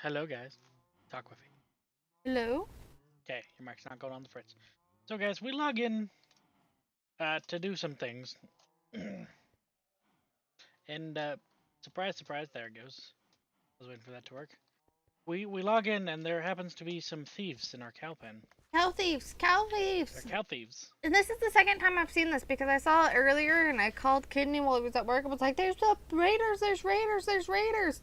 Hello, guys. Talk with me. Hello? Okay, your mic's not going on the fritz. So, guys, we log in to do some things, and surprise, surprise, there it goes. I was waiting for that to work. We log in, and there happens to be some thieves in our cow pen. Cow thieves! Cow They're thieves! cow thieves. And this is the second time I've seen this because I saw it earlier and I called Kidney while he was at work and was like, there's the raiders, there's raiders, there's raiders.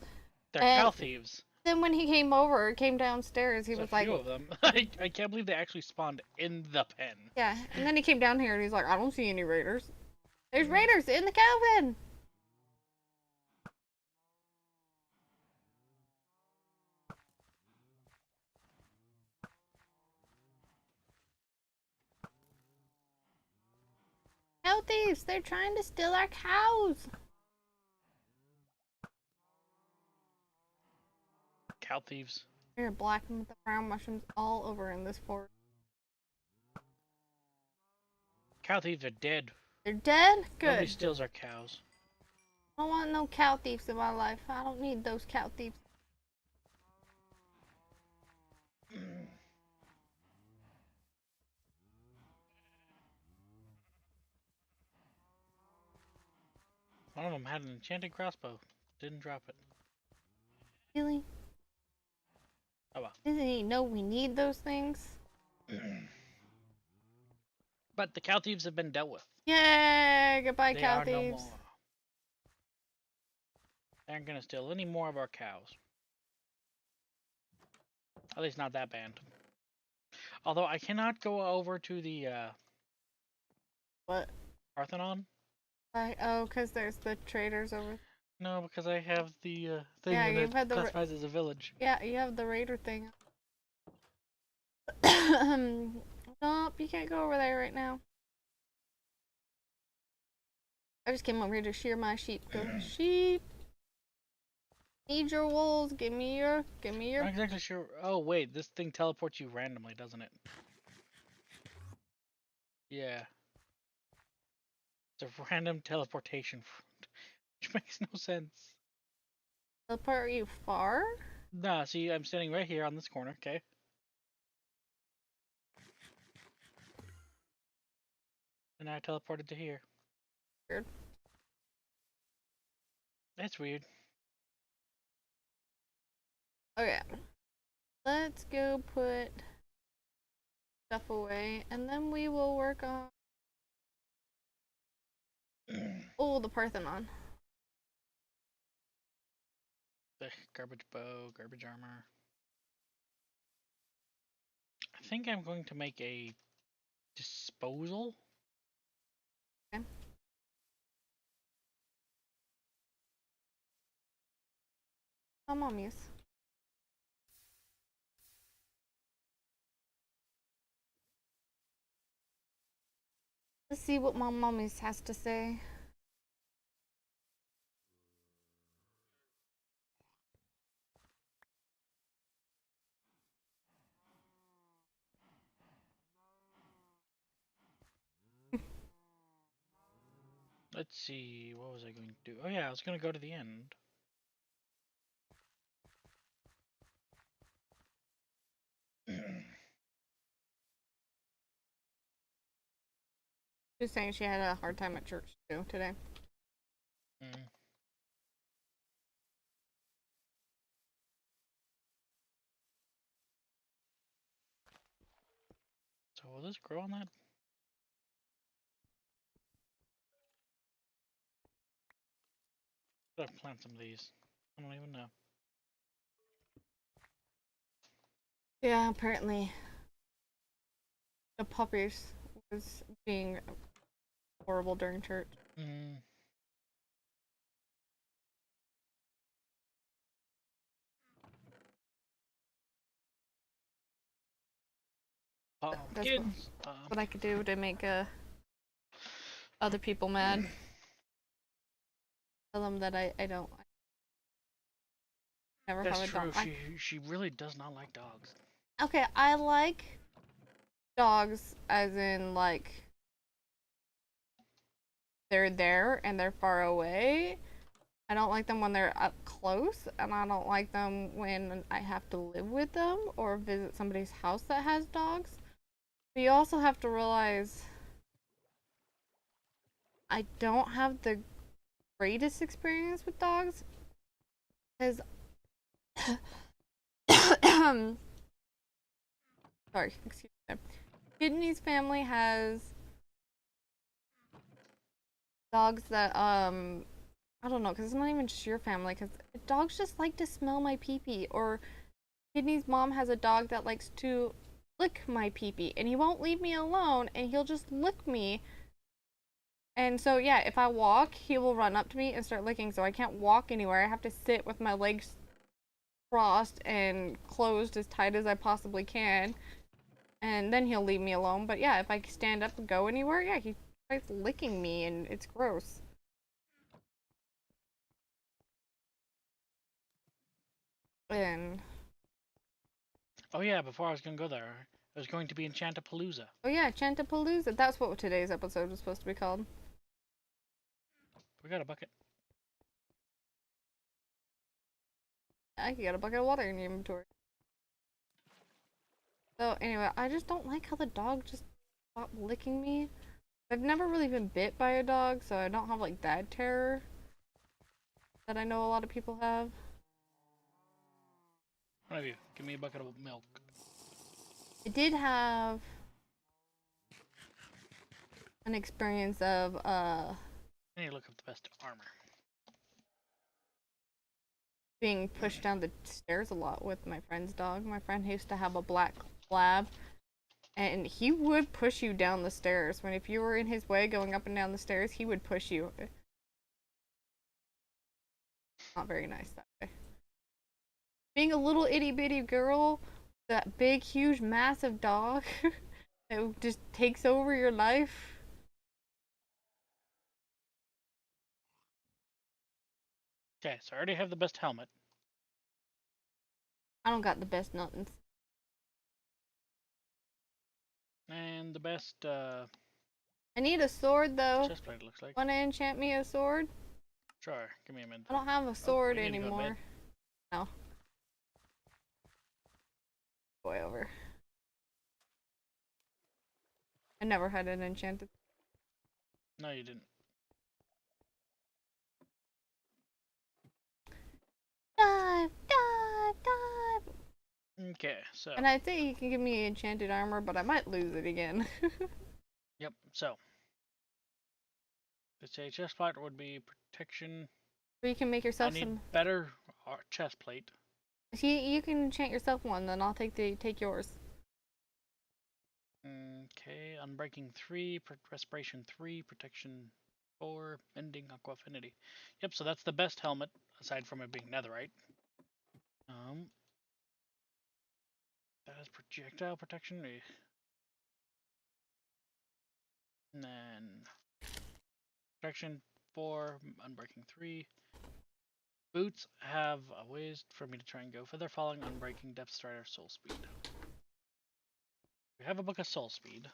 They're And cow thieves. then when he came over, came downstairs, he There's a was like, few of them. I can't believe they actually spawned in the pen. yeah. And then he came down here and he's like, I don't see any raiders. There's raiders in the cow pen. Cow thieves, they're trying to steal our cows. Cow thieves. They're black with the brown mushrooms all over in this forest. Cow thieves are dead. They're dead? Nobody Good. steals our cows. I don't want no cow thieves in my life. I don't need those cow thieves. One of them had an enchanted crossbow. Didn't drop it. Really? Oh well. Doesn't he know we need those things? But the cow thieves have been dealt with. Yay! Goodbye, They cow are no thieves. more. They aren't gonna steal any more of our cows. At least not that band. Although I cannot go over to the What? Parthenon. Oh, because there's the traders over. No, because I have the thing Yeah, and you've it had the. classifies as a village. Yeah, you have the raider thing. Nope, you can't go over there right now. I just came over here to shear my sheep. Go sheep. Need your wolves. Give me your. I'm not exactly sure. Oh wait, this thing teleports you randomly, doesn't it? Yeah. It's a random teleportation, which makes no sense. Teleport you far? Nah, see, I'm standing right here on this corner. Okay. And I teleported to here. Weird. That's weird. Okay. Let's go put stuff away, and then we will work on. Oh, the Parthenon. The garbage bow, garbage armor. I think I'm going to make a disposal. Okay. Oh, mommies. Let's see what my mommies has to say. Let's see, what was I going to do? Oh yeah, I was going to go to the end. She's saying she had a hard time at church too today. Mm. So will this grow on that? Gotta plant some of these. I don't even know. Yeah, apparently the puppies was being horrible during church. Mm. That's Pumpkins. what I could do to make other people mad. Tell them that I don't. Never That's have a true. dog. She really does not like dogs. Okay, I like dogs as in like they're there and they're far away. I don't like them when they're up close, and I don't like them when I have to live with them or visit somebody's house that has dogs. But you also have to realize I don't have the greatest experience with dogs because sorry, excuse me. Kidney's family has dogs that I don't know, because it's not even just your family, because dogs just like to smell my pee-pee, or Kidney's mom has a dog that likes to lick my pee-pee, and he won't leave me alone, and he'll just lick me. And so, yeah, if I walk, he will run up to me and start licking, so I can't walk anywhere. I have to sit with my legs crossed and closed as tight as I possibly can, and then he'll leave me alone. But yeah, if I stand up and go anywhere, yeah, he starts licking me, and it's gross. And Oh yeah, before I was gonna go there, it was going to be Enchantapalooza. oh yeah, Chantapalooza. That's what today's episode was supposed to be called. We got a bucket. I could get a bucket of water in your inventory. So anyway, I just don't like how the dog just stopped licking me. I've never really been bit by a dog, so I don't have like that terror that I know a lot of people have. One of you, give me a bucket of milk. I did have an experience of I need to look up the best armor. being pushed down the stairs a lot with my friend's dog. My friend used to have a black lab, and he would push you down the stairs. When if you were in his way going up and down the stairs, he would push you. Not very nice that way. Being a little itty bitty girl, that big, huge, massive dog that just takes over your life. Okay, so I already have the best helmet. I don't got the best nothings. And the best I need a sword though. chestplate, looks like. Wanna enchant me a sword? Sure, give me a minute. I don't have a sword we need to go to anymore. bed. No. Way over. I never had an enchanted. No, you didn't. Dive, dive, dive. Okay, so. And I'd say he can give me enchanted armor, but I might lose it again. Yep, so. Let's say chestplate would be protection. Or you can make I yourself need some. better chestplate. You can enchant yourself one, then I'll take yours. Okay, Unbreaking 3, Respiration 3, Protection 4, Mending, Aqua Affinity. Yep, so that's the best helmet, aside from it being netherite. That has projectile protection. And then Protection 4, Unbreaking 3. Boots have ways for me to try and go further, following Unbreaking, Depth Strider, Soul Speed. We have a book of Soul Speed.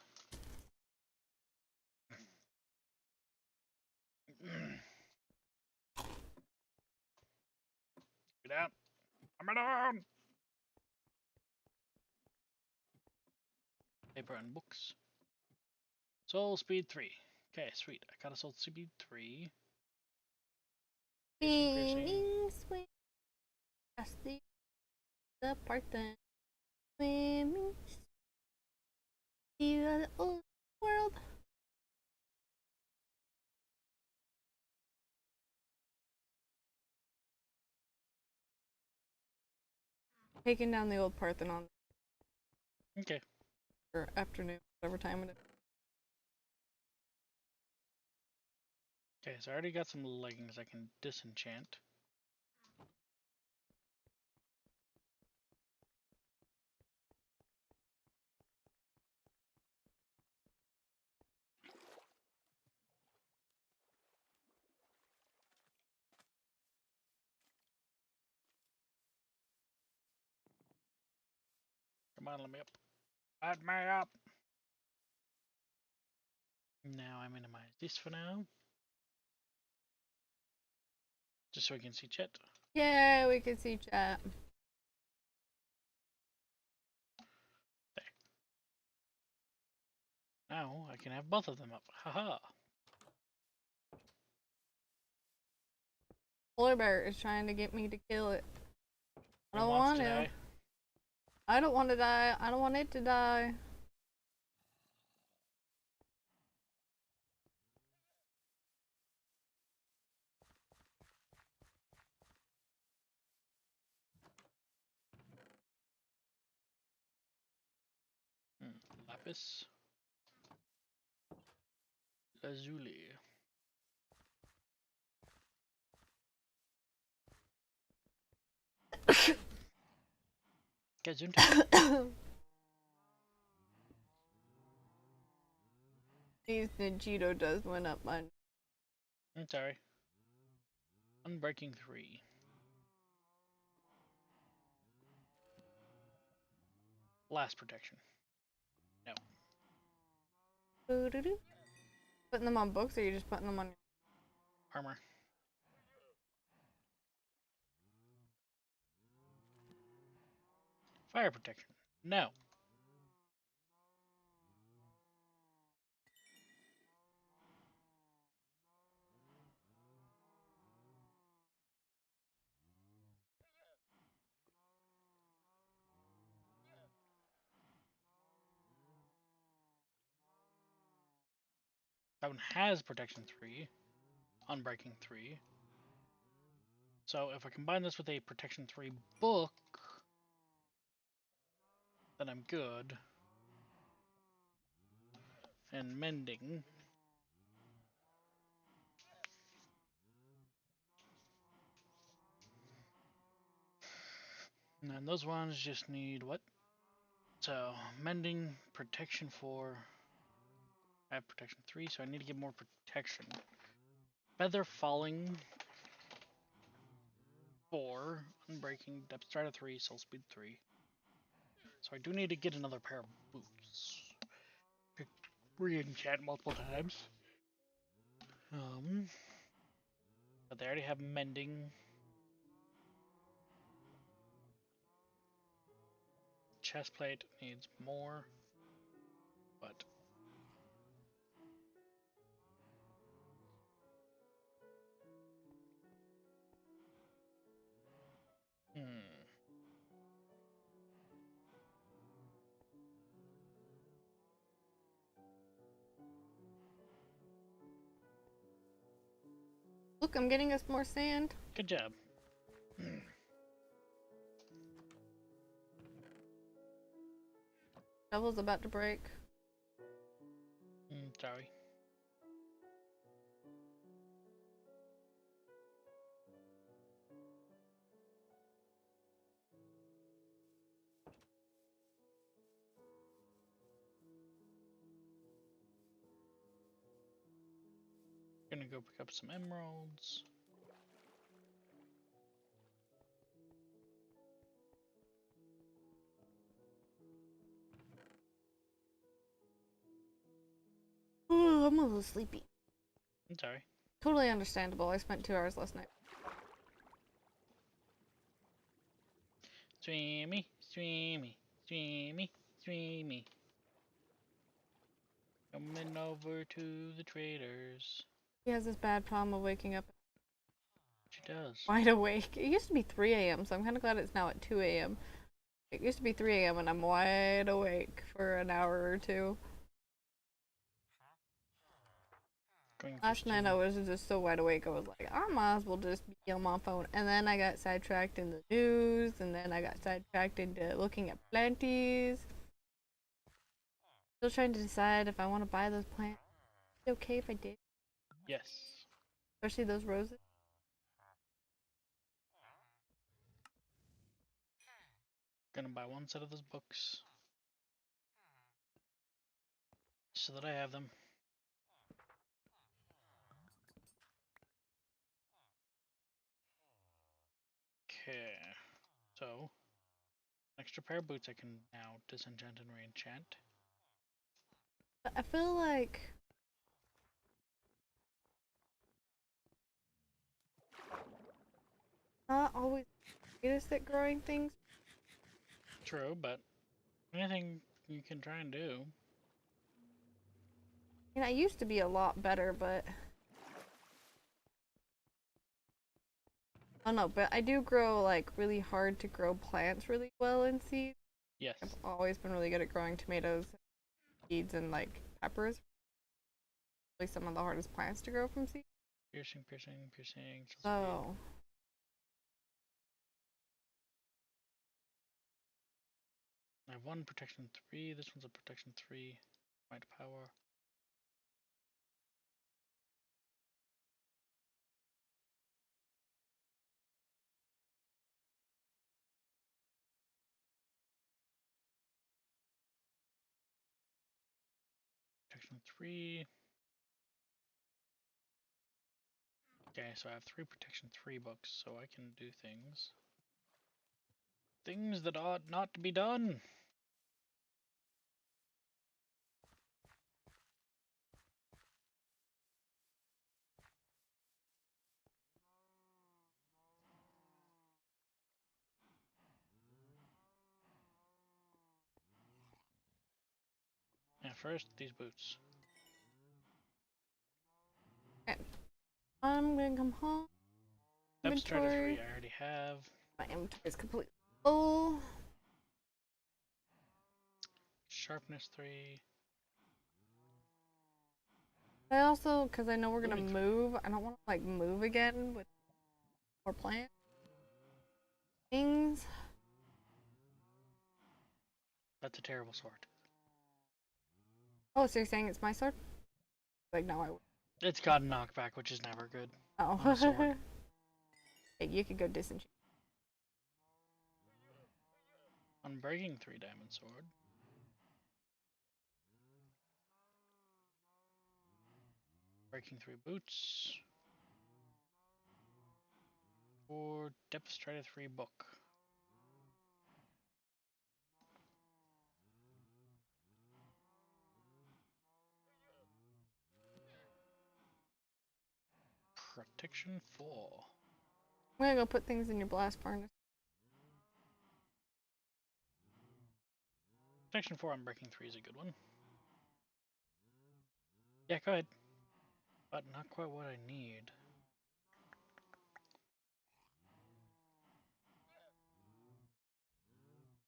Get out. I'm down. Paper and books. Soul Speed 3. Okay, sweet. I got a Soul Speed 3. Swimming, swim, past the part then. Swimming, see the old world. Taking down the old Parthenon Okay. for afternoon, whatever time it is. Okay, so I already got some leggings I can disenchant. Come on, let me up. Let me up! Now I minimize this for now. Just so we can see chat. Yeah, we can see chat. Now I can have both of them up. Haha. Polar bear is trying to get me to kill it. I don't Wants want to. die. I don't want to die. I don't want it to die. Lapis lazuli. Gesundheit. These Ninjito does went up mine. I'm sorry. Unbreaking 3. Last protection. No. Putting them on books, or you just putting them on your... Armor. Fire protection. No. That one has protection 3. Unbreaking 3. So if I combine this with a protection 3 book, then I'm good. And mending. And then those ones just need what? So mending, protection 4. I have protection 3, so I need to get more protection. Feather falling 4, unbreaking, depth strider 3, soul speed 3. So I do need to get another pair of boots. Re-enchant multiple times. But they already have mending. Chestplate needs more, but Look, I'm getting us more sand. good job. Shovel's about to break. Sorry. Gonna go pick up some emeralds. Oh, I'm a little sleepy. I'm sorry. Totally understandable. I spent 2 hours last night. Streamy, streamy, streamy, streamy. Coming over to the traders. He has this bad problem of waking up She does. wide awake. It used to be 3 a.m., so I'm kind of glad it's now at 2 a.m. It used to be 3 a.m. and I'm wide awake for an hour or two. Last night I was just so wide awake, I was like, I might as well just be on my phone. And then I got sidetracked in the news, and then I got sidetracked into looking at planties. Still trying to decide if I want to buy those plants. Is it okay if I did? Yes. Especially those roses. Gonna buy one set of those books. So that I have them. Okay. So, extra pair of boots I can now disenchant and re-enchant. I feel like not always the greatest at growing things. True, but anything you can try and do. I mean, I used to be a lot better, but I don't know. But I do grow like really hard to grow plants really well in seeds. Yes. I've always been really good at growing tomatoes, seeds, and like peppers. Really, some of the hardest plants to grow from seeds. Piercing, piercing, piercing. So. I have one protection 3. This one's a protection 3. Might power. Protection 3. Okay, so I have 3 protection 3 books, so I can do things. Things that ought not to be done. Yeah, first, these boots. Okay. I'm gonna come home. Depth Strider 3 Inventory. I already have. My inventory is completely full. Sharpness 3. I also, because I know we're gonna Moving move, I don't want to like move again with more plant things. That's a terrible sword. Oh, so you're saying it's my sword? Like, no, I would. It's got knockback, which is never good. Oh. On a sword. Hey, you could go disenchant. Unbreaking 3 diamond sword. Breaking 3 boots. Or Depth Strider 3 book. Protection 4. I'm gonna go put things in your blast furnace. Protection 4 Unbreaking 3 is a good one. Yeah, go ahead. But not quite what I need.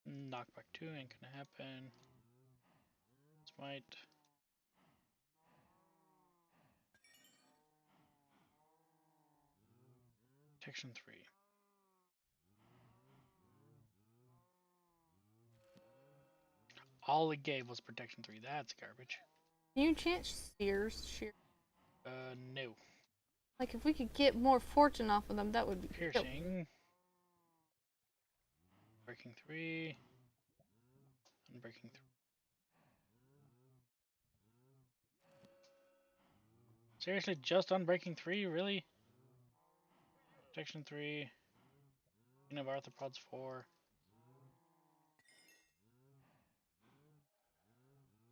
Knockback 2 ain't gonna happen. Smite. Protection 3. All it gave was protection 3. That's garbage. Can you chant Sears? Shear? No. Like, if we could get more fortune off of them, that would be dope. Piercing. Breaking 3. Unbreaking 3. Seriously, just Unbreaking 3? Really? Protection 3. Queen of Arthropods 4.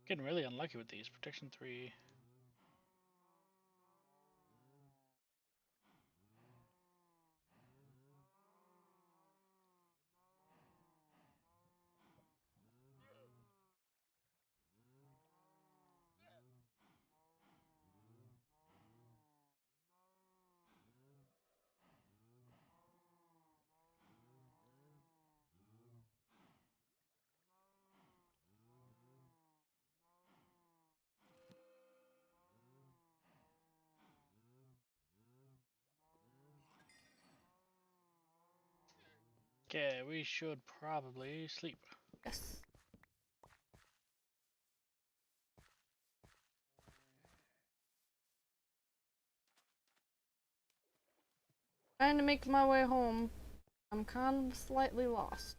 Getting really unlucky with these. Protection 3. Okay, we should probably sleep. Yes. Trying to make my way home. I'm kind of slightly lost.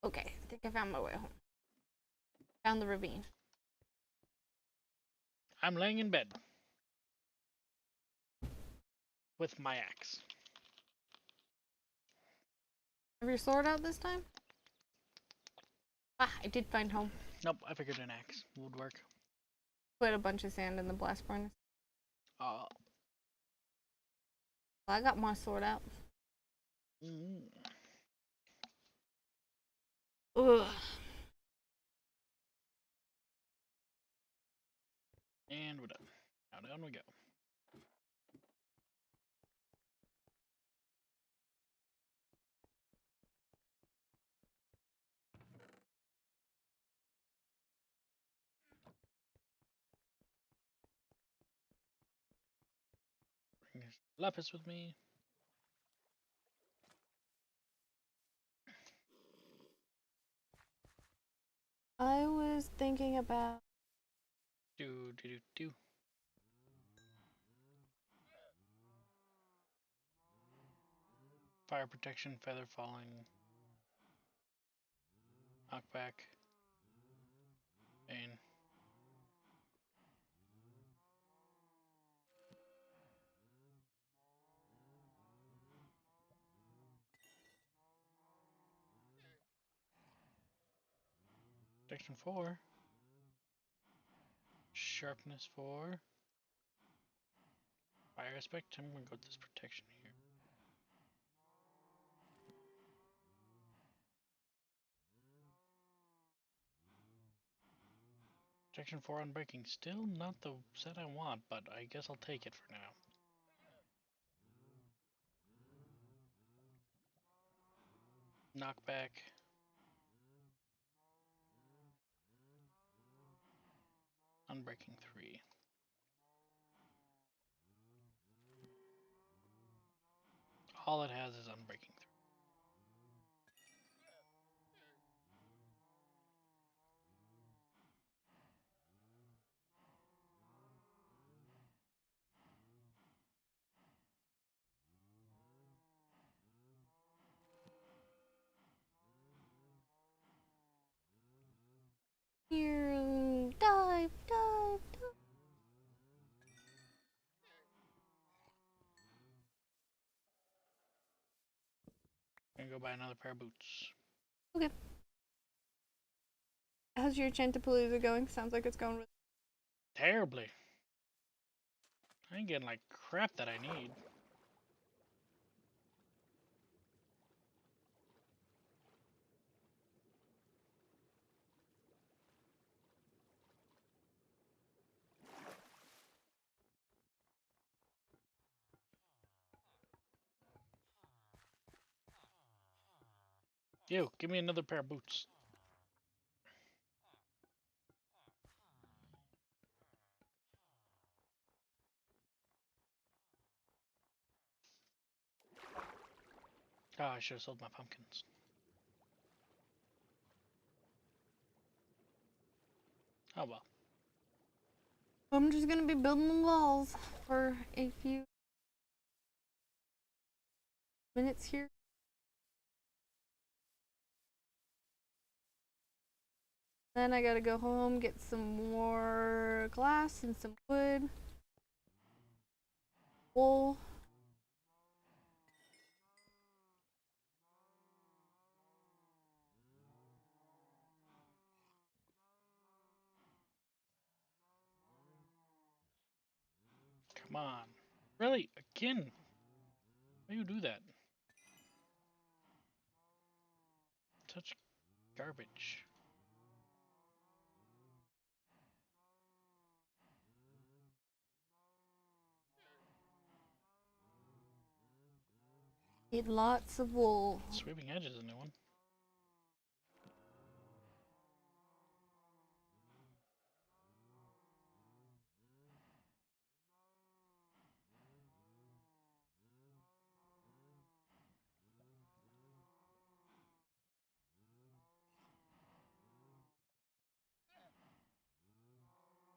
Okay, I think I found my way home. Down the ravine. I'm laying in bed. With my axe. Have your sword out this time? Ah, I did find home. Nope, I figured an axe would work. Put a bunch of sand in the blast furnace. Uh, Well, I got my sword out. Mm. Ugh. And we're done. Now down we go. Bring this lapis with me. I was thinking about Do do do do. Fire protection, feather falling, knockback, and protection 4, sharpness 4, fire aspect. I'm gonna go with this protection here. Protection 4 on breaking. Still not the set I want, but I guess I'll take it for now. Knockback. Unbreaking 3. All it has is unbreaking 3. here. Dive, dive, dive. Gonna go buy another pair of boots. Okay. How's your Chantapalooza going? Sounds like it's going really. Terribly. I ain't getting like crap that I need. Yo, give me another pair of boots. Oh, I should have sold my pumpkins. Oh well. I'm just gonna be building the walls for a few minutes here. Then I gotta go home, get some more glass and some wood, wool. Come on. Really? Again? Why do you do that? Such garbage. Need lots of wool. Sweeping Edge is a new one.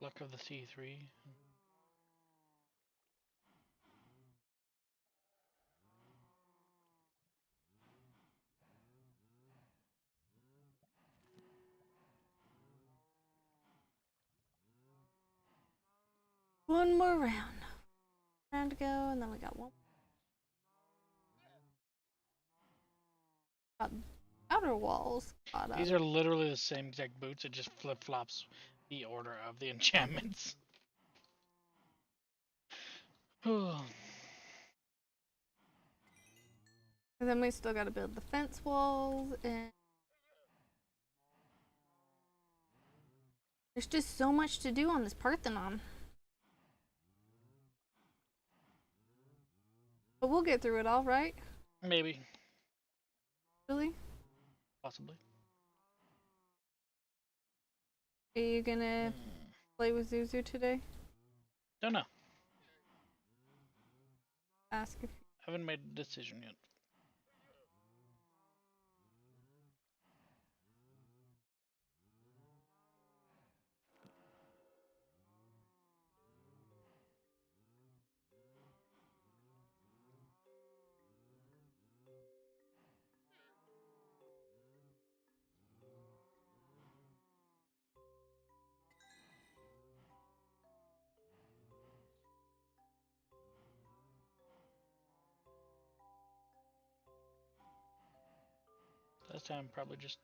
Luck of the Sea 3. One more round. Round to go, and then we got one. Got outer walls. These are literally the same exact boots. It just flip flops the order of the enchantments. Because And then we still gotta build the fence walls, and there's just so much to do on this Parthenon. But we'll get through it all, right? Maybe. Really? Possibly. Are you gonna play with Zuzu today? Don't know. Ask if. Haven't made a decision yet. This time, probably just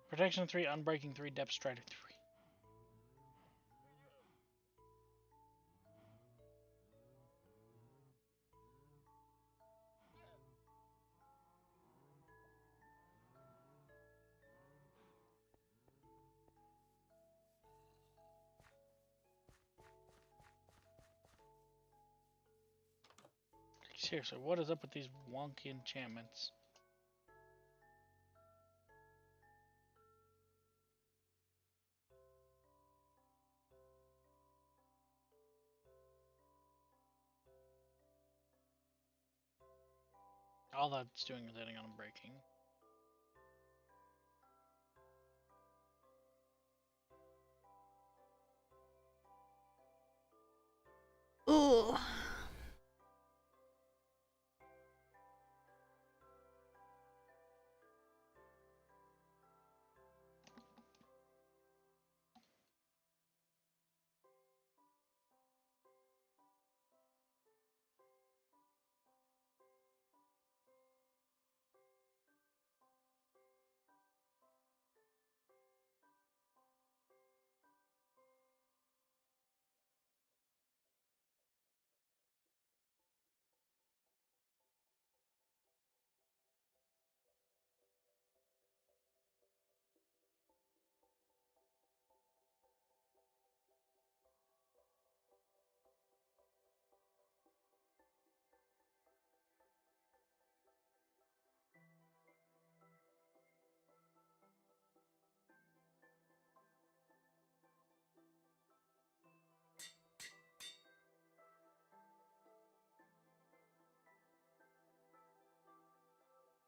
Protection 3, Unbreaking 3, Depth Strider 3. Seriously, what is up with these wonky enchantments? All that's doing is adding on Unbreaking. Ugh.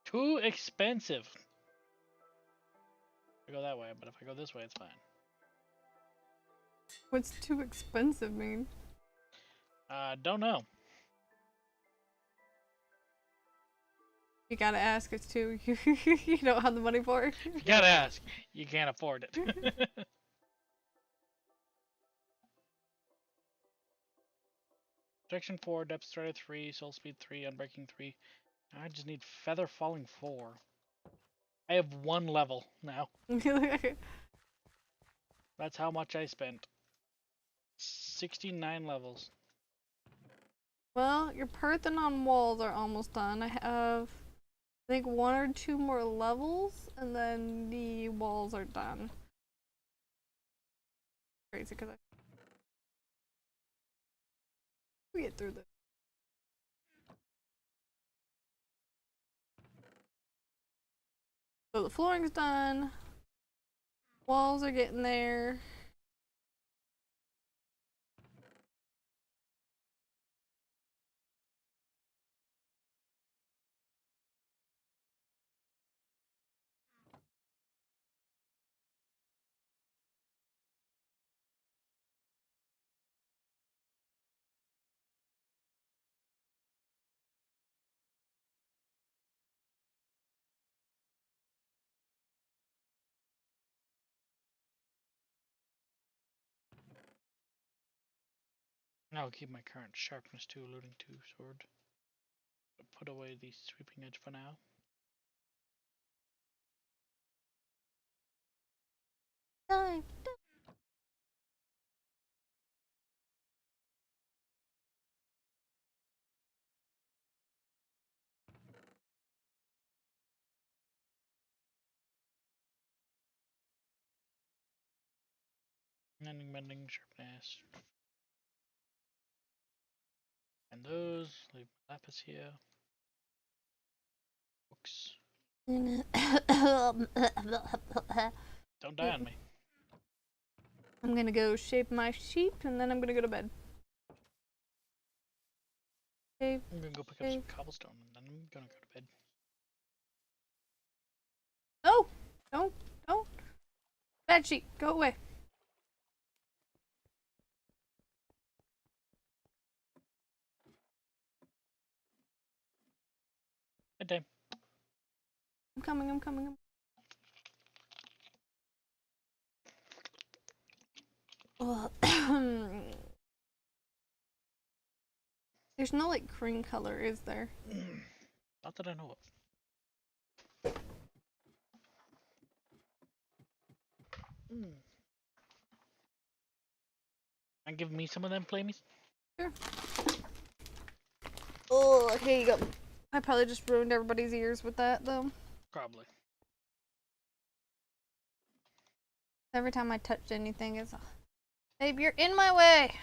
Too expensive. I go that way, but if I go this way, it's fine. What's too expensive mean? Don't know. You gotta ask us too. You don't have the money for it. You gotta ask. You can't afford it. Protection 4, Depth Strider 3, Soul Speed 3, Unbreaking 3. I just need Feather Falling 4. I have 1 level now. That's how much I spent. 69 levels. Well, your Parthenon walls are almost done. I have, I think, 1 or 2 more levels, and then the walls are done. Crazy, because we get through this. So the flooring's done. Walls are getting there. I'll keep my current Sharpness 2, Looting 2 sword. Put away the Sweeping Edge for now. Time. Mending, mending, sharpness. And those. Leave my lapis here. Books. Don't die on me. I'm gonna go shave my sheep and then I'm gonna go to bed. Shave. I'm gonna go pick up some cobblestone and then I'm gonna go to bed. No! Don't. Bad sheep, go away. Bedtime. I'm coming. There's no like cream color, is there? Not that I know of. And give me some of them, flamies? Sure. Oh, here you go. I probably just ruined everybody's ears with that, though. Probably. Every time I touched anything, it's... Babe, you're in my way!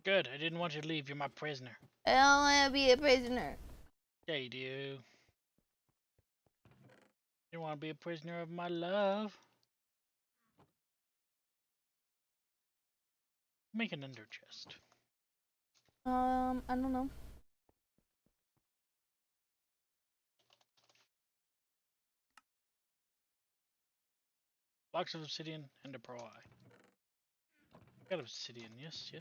Good, I didn't want you to leave. You're my prisoner. I don't want to be a prisoner. Yeah, you do. You want to be a prisoner of my love? Make an ender chest. I don't know. Blocks of obsidian, ender pearl eye. Got obsidian, yes.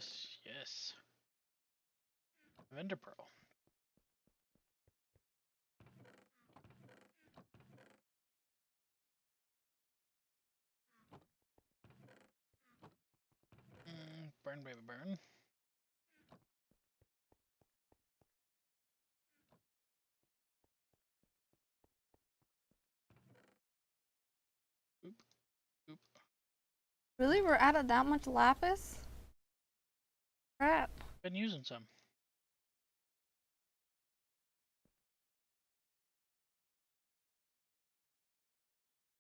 Ender pearl. Burn, baby, burn. Oop. Really? We're out of that much lapis? Crap. Been using some.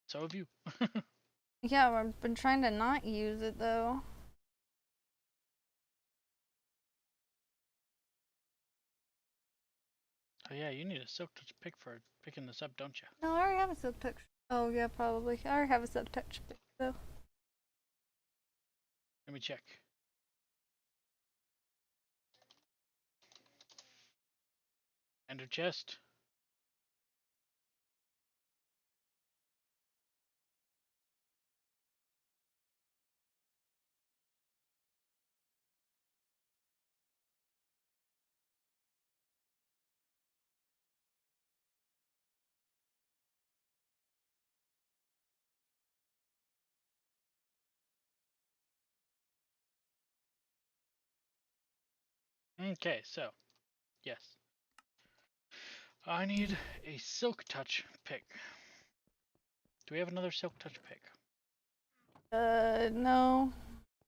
So have you. Yeah, I've been trying to not use it, though. Oh yeah, you need a silk touch pick for picking this up, don't you? No, I already have a silk touch. Oh, yeah, probably. I already have a silk touch, though. Let me check. Ender chest. Okay, so, yes. I need a silk touch pick. Do we have another silk touch pick? No.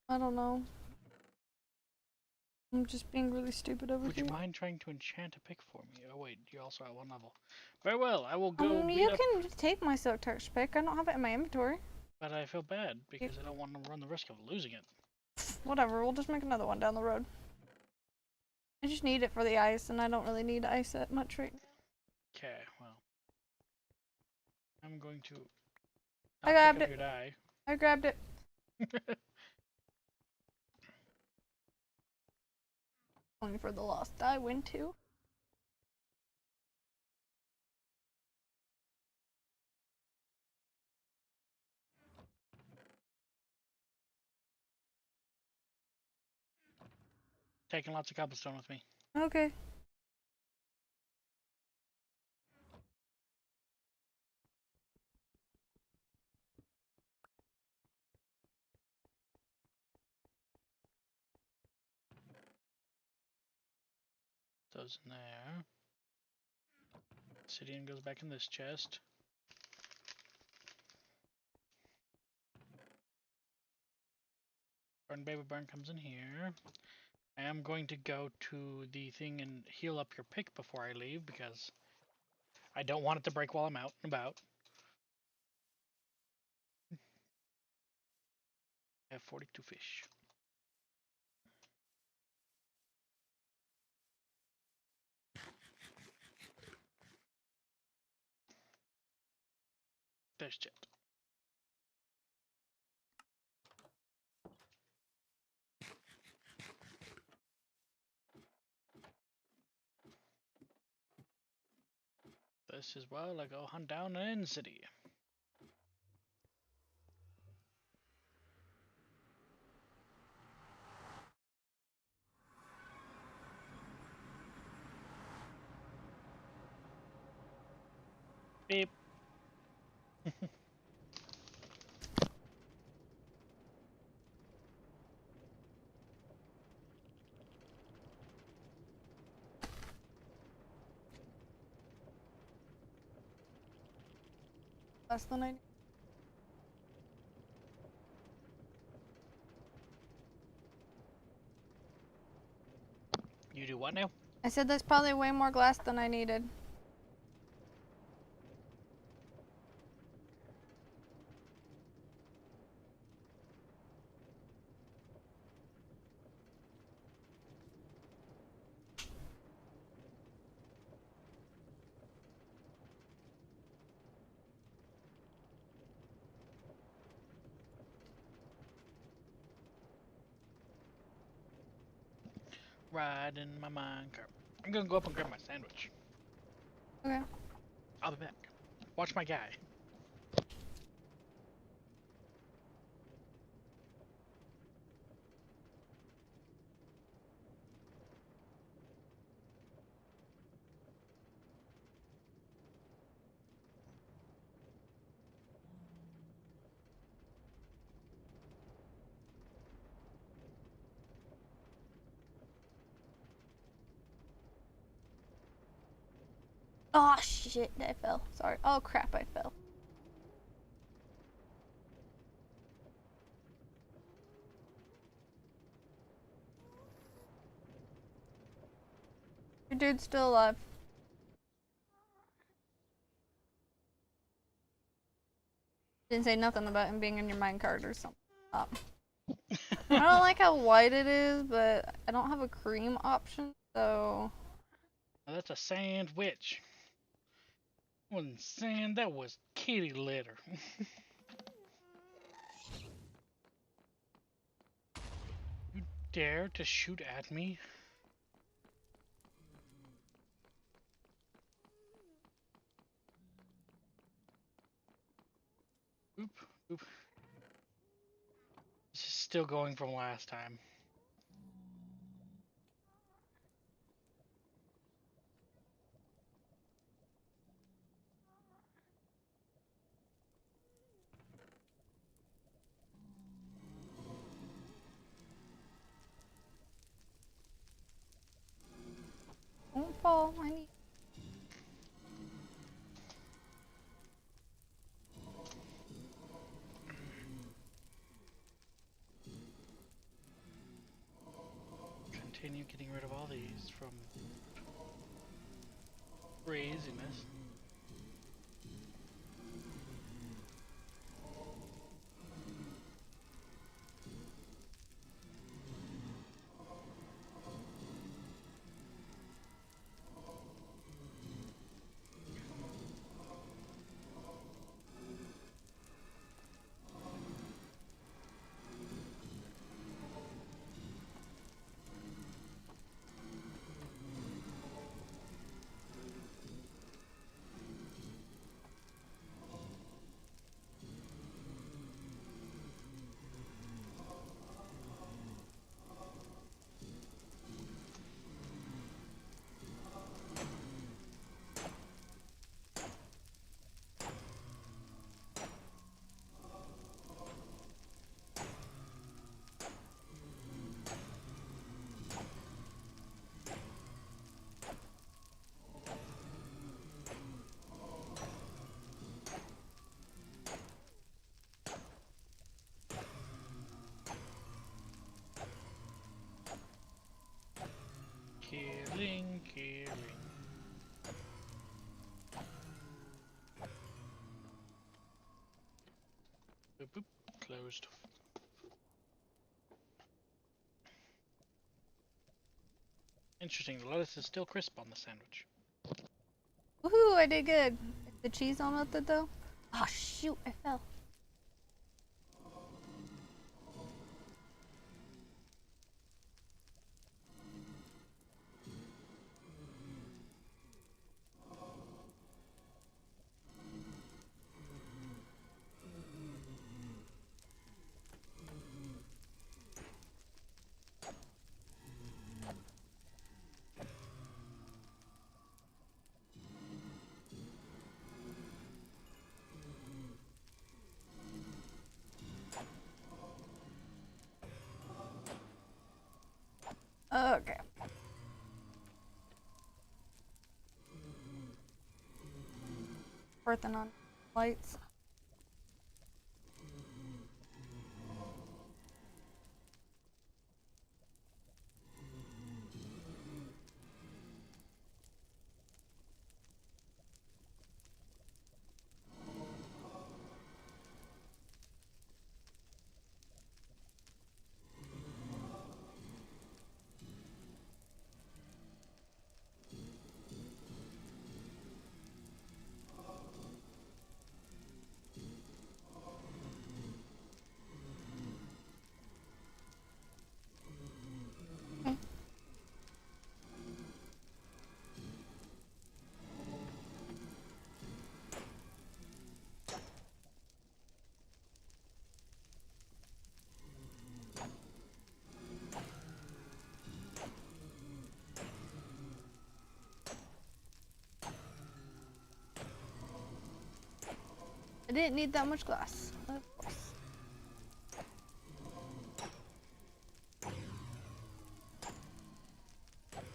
I don't know. I'm just being really stupid over Would here. you mind trying to enchant a pick for me? Oh wait, you're also at 1 level. Very well, I will go beat you up... can just take my silk touch pick. I don't have it in my inventory. But I feel bad, because I don't want to run the risk of losing it. Whatever, we'll just make another one down the road. I just need it for the ice, and I don't really need ice that much right now. Okay, well. I'm going to... I grabbed it. Your die. I grabbed it. Only for the lost die win too. Taking lots of cobblestone with me. Okay. Those in there. Obsidian goes back in this chest. Burn Baby Burn comes in here. I am going to go to the thing and heal up your pick before I leave because I don't want it to break while I'm out and about. I have 42 fish. There's Jet. This is well, I go hunt down an end city. Beep. Less than I. You do what now? I said there's probably way more glass than I needed. Riding my minecart. I'm gonna go up and grab my sandwich. Okay. I'll be back. Watch my guy. Oh shit, I fell. Sorry. Oh crap, I fell. Your dude's still alive. Didn't say nothing about him being in your minecart or something. I don't like how white it is, but I don't have a cream option, so... Now that's a sandwich. Wasn't sand, that was kitty litter. You dare to shoot at me? Oop, oop. This is still going from last time. Don't fall, I need... Continue getting rid of all these from craziness. Killing, killing. Boop, boop. Closed. Interesting, the lettuce is still crisp on the sandwich. Woohoo! I did good. Is the cheese all melted though? Oh shoot! I fell. Okay. Working on lights. I didn't need that much glass. Of course.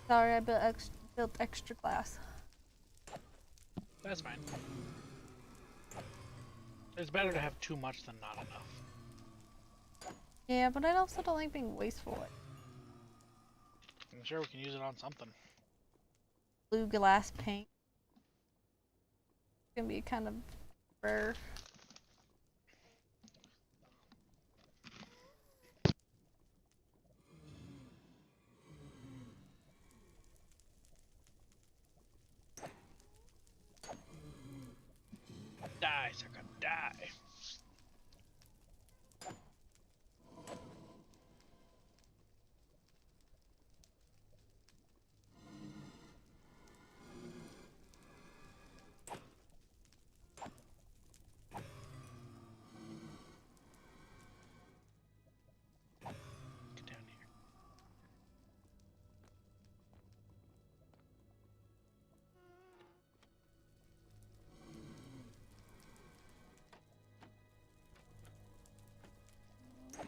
Sorry, I built extra glass. That's fine. It's better to have too much than not enough. Yeah, but I also don't like being wasteful. I'm sure we can use it on something. Blue glass paint. It's gonna be kind of rare. Die, sucker, die. Get down here.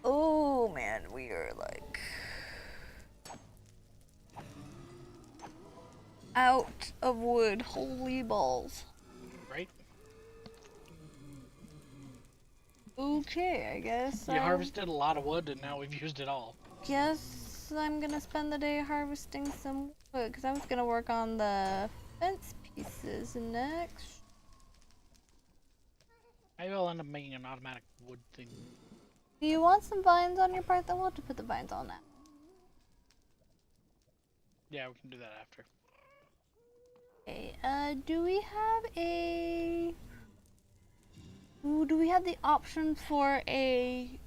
Oh man, we are like out of wood. Holy balls. Right? Okay, I guess. You harvested a lot of wood and now we've used it all. Guess I'm gonna spend the day harvesting some wood because I was gonna work on the fence pieces next. Maybe I'll end up making an automatic wood thing. Do you want some vines on your part? Then we'll have to put the vines on that. Yeah, we can do that after. Okay, do we have a... Ooh, do we have the option for a...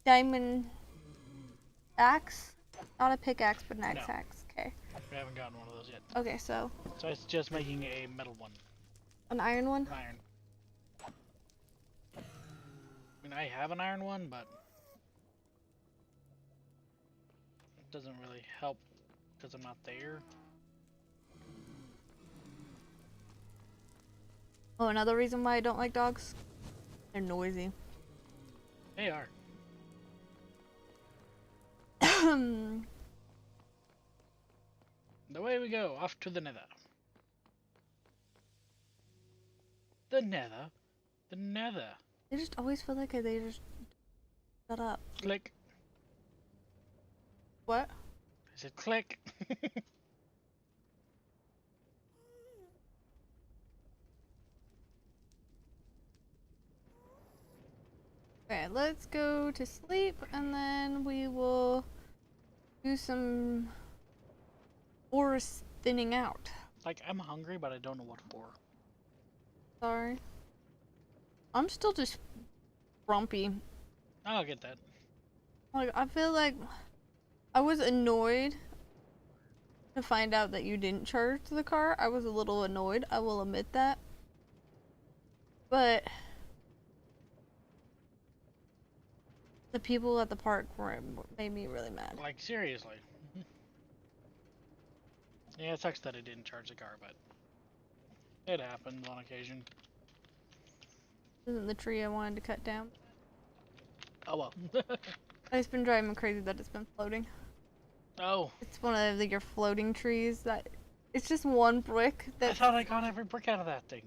diamond axe? Not a pickaxe, but an axe No. axe. Okay. We haven't gotten one of those yet. Okay, so So it's just making a metal one. an iron one? An iron. I mean, I have an iron one, but it doesn't really help because I'm not there. Oh, another reason why I don't like dogs? They're noisy. They are. Away we go, off to the nether. The nether? The nether. They just always feel like they just shut up. Click. What? I said click. Okay, let's go to sleep and then we will do some forest thinning out. Like, I'm hungry, but I don't know what for. Sorry. I'm still just grumpy. I'll get that. Like, I feel like I was annoyed to find out that you didn't charge the car. I was a little annoyed, I will admit that. But the people at the park made me really mad. Like, seriously. Yeah, it sucks that I didn't charge the car, but it happens on occasion. This isn't the tree I wanted to cut down. Oh well. It's been driving me crazy that it's been floating. Oh. It's one of your floating trees that it's just one brick I that thought I got every brick out of that thing.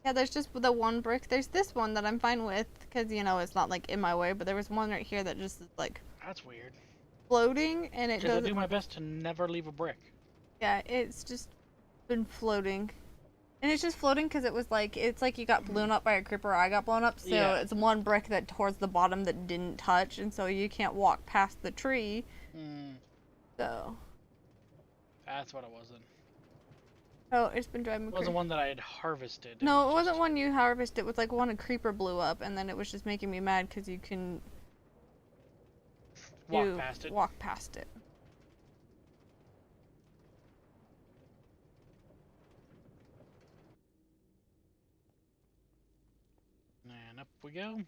yeah, there's just the one brick. There's this one that I'm fine with because you know it's not like in my way, but there was one right here that just is like That's weird. floating and it Because I doesn't do my best to never leave a brick. yeah, it's just been floating. And it's just floating because it was like it's like you got blown up by a creeper. I got blown up, so Yeah. it's one brick that towards the bottom that didn't touch, and so you can't walk past the tree. So That's what it was then. oh, it's been driving me It wasn't crazy. one that I had harvested. No, it wasn't just... one you harvested. It was like one a creeper blew up, and then it was just making me mad because you can walk past it. Walk past it. And up we go.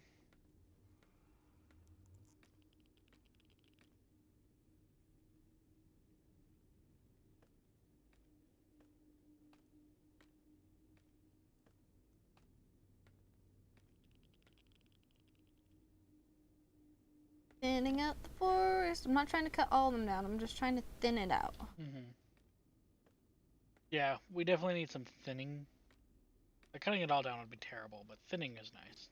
Thinning out the forest. I'm not trying to cut all of them down. I'm just trying to thin it out. Yeah, we definitely need some thinning. Like, cutting it all down would be terrible, but thinning is nice.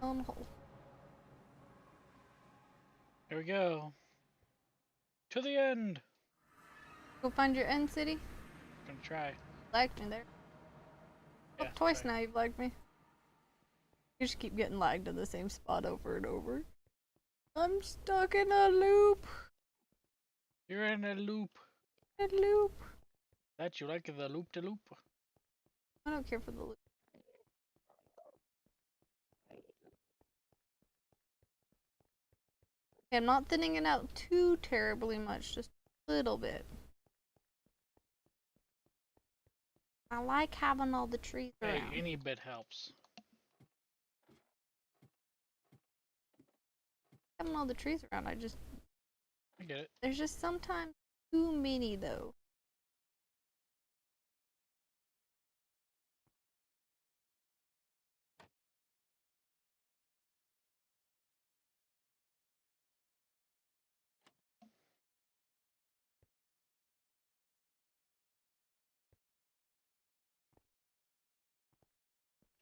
Hole. Here we go. To the end. Go find your end city. Gonna try. Lagged me there. Yeah, Oh, twice try. now you've lagged me. You just keep getting lagged in the same spot over and over. I'm stuck in a loop. You're in a loop. A loop. That you like the loop to loop? I don't care for the loop. Okay, I'm not thinning it out too terribly much, just a little bit. I like having all the trees Hey, around. any bit helps. Having all the trees around, I get it. There's just sometimes too many though.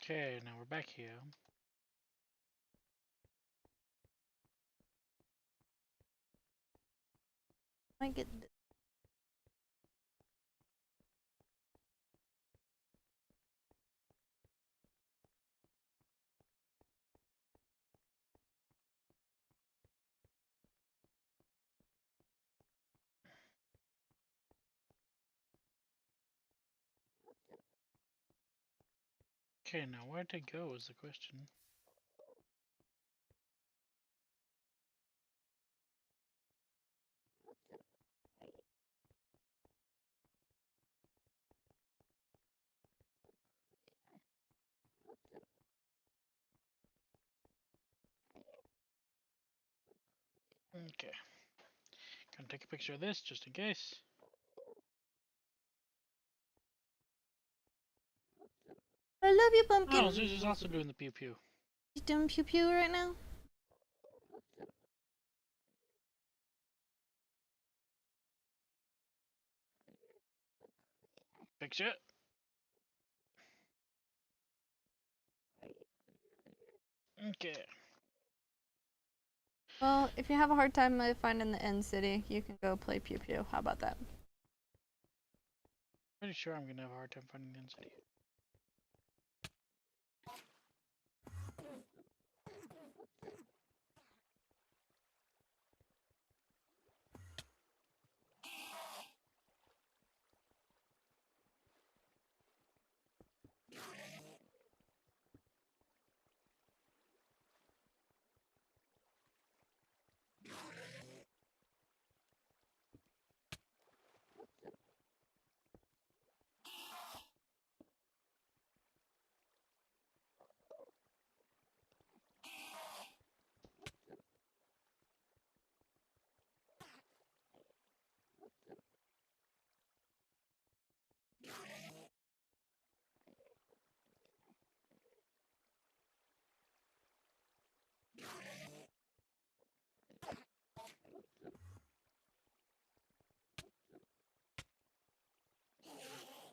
Okay, now we're back here. I get Okay, now where to go is the question. Okay. Gonna take a picture of this just in case. I love you, Oh, Pumpkin. Zeus is also doing the pew pew. You doing pew pew right now? Picture. Okay. Well, if you have a hard time finding the end city, you can go play pew pew. How about that? Pretty sure I'm gonna have a hard time finding the end city.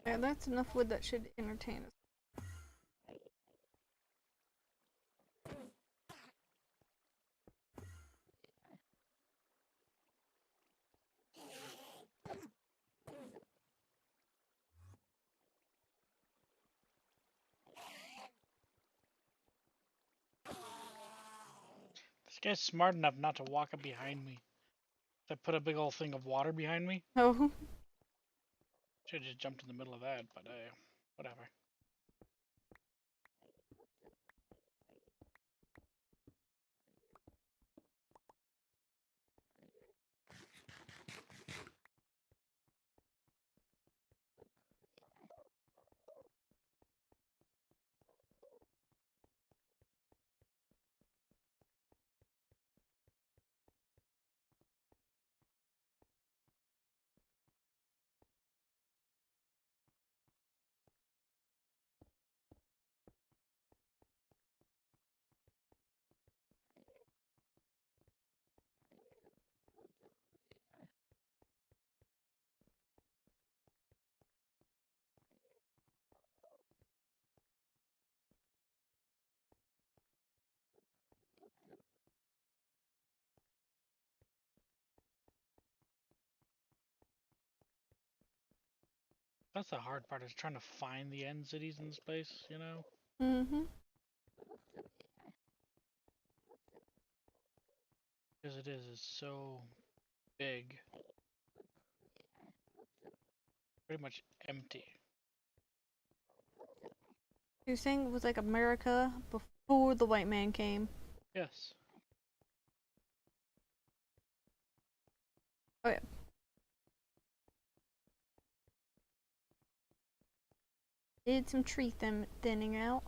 Yeah, that's enough wood that should entertain us. This guy's smart enough not to walk up behind me. I put a big old thing of water behind me. Oh, Should have just jumped in the middle of that, but whatever. That's the hard part, is trying to find the end cities in this place, you know? mm-hmm. Because it's so big. Pretty much empty. You're saying it was like America before the white man came. Yes. Oh yeah. Did some tree thinning out.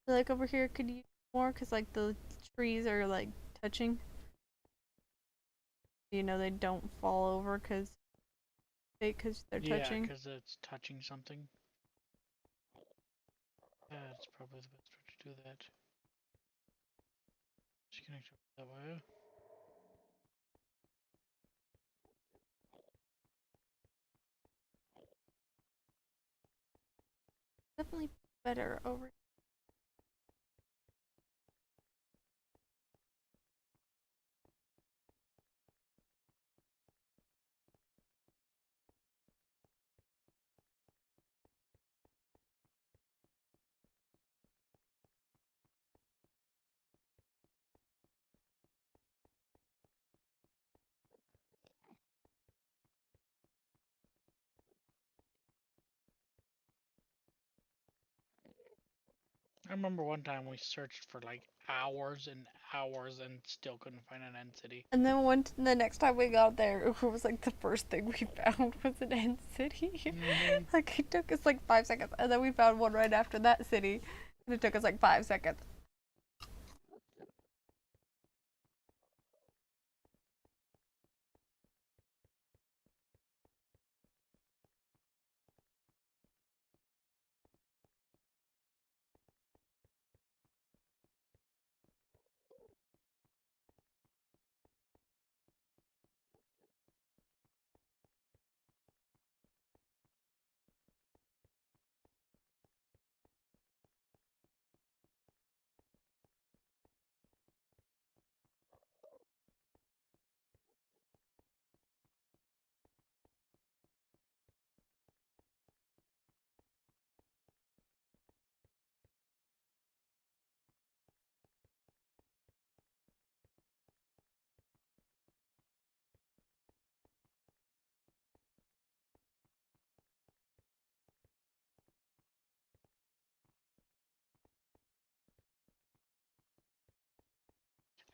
Like over here, could you more? Cause like the trees are like touching. You know they don't fall over cause they're touching. Yeah, because it's touching something. That's probably the best way to do that. Just connect it that way. Definitely better over. remember one time we searched for like hours and hours and still couldn't find an end city. And then the next time we got there, it was like the first thing we found was an end city. Mhm. Like it took us like 5 seconds, and then we found one right after that city, and it took us like 5 seconds.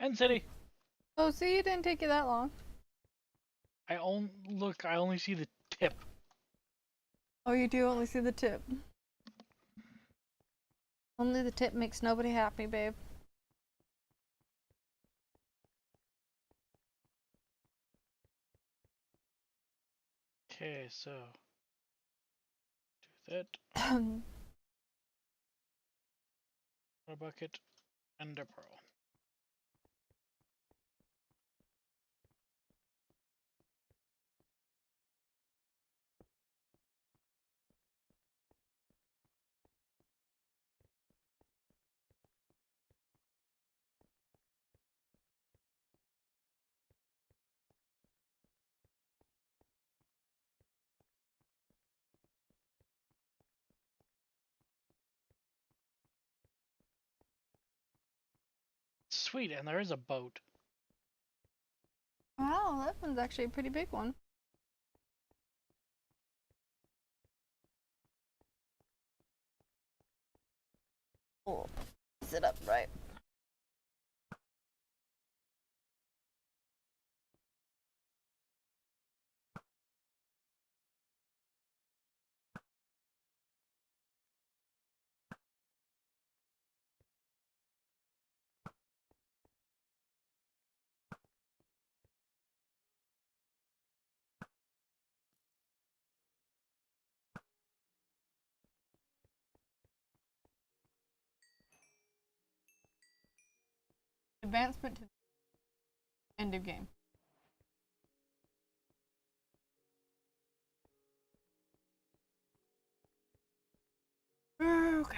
End city. Oh, see, it didn't take you that long. I only see the tip. Oh, you do only see the tip. Only the tip makes nobody happy, babe. Okay, so do that. A bucket and a pearl. Sweet, and there is a boat. Wow, that one's actually a pretty big one. Oh, sit up right. Advancement to the end of game. Okay.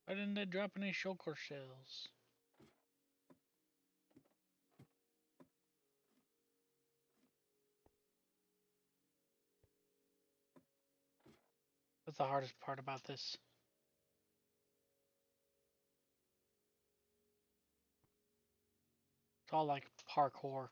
Why didn't they drop any shulker shells? That's the hardest part about this. It's all like parkour.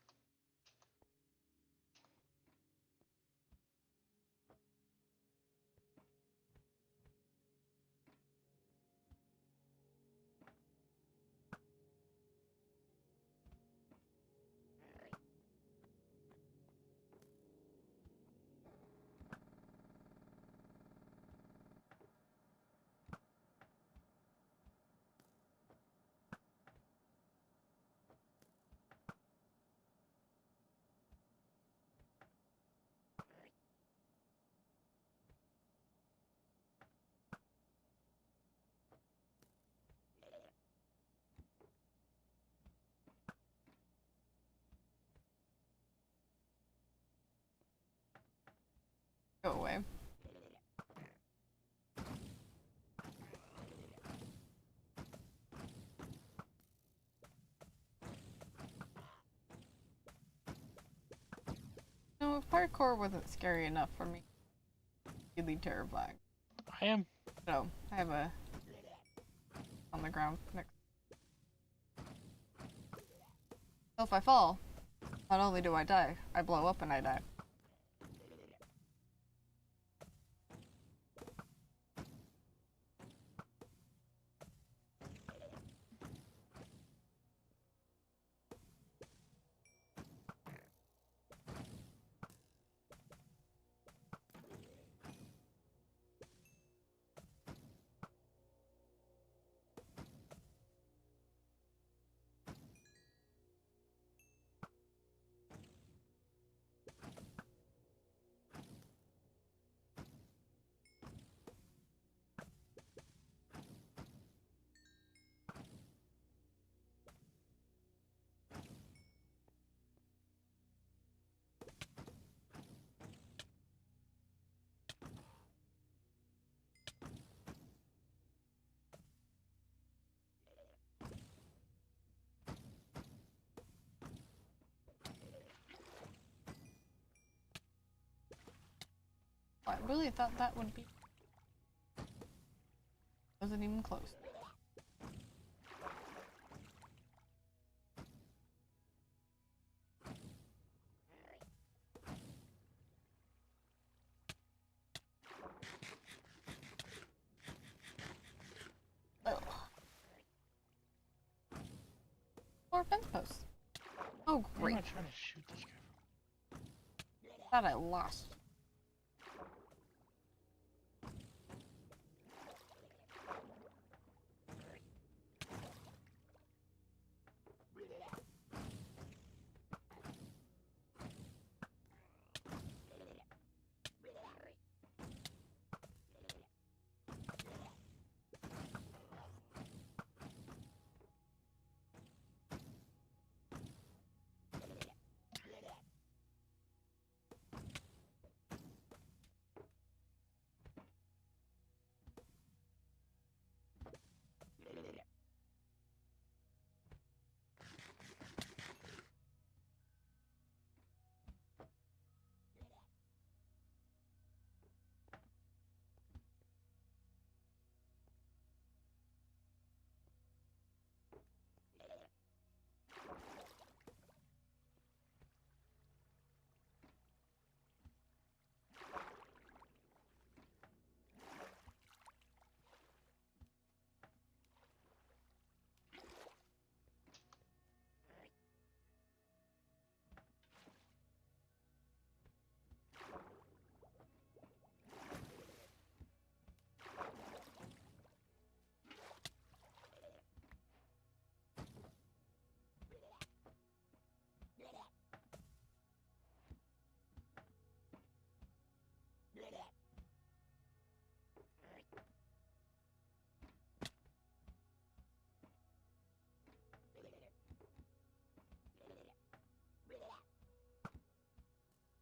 Go away. No, parkour wasn't scary enough for me. Really terrifying. I am. So, I have a on the ground next. So if I fall, not only do I die, I blow up and I die. I really thought that would be. Wasn't even close. Ugh. 4 fence posts. Oh, Where am great. I trying to shoot this guy Thought I lost.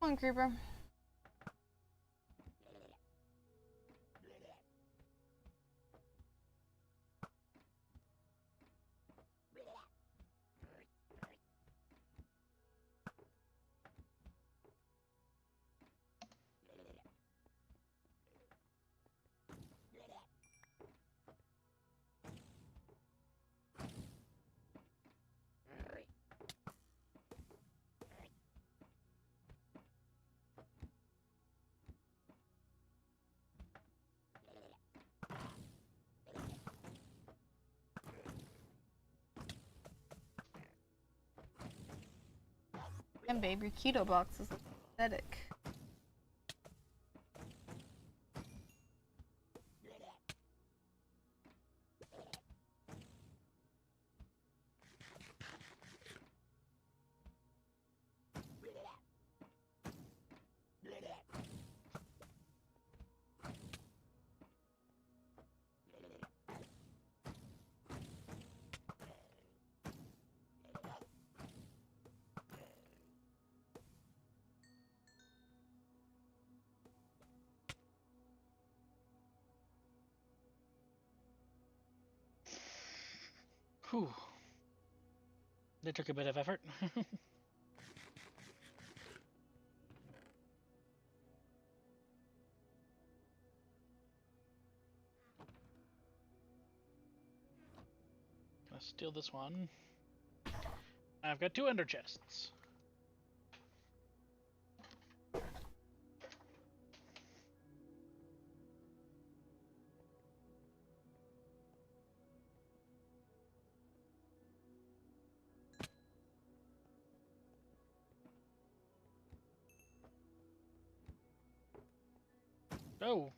Come on, creeper. And babe, your keto box is pathetic. Whew. They took a bit of effort. Gonna steal this one. I've got 2 ender chests. Oh.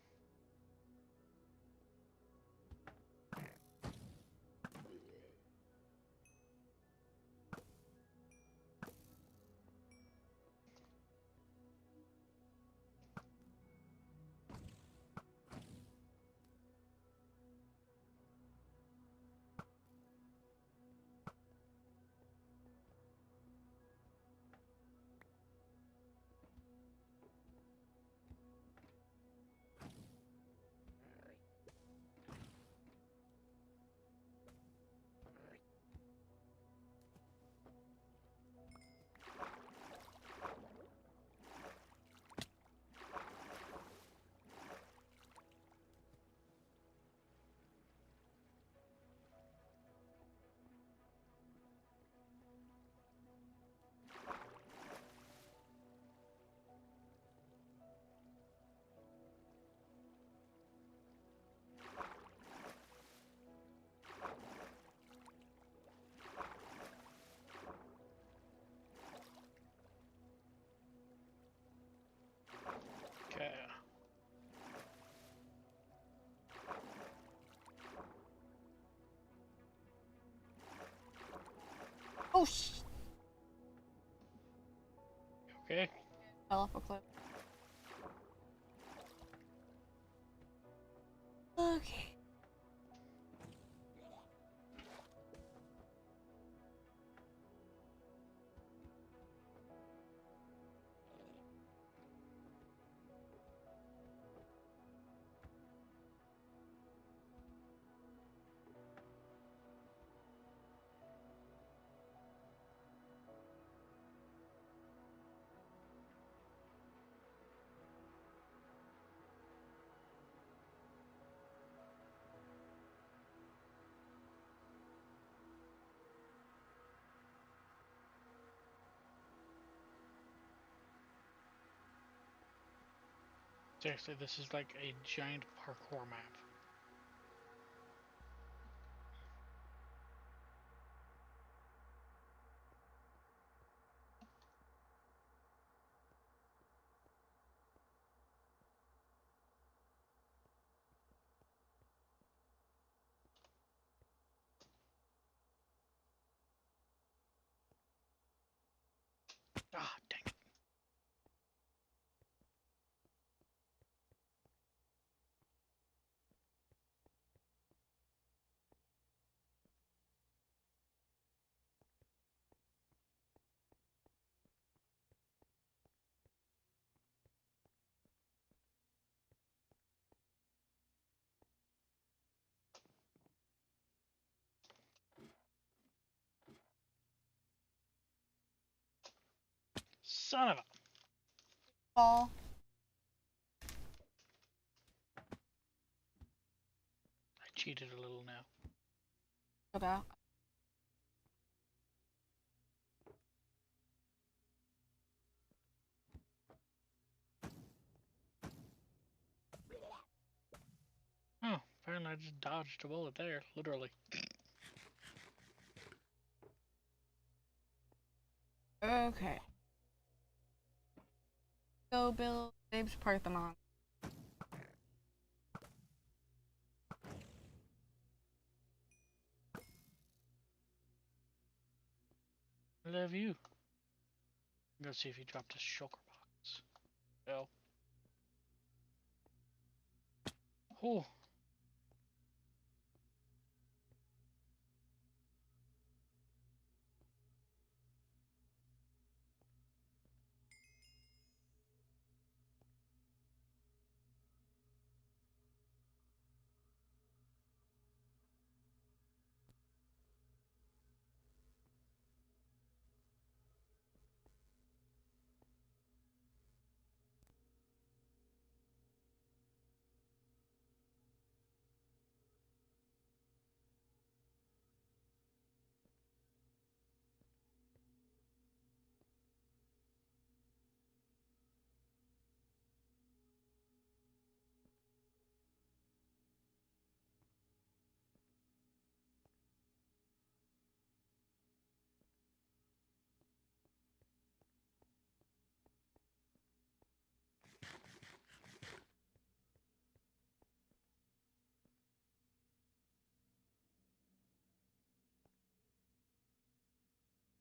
Oh sh! Okay. Fell off a cliff. Okay. Seriously, this is like a giant parkour map. Ah, dang it. Son of a... Fall. I cheated a little now. About. Oh, apparently I just dodged a bullet there, literally. Okay. Go build Dave's Parthenon. I love you. Go see if he dropped his shulker box. No. Oh,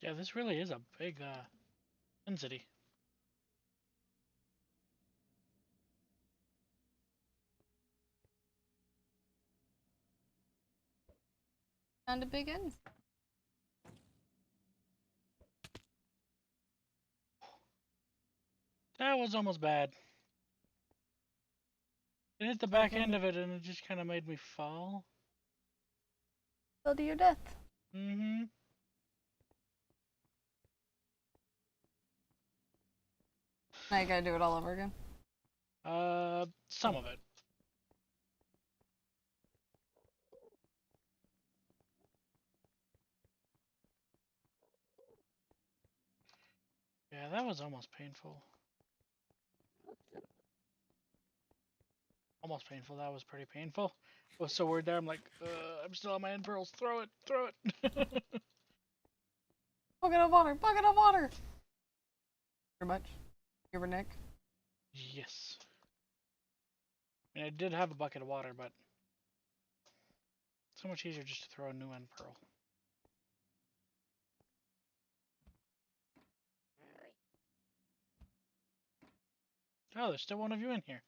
yeah, this really is a big, density. And a big ends. That was almost bad. It hit the back end of it and it just kind of made me fall. Fell to your death. Mm-hmm. Now you gotta do it all over again. Some of it. Yeah, that was almost painful. Almost painful. That was pretty painful. I was so worried there. I'm like, I'm still on my end pearls. Throw it, throw it. Bucket of water! Bucket of water! Very much. You ever Nick? Yes. I mean, I did have a bucket of water, but so much easier just to throw a new end pearl. Oh, there's still one of you in here.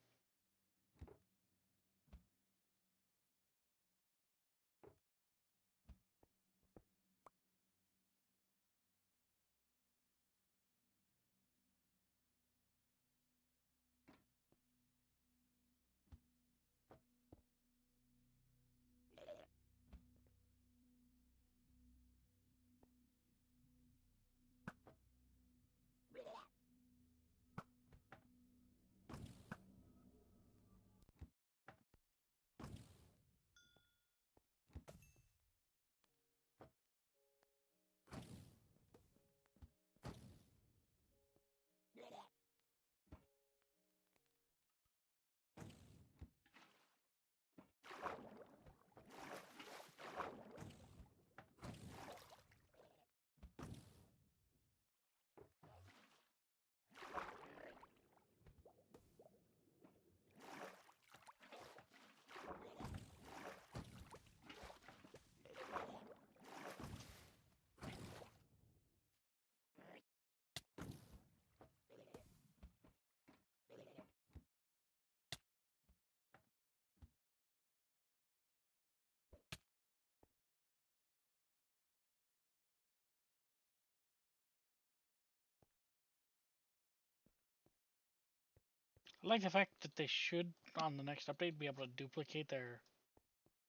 I like the fact that they should, on the next update, be able to duplicate their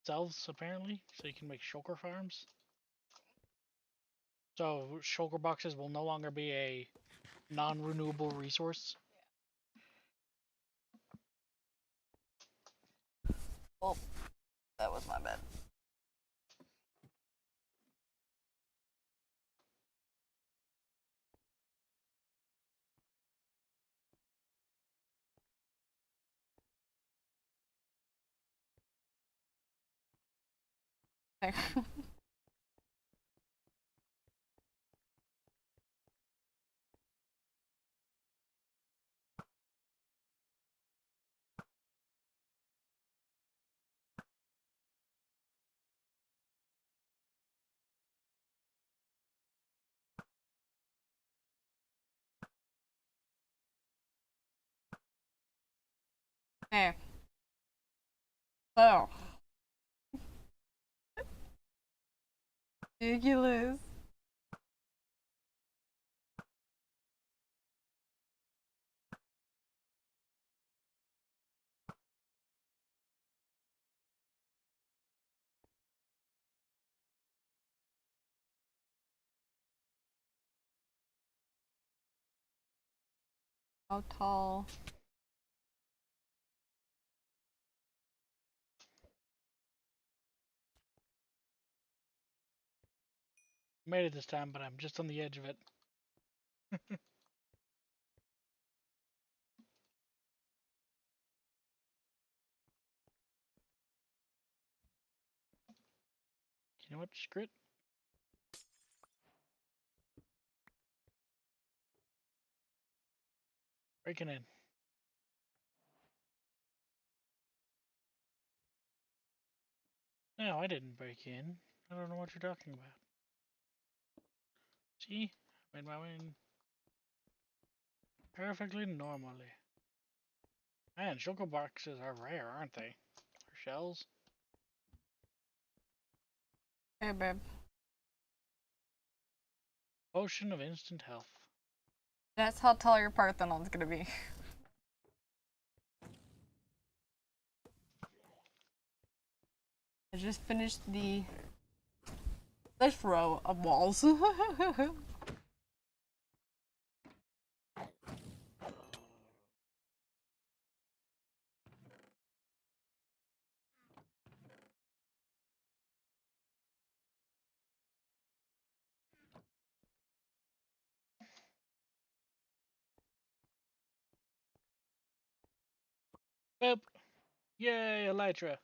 selves, apparently, so you can make shulker farms. So shulker boxes will no longer be a non-renewable resource. Oh, that was my bad. There. There. So. Ridiculous. How tall? Made it this time, but I'm just on the edge of it. You know what? Screw it. Breaking in. No, I didn't break in. I don't know what you're talking about. See? Made my way in perfectly normally. Man, shulker boxes are rare, aren't they? Or shells? Hey, babe. Potion of instant health. That's how tall your Parthenon's gonna be. I just finished this row of walls. Boop! Yay, Elytra!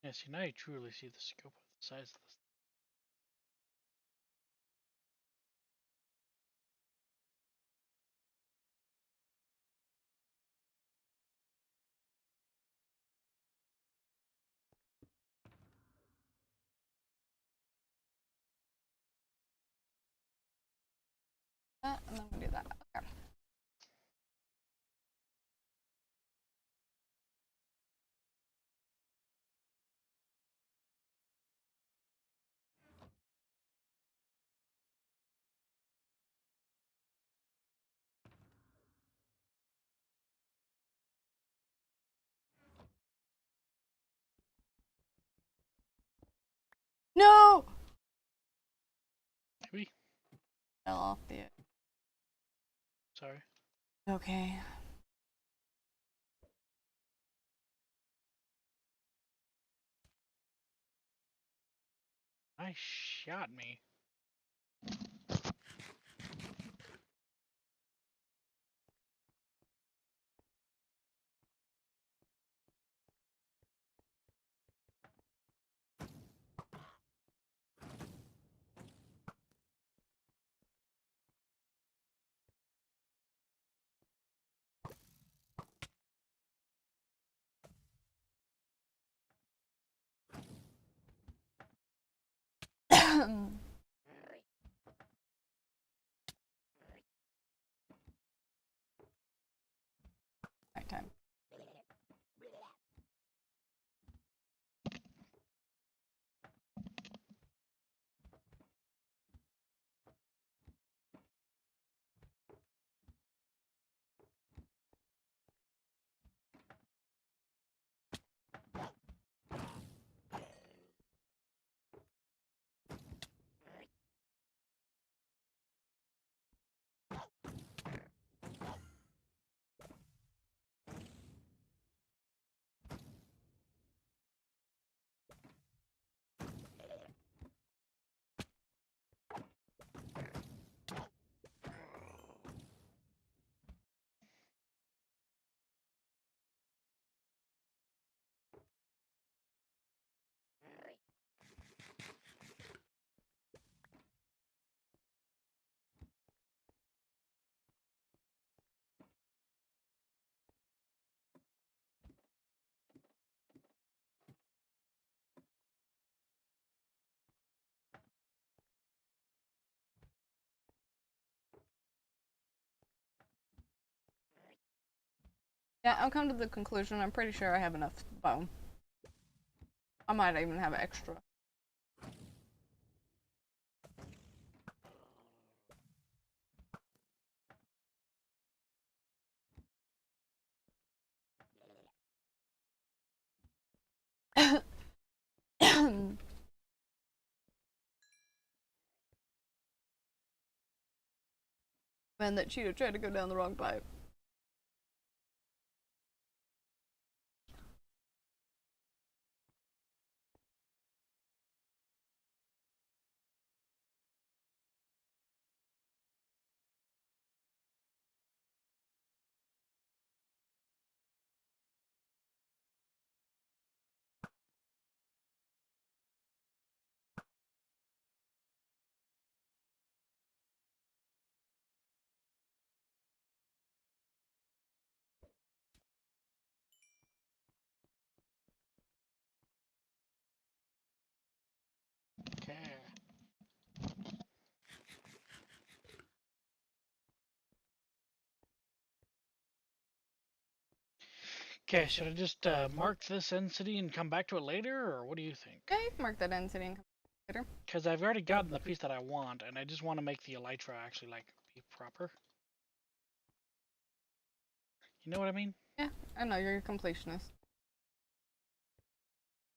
Yeah, see, now you truly see the scope of the size of this. And then we do that. Okay. No! Maybe? Fell off the. Sorry. Okay. I shot me. Nighttime. Yeah, I've come to the conclusion. I'm pretty sure I have enough bone. I might even have extra. Man, that cheetah tried to go down the wrong pipe. Okay. Okay, should I just mark this end city and come back to it later, or what do you think? Okay, mark that end city and come later. Because I've already gotten the piece that I want, and I just want to make the elytra actually like be proper. You know what I mean? Yeah, I know you're a completionist.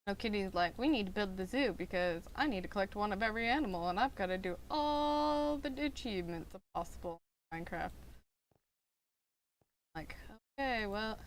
No, Kitty's like, we need to build the zoo because I need to collect one of every animal, and I've got to do all the achievements possible in Minecraft. Like, okay, well.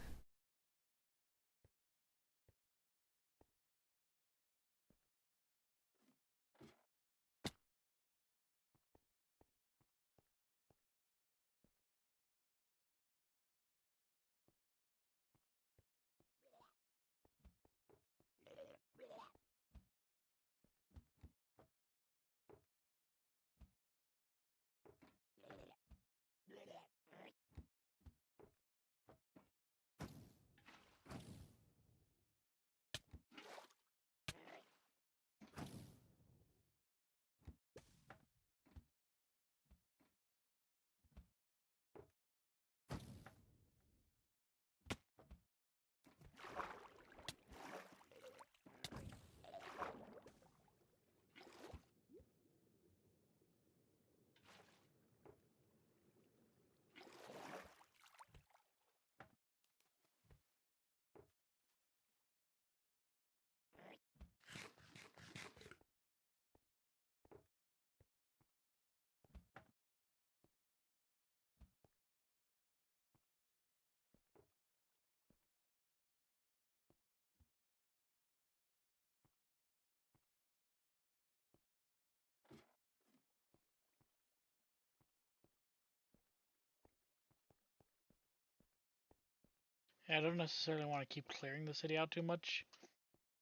I don't necessarily want to keep clearing the city out too much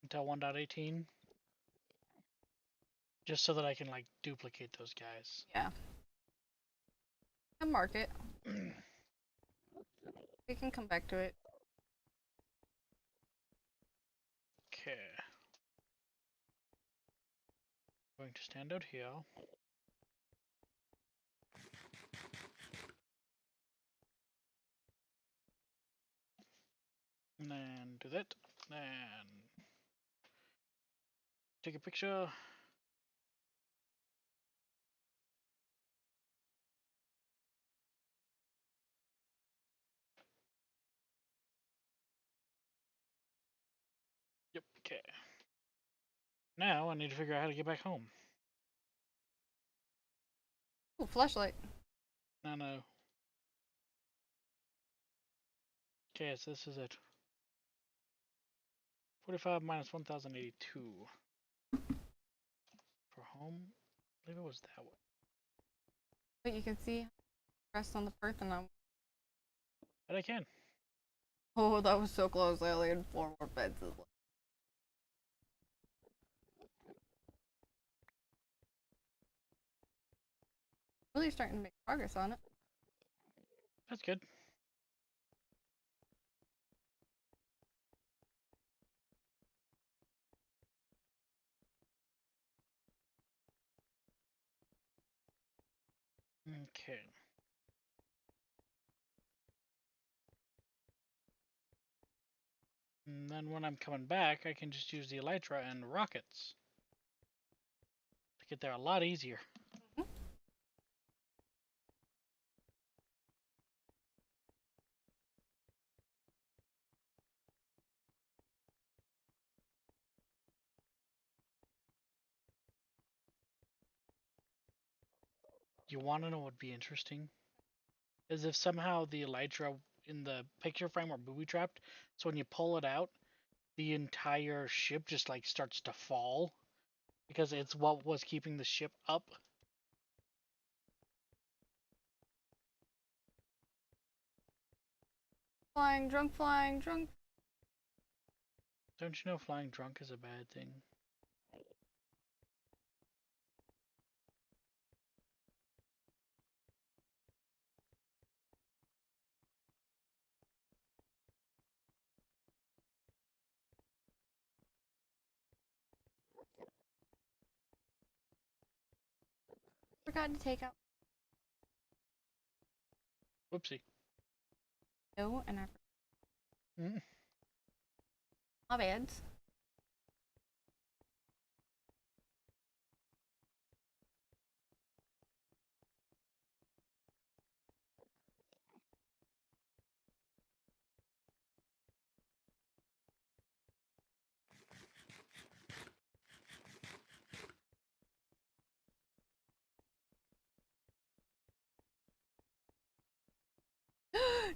until 1.18. Just so that I can, like, duplicate those guys. Yeah. A market. We can come back to it. Okay. Going to stand out here. And then do that. And take a picture. Yep, okay. Now I need to figure out how to get back home. Ooh, flashlight. No. Okay, so this is it. 45 minus 1082. For home? I believe it was that way. But you can see pressed on the person. But I can. Oh, that was so close. I only had 4 more beds. Really starting to make progress on it. That's good. Okay. And then when I'm coming back, I can just use the Elytra and rockets to get there a lot easier. You want to know what would be interesting? Is if somehow the Elytra in the picture frame are booby trapped, so when you pull it out, the entire ship just like starts to fall because it's what was keeping the ship up. Flying drunk, flying drunk. Don't you know flying drunk is a bad thing? Forgot to take out. Whoopsie. No, and I forgot. Mm. My bad.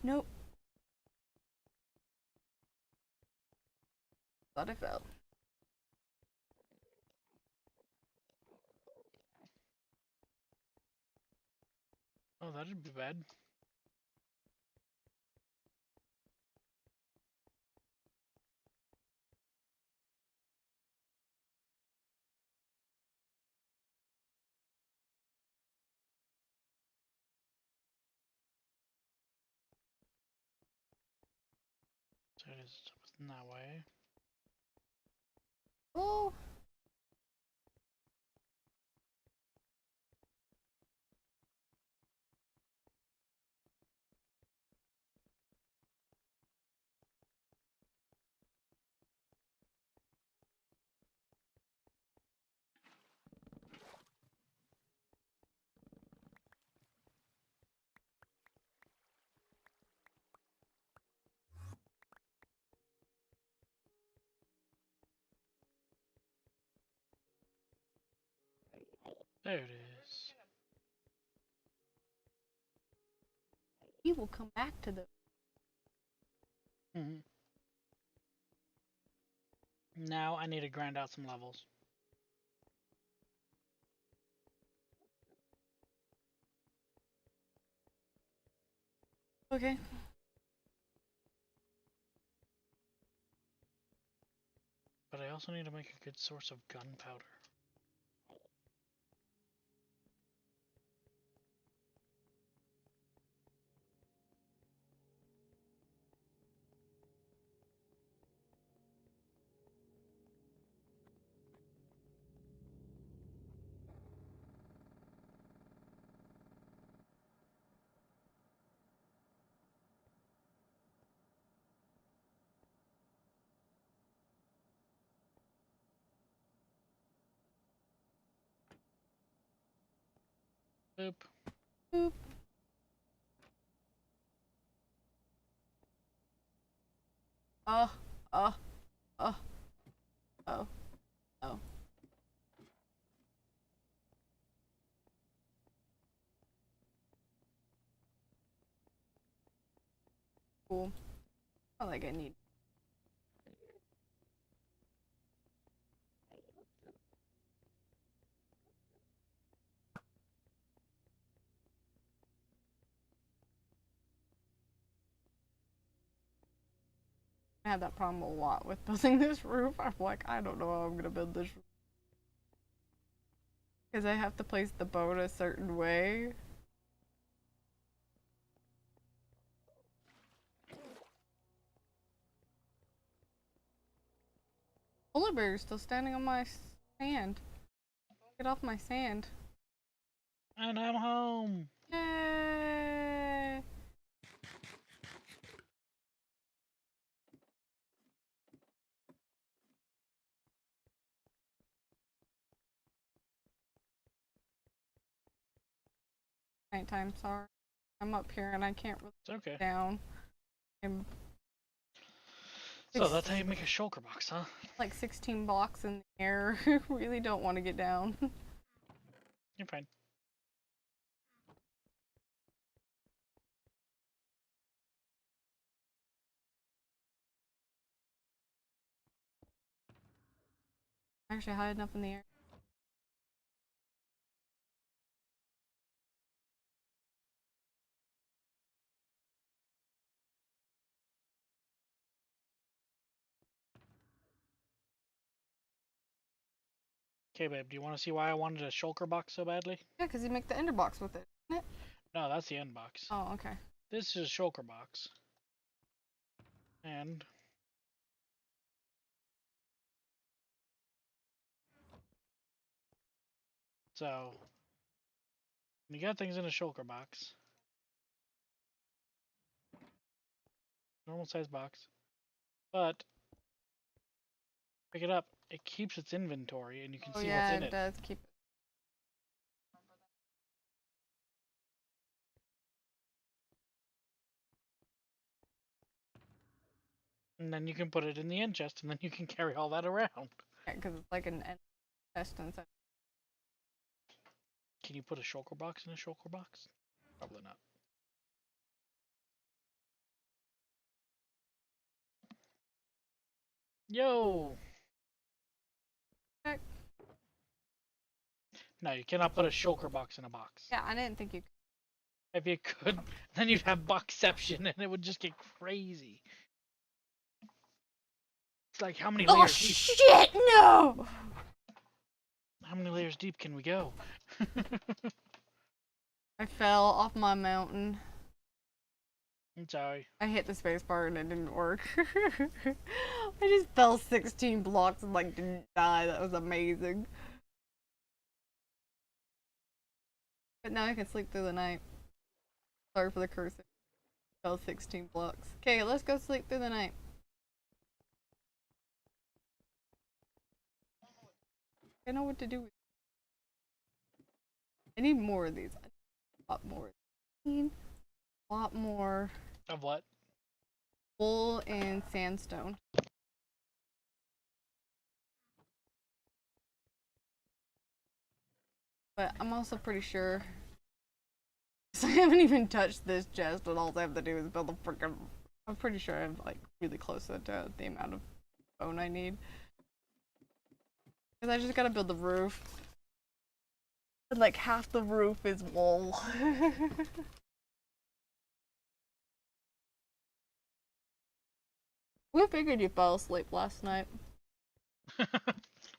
Nope. Thought I fell. Oh, that'd be bad. So it is in that way. Oh. There it is. We will come back to the. Mm-hmm. Now I need to grind out some levels. Okay. also need to make a good source of gunpowder. Boop. Boop. Oh, oh, oh, oh, oh. Cool. I like I need. I had that problem a lot with building this roof. I'm like, I don't know how I'm gonna build this roof. Because I have to place the boat a certain way. Polar bear is still standing on my sand. Get off my sand. And I'm home. Yay! Nighttime, sorry. I'm up here and I can't really It's okay. down. I'm So that's how you make a shulker box, huh? like 16 blocks in the air. Really don't want to get down. You're fine. Actually, high enough in the air. Okay, babe, do you want to see why I wanted a shulker box so badly? Yeah, because you make the ender box with it, isn't it? No, that's the end box. Oh, okay. This is a shulker box. And so when you got things in a shulker box, normal size box, but pick it up, it keeps its inventory and you can Oh see yeah, what's in it it. does keep. And then you can put it in the end chest and then you can carry all that around. Yeah, because it's like an end test inside. Can you put a shulker box in a shulker box? Probably not. Yo! Heck. No, you cannot put a shulker box in a box. Yeah, I didn't think you could. If you could, then you'd have boxception and it would just get crazy. It's like how many Oh layers deep? shit, no! How many layers deep can we go? I fell off my mountain. I'm sorry. I hit the space bar and it didn't work. I just fell 16 blocks and like didn't die. That was amazing. But now I can sleep through the night. Sorry for the cursing. Fell 16 blocks. Okay, let's go sleep through the night. I know what to do with. I need more of these. A lot more. I need a lot more Of what? wool and sandstone. But I'm also pretty sure. I haven't even touched this chest, and all I have to do is build a freaking. I'm pretty sure I'm like really close to the amount of bone I need. Because I just gotta build the roof. And like half the roof is wool. We figured you fell asleep last night.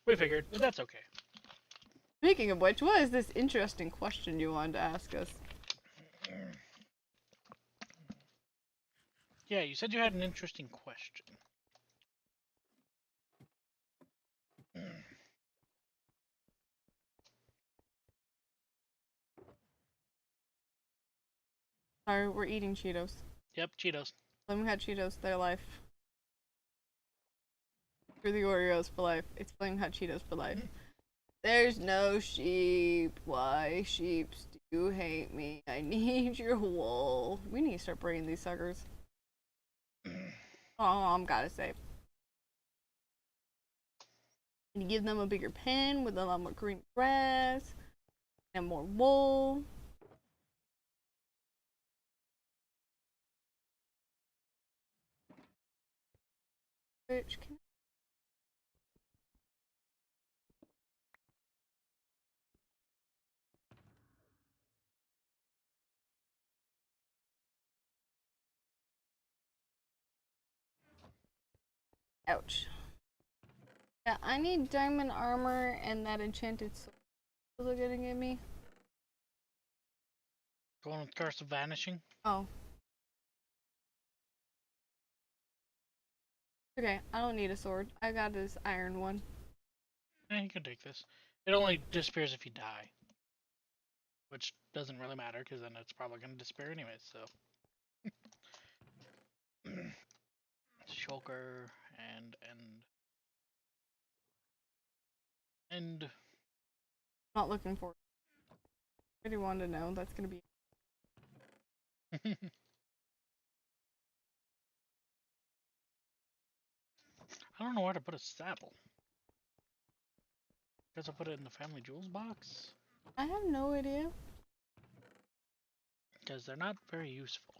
We figured, but that's okay. Speaking of which, what is this interesting question you wanted to ask us? Yeah, you said you had an interesting question. Sorry, we're eating Cheetos. Yep, Cheetos. Flaming Hot Cheetos, their life. Screw the Oreos for life. It's Flaming Hot Cheetos for life. There's no sheep. Why, sheeps, do you hate me? I need your wool. We need to start breeding these suckers. Oh, I'm gotta say. And give them a bigger pen with a lot more green grass and more wool. Which can ouch. Yeah, I need diamond armor and that enchanted sword. They're gonna give me. Going with Curse of Vanishing. Oh. Okay, I don't need a sword. I got this iron one. You can take this. It only disappears if you die. Which doesn't really matter, because then it's probably going to disappear anyways, so. Shulker and Not looking for it. I already wanted to know. That's gonna be. I don't know where to put a saddle. Guess I'll put it in the family jewels box. I have no idea. Because they're not very useful.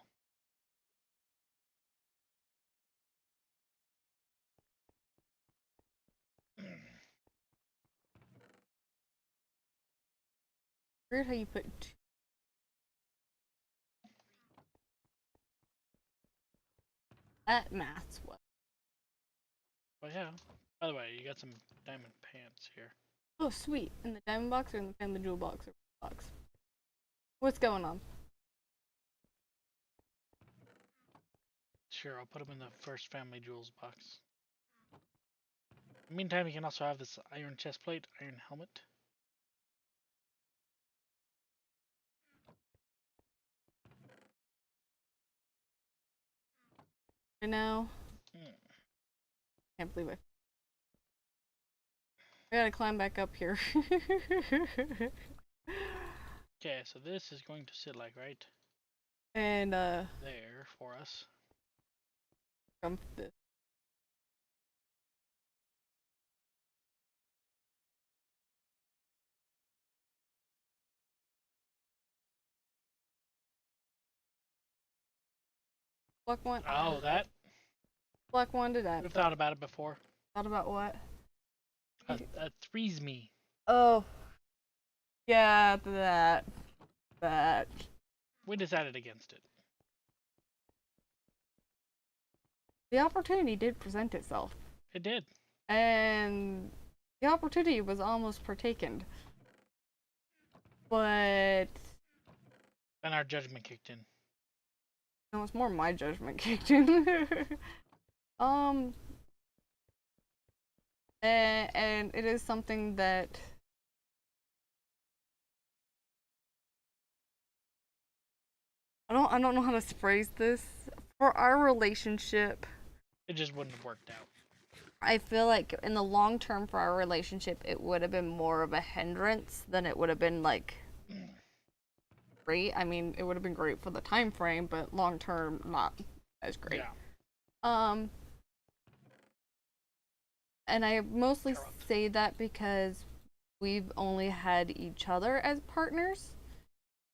Weird how you put two. That math's what. But yeah. By the way, you got some diamond pants here. Oh, sweet. In the diamond box or in the family jewel box or box? What's going on? Sure, I'll put them in the first family jewels box. In the meantime, you can also have this iron chest plate, iron helmet. Right now. Hmm. Can't believe it. I gotta climb back up here. Okay, so this is going to sit like right And there for us. jump this. Block one. Oh, that? Block one did that. We've thought about it before. Thought about what? Threes me. Oh. Yeah, that. We decided against it. The opportunity did present itself. It did. And the opportunity was almost partaken. But Then our judgment kicked in. no, it's more my judgment kicked in. and it is something that I don't know how to phrase this. For our relationship, It just wouldn't have worked out. I feel like in the long term for our relationship, it would have been more of a hindrance than it would have been like great. I mean, it would have been great for the time frame, but long term, not as great. Yeah. And I mostly Corrupt. say that because we've only had each other as partners,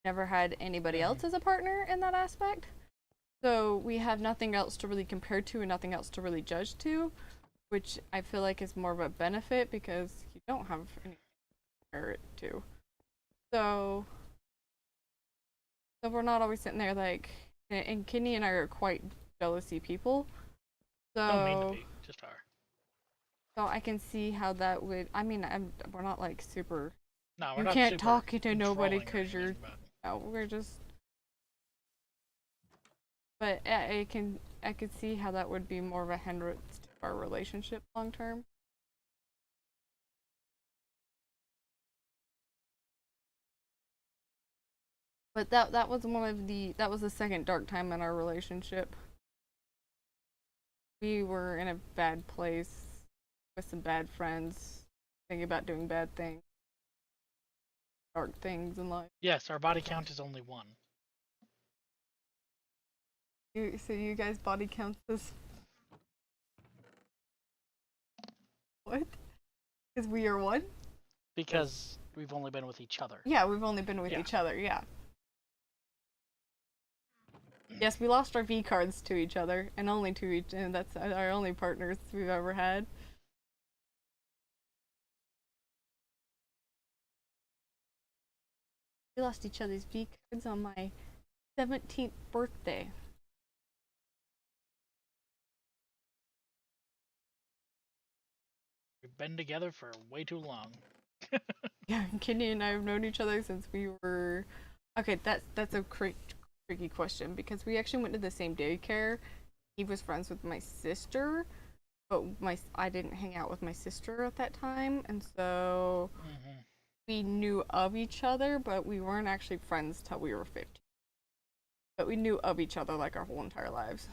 never had anybody else as a partner in that aspect. So we have nothing else to really compare to and nothing else to really judge to, which I feel like is more of a benefit because you don't have anything to compare it to. So we're not always sitting there like, and Kidney and I are quite jealousy people. Don't mean to So be, just are. So I can see how that would. I mean, we're not like super. No, we're You not can't super talk to nobody controlling or because you're. anything, but No, we're just. But I could see how that would be more of a hindrance to our relationship long term. But that was that was the second dark time in our relationship. We were in a bad place with some bad friends, thinking about doing bad things, dark things in life. yes, our body count is only 1. So you guys body count this what? Because we are one? Because we've only been with each other. Yeah, we've only been with each other, yeah. Yes, we lost our V cards to each other, and only to each, and that's our only partners we've ever had. We lost each other's V cards on my 17th birthday. We've been together for way too long. Yeah, Kenny and I have known each other since we were. Okay, that's a tricky question because we actually went to the same daycare. He was friends with my sister, but I didn't hang out with my sister at that time, and so we knew of each other, but we weren't actually friends till we were 15. But we knew of each other like our whole entire lives.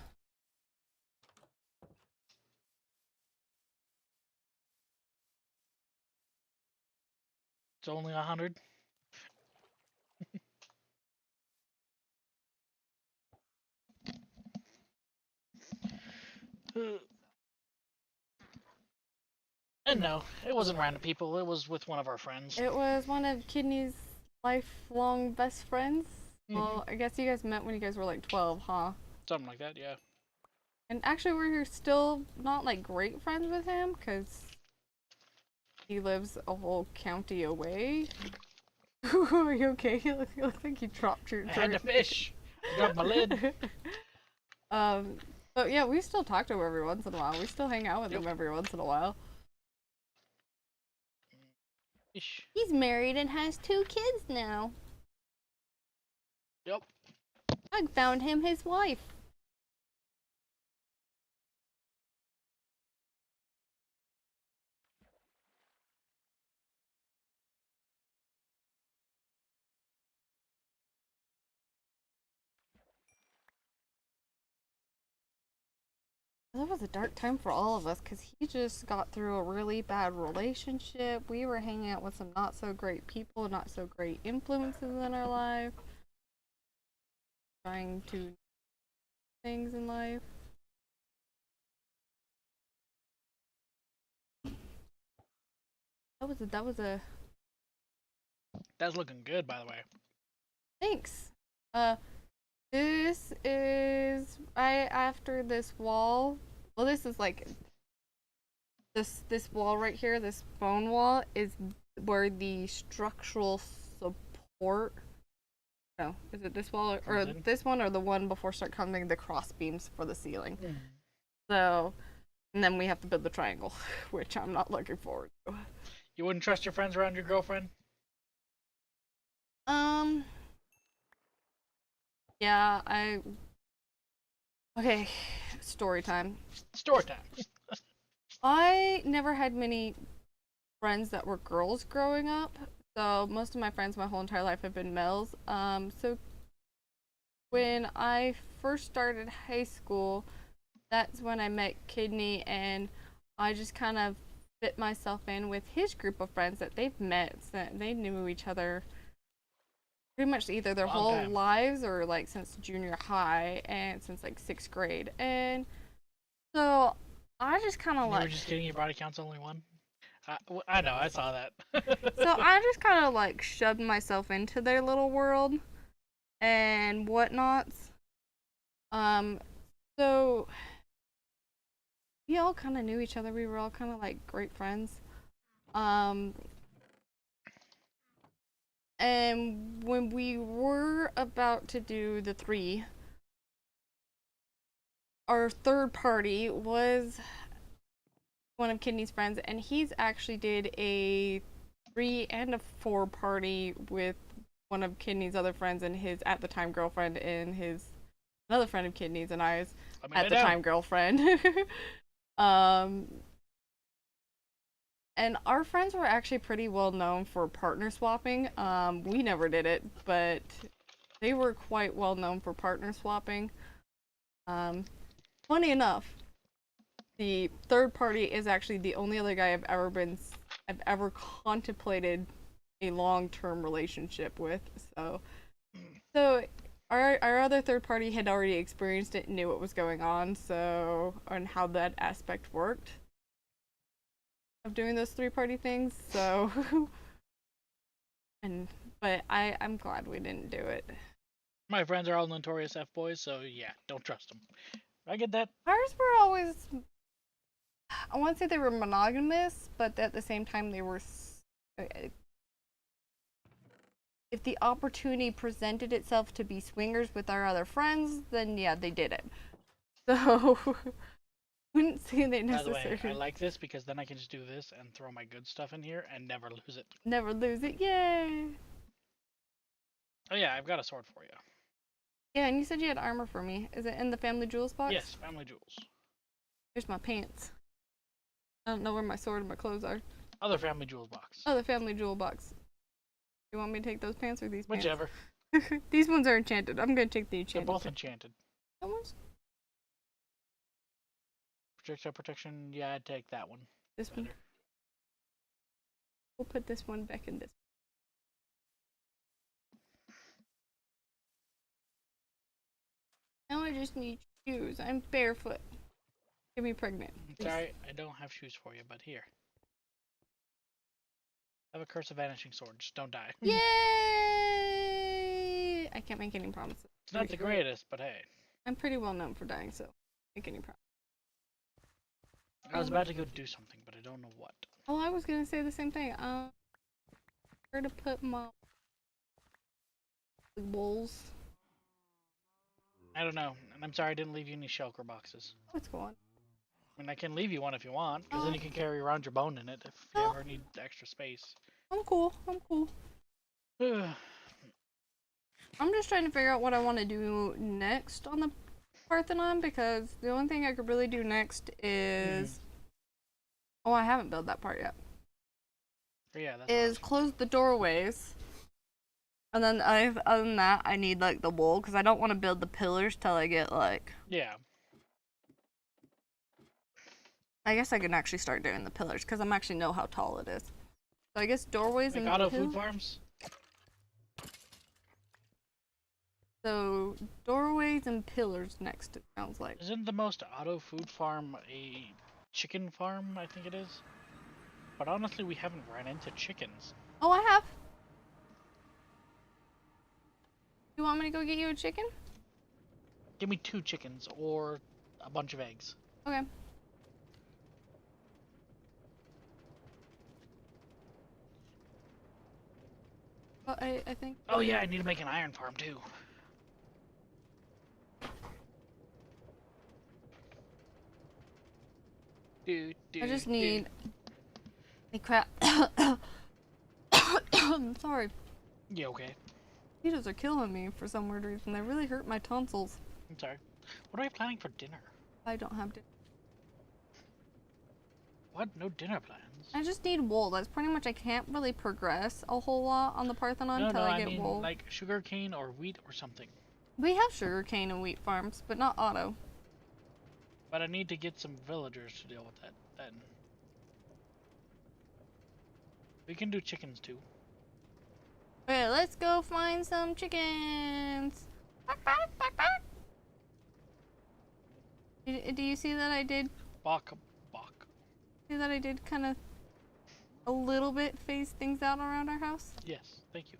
It's only 100. And no, it wasn't random people. It was with one of our friends. It was one of Kidney's lifelong best friends. Well, I guess you guys met when you guys were like 12, huh? Something like that, yeah. And actually, we're still not like great friends with him because he lives a whole county away. Are you okay? You look like you dropped your. I had to fish. I dropped my lid. But yeah, we still talk to him every once in a while. We still hang out with him every once in a while. Fish. He's married and has 2 kids now. Yep. I found him his wife. That was a dark time for all of us because he just got through a really bad relationship. We were hanging out with some not so great people, not so great influences in our life. Trying to things in life. That was a That's looking good, by the way. thanks. This is after this wall. Well, this is like this wall right here. This bone wall is where the structural support. No, is it this wall or this one or the one before start coming the cross beams for the ceiling? So, and then we have to build the triangle, which I'm not looking forward to. You wouldn't trust your friends around your girlfriend? Yeah, okay, story time. Story time. I never had many friends that were girls growing up, so most of my friends my whole entire life have been males. So when I first started high school, that's when I met Kidney, and I just kind of fit myself in with his group of friends that they've met. So they knew each other pretty much either their whole lives or like since junior high and since like 6th grade. And so I just kind of like. You were just kidding, your body count's only 1? I know, I saw that. So I just kind of like shoved myself into their little world and whatnots. So we all kind of knew each other. We were all kind of like great friends. And when we were about to do the 3, our third party was one of Kidney's friends, and he's actually did a 3 and a 4 party with one of Kidney's other friends and his at the time girlfriend and his another friend of Kidney's and I's at the time girlfriend. um, and our friends were actually pretty well known for partner swapping. We never did it, but they were quite well known for partner swapping. Funny enough, the third party is actually the only other guy I've ever contemplated a long-term relationship with. So our other third party had already experienced it and knew what was going on, so and how that aspect worked of doing those 3-party things. So but I'm glad we didn't do it. My friends are all notorious F-boys, so yeah, don't trust them. I get that. Ours were always, I want to say they were monogamous, but at the same time they were, if the opportunity presented itself to be swingers with our other friends, then yeah, they did it. So, wouldn't say they necessarily. By the way, I like this because then I can just do this and throw my good stuff in here and never lose it. Never lose it, yay! Oh yeah, I've got a sword for you. Yeah, and you said you had armor for me. Is it in the family jewels box? Yes, family jewels. Here's my pants. I don't know where my sword and my clothes are. Other family jewels box. Oh, the family jewel box. You want me to take those pants or these Whichever. pants? Whichever. These ones are enchanted. I'm gonna take the enchanted. They're both enchanted. That one's? Projectile protection, yeah, I'd take that one. This one. We'll put this one back in this. Now I just need shoes. I'm barefoot. Get me pregnant. Sorry, I don't have shoes for you, but here. I have a Curse of Vanishing Sword, just don't die. Yay! I can't make any promises. It's not the greatest, but hey. I'm pretty well known for dying, so make any promises. I was about to go do something, but I don't know what. Oh, I was gonna say the same thing. Where to put my bowls? I don't know, and I'm sorry I didn't leave you any shulker boxes. What's going on? I mean, I can leave you one if you want, because then you can carry around your bone in it if you ever need extra space. I'm cool. I'm cool. I'm just trying to figure out what I want to do next on the Parthenon, because the only thing I could really do next is... Oh, I haven't built that part yet. Yeah, that's is close the doorways. And then other than that, I need like the wool, because I don't want to build the pillars till I get like... Yeah. I guess I can actually start doing the pillars, because I'm actually know how tall it is. So I guess doorways like and auto food farms? So doorways and pillars next, it sounds like. Isn't the most auto food farm a chicken farm, I think it is? But honestly, we haven't ran into chickens. Oh, I have. You want me to go get you a chicken? Give me 2 chickens or a bunch of eggs. Okay. Well, I think... Oh yeah, I need to make an iron farm too. I just need... Hey, crap. I'm sorry. Yeah, okay. Potatoes are killing me for some weird reason. They really hurt my tonsils. I'm sorry. What are we planning for dinner? I don't have dinner. What? No dinner plans? I just need wool. That's pretty much... I can't really progress a whole lot on the Parthenon until I get wool. Like sugarcane or wheat or something. We have sugarcane and wheat farms, but not auto. But I need to get some villagers to deal with that then. We can do chickens too. Okay, let's go find some chickens. Bark, bark, bark, bark. Do you see that I did? Bok. See that I did kind of a little bit phase things out around our house? Yes, thank you.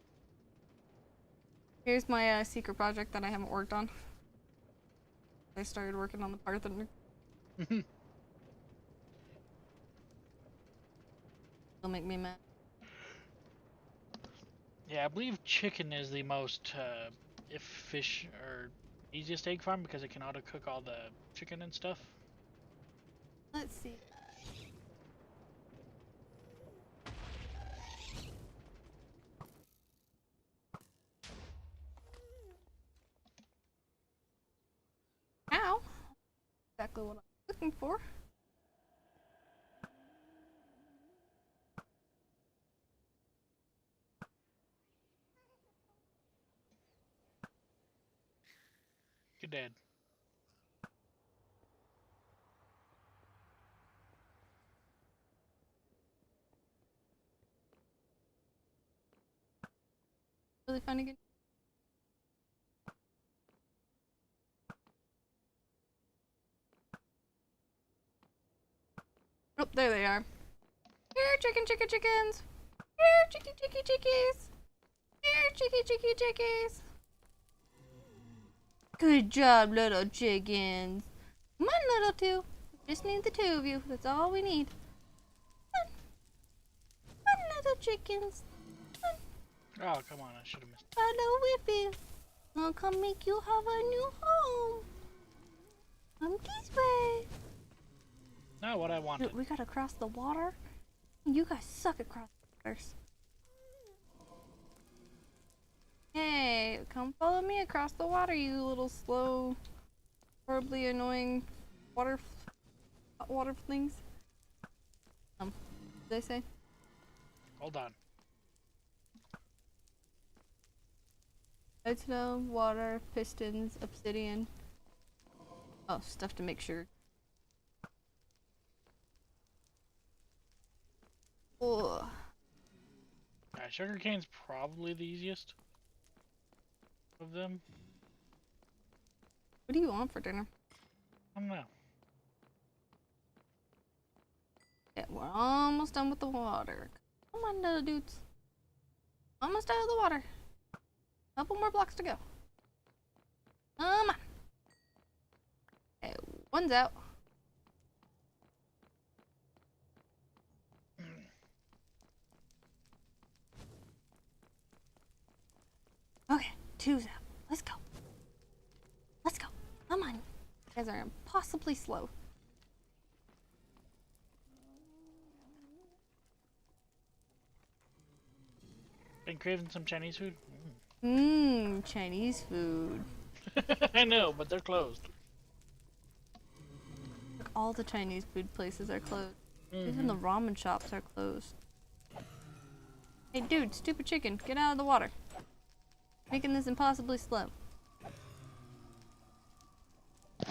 Here's my secret project that I haven't worked on. I started working on the Parthenon. It'll make me mad. Yeah, I believe chicken is the most efficient or easiest egg farm because it can auto cook all the chicken and stuff. Let's see. exactly what I'm looking for. Good dad. Really fun to get. Oh, there they are. Here, chickens. Here, chickies. Here, chickies. Good job, little chickens. Come on, little two. Just need the two of you. That's all we need. Come on, little chickens. Oh, come on. I should have missed. Follow with you. I'll come make you have a new home. Come this way. Not what I wanted. We gotta cross the water. You guys suck at crossing waters. Hey, come follow me across the water, you little slow, horribly annoying water things. What did I say? Hold on. Redstone, water, pistons, obsidian. Oh, stuff to make sure. Ugh. Sugarcane's probably the easiest of them. What do you want for dinner? I don't know. Yeah, we're almost done with the water. Come on, little dudes. Almost out of the water. Couple more blocks to go. Come on. Okay, one's out. Okay, two's out. Let's go. Let's go. Come on. You guys are impossibly slow. Been craving some Chinese food? Chinese food. I know, but they're closed. Like all the Chinese food places are closed. Even the ramen shops are closed. Hey dude, stupid chicken, get out of the water. Making this impossibly slow.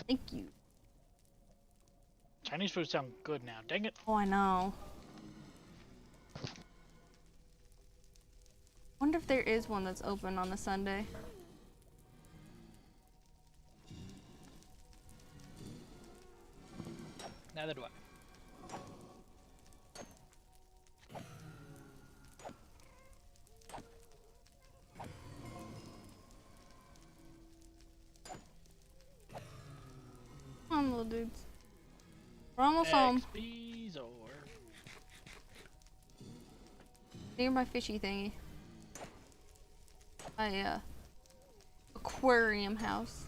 Thank you. Chinese food sound good now. Dang it. Oh, I know. Wonder if there is one that's open on a Sunday. Neither do I. Come on, little dudes. We're almost home. XP's over. Near my fishy thingy. My aquarium house.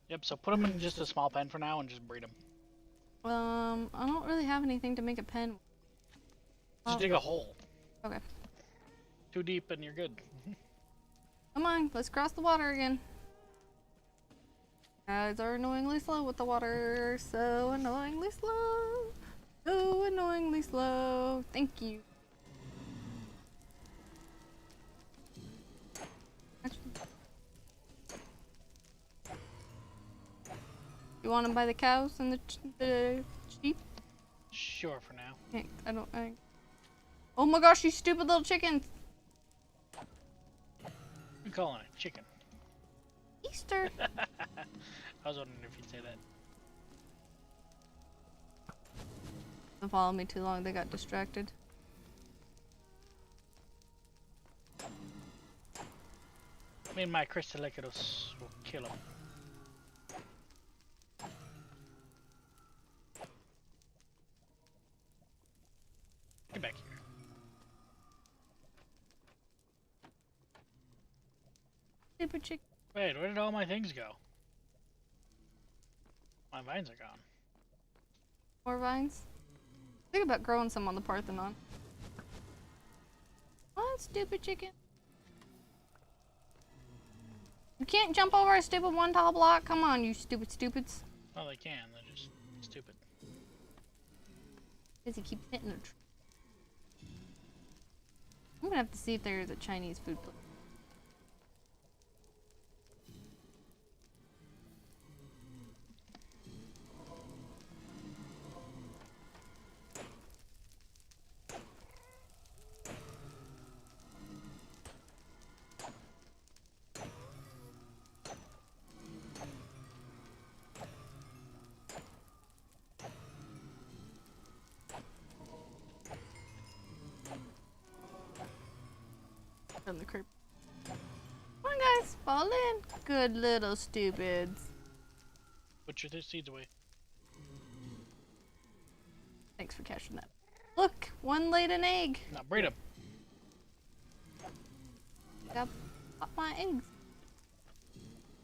Yep, so put them in just a small pen for now and just breed them. I don't really have anything to make a pen. Just dig a hole. Okay. Too deep and you're good. Come on, let's cross the water again. Guys are annoyingly slow with the water. So annoyingly slow. So annoyingly slow. Thank you. You want to buy the cows and the sheep? Sure, for now. Okay, Oh my gosh, you stupid little chickens! We calling it chicken. Easter! I was wondering if you'd say that. Don't follow me too long, they got distracted. Me and my Crystallicados will kill them. Get back here. Stupid chicken. Wait, where did all my things go? My vines are gone. More vines? Think about growing some on the Parthenon. What, stupid chicken? You can't jump over a stupid one tall block. Come on, you stupid stupids. Oh, they can. They're just stupid. Because he keeps hitting a tree. I'm gonna have to see if there's a Chinese food place. From the crib. Come on, guys, fall in. Good little stupids. Put your seeds away. Thanks for catching that. Look, one laid an egg. Now breed them. Got pop my eggs.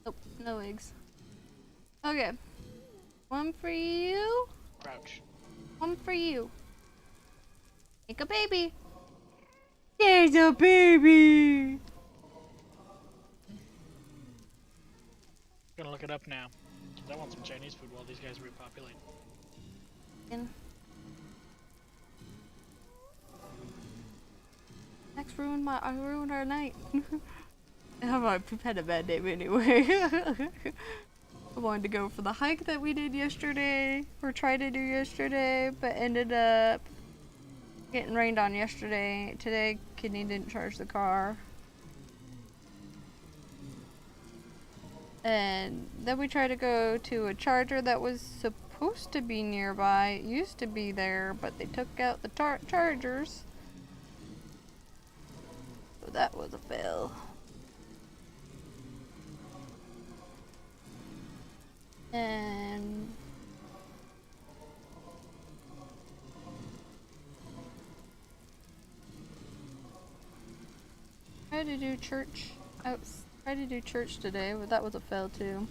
Nope, no eggs. Okay. One for you. Crouch. One for you. Make a baby. There's a baby. Gonna look it up now. 'Cause I want some Chinese food while these guys repopulate. And next I ruined our night. We've had a bad day anyway. I wanted to go for the hike that we did yesterday, or tried to do yesterday, but ended up getting rained on yesterday. Today, Kidney didn't charge the car. And then we tried to go to a charger that was supposed to be nearby. It used to be there, but they took out the chargers. So that was a fail. And tried to do church tried to do church today, but that was a fail too.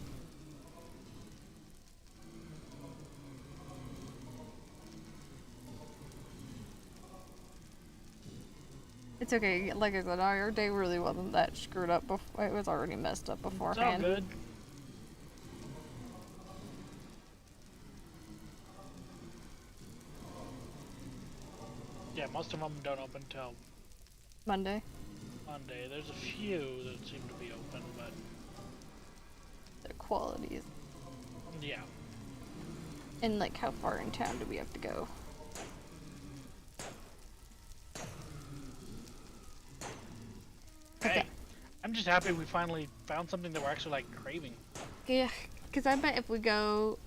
It's okay, like I said, our day really wasn't that screwed up before. It was already messed up It's all beforehand. good. Yeah, most of them don't open till Monday. Monday. There's a few that seem to be open, but Their quality is. yeah. And like, how far in town do we have to go? Hey, Okay. I'm just happy we finally found something that we're actually like craving. Yeah, because I bet if we go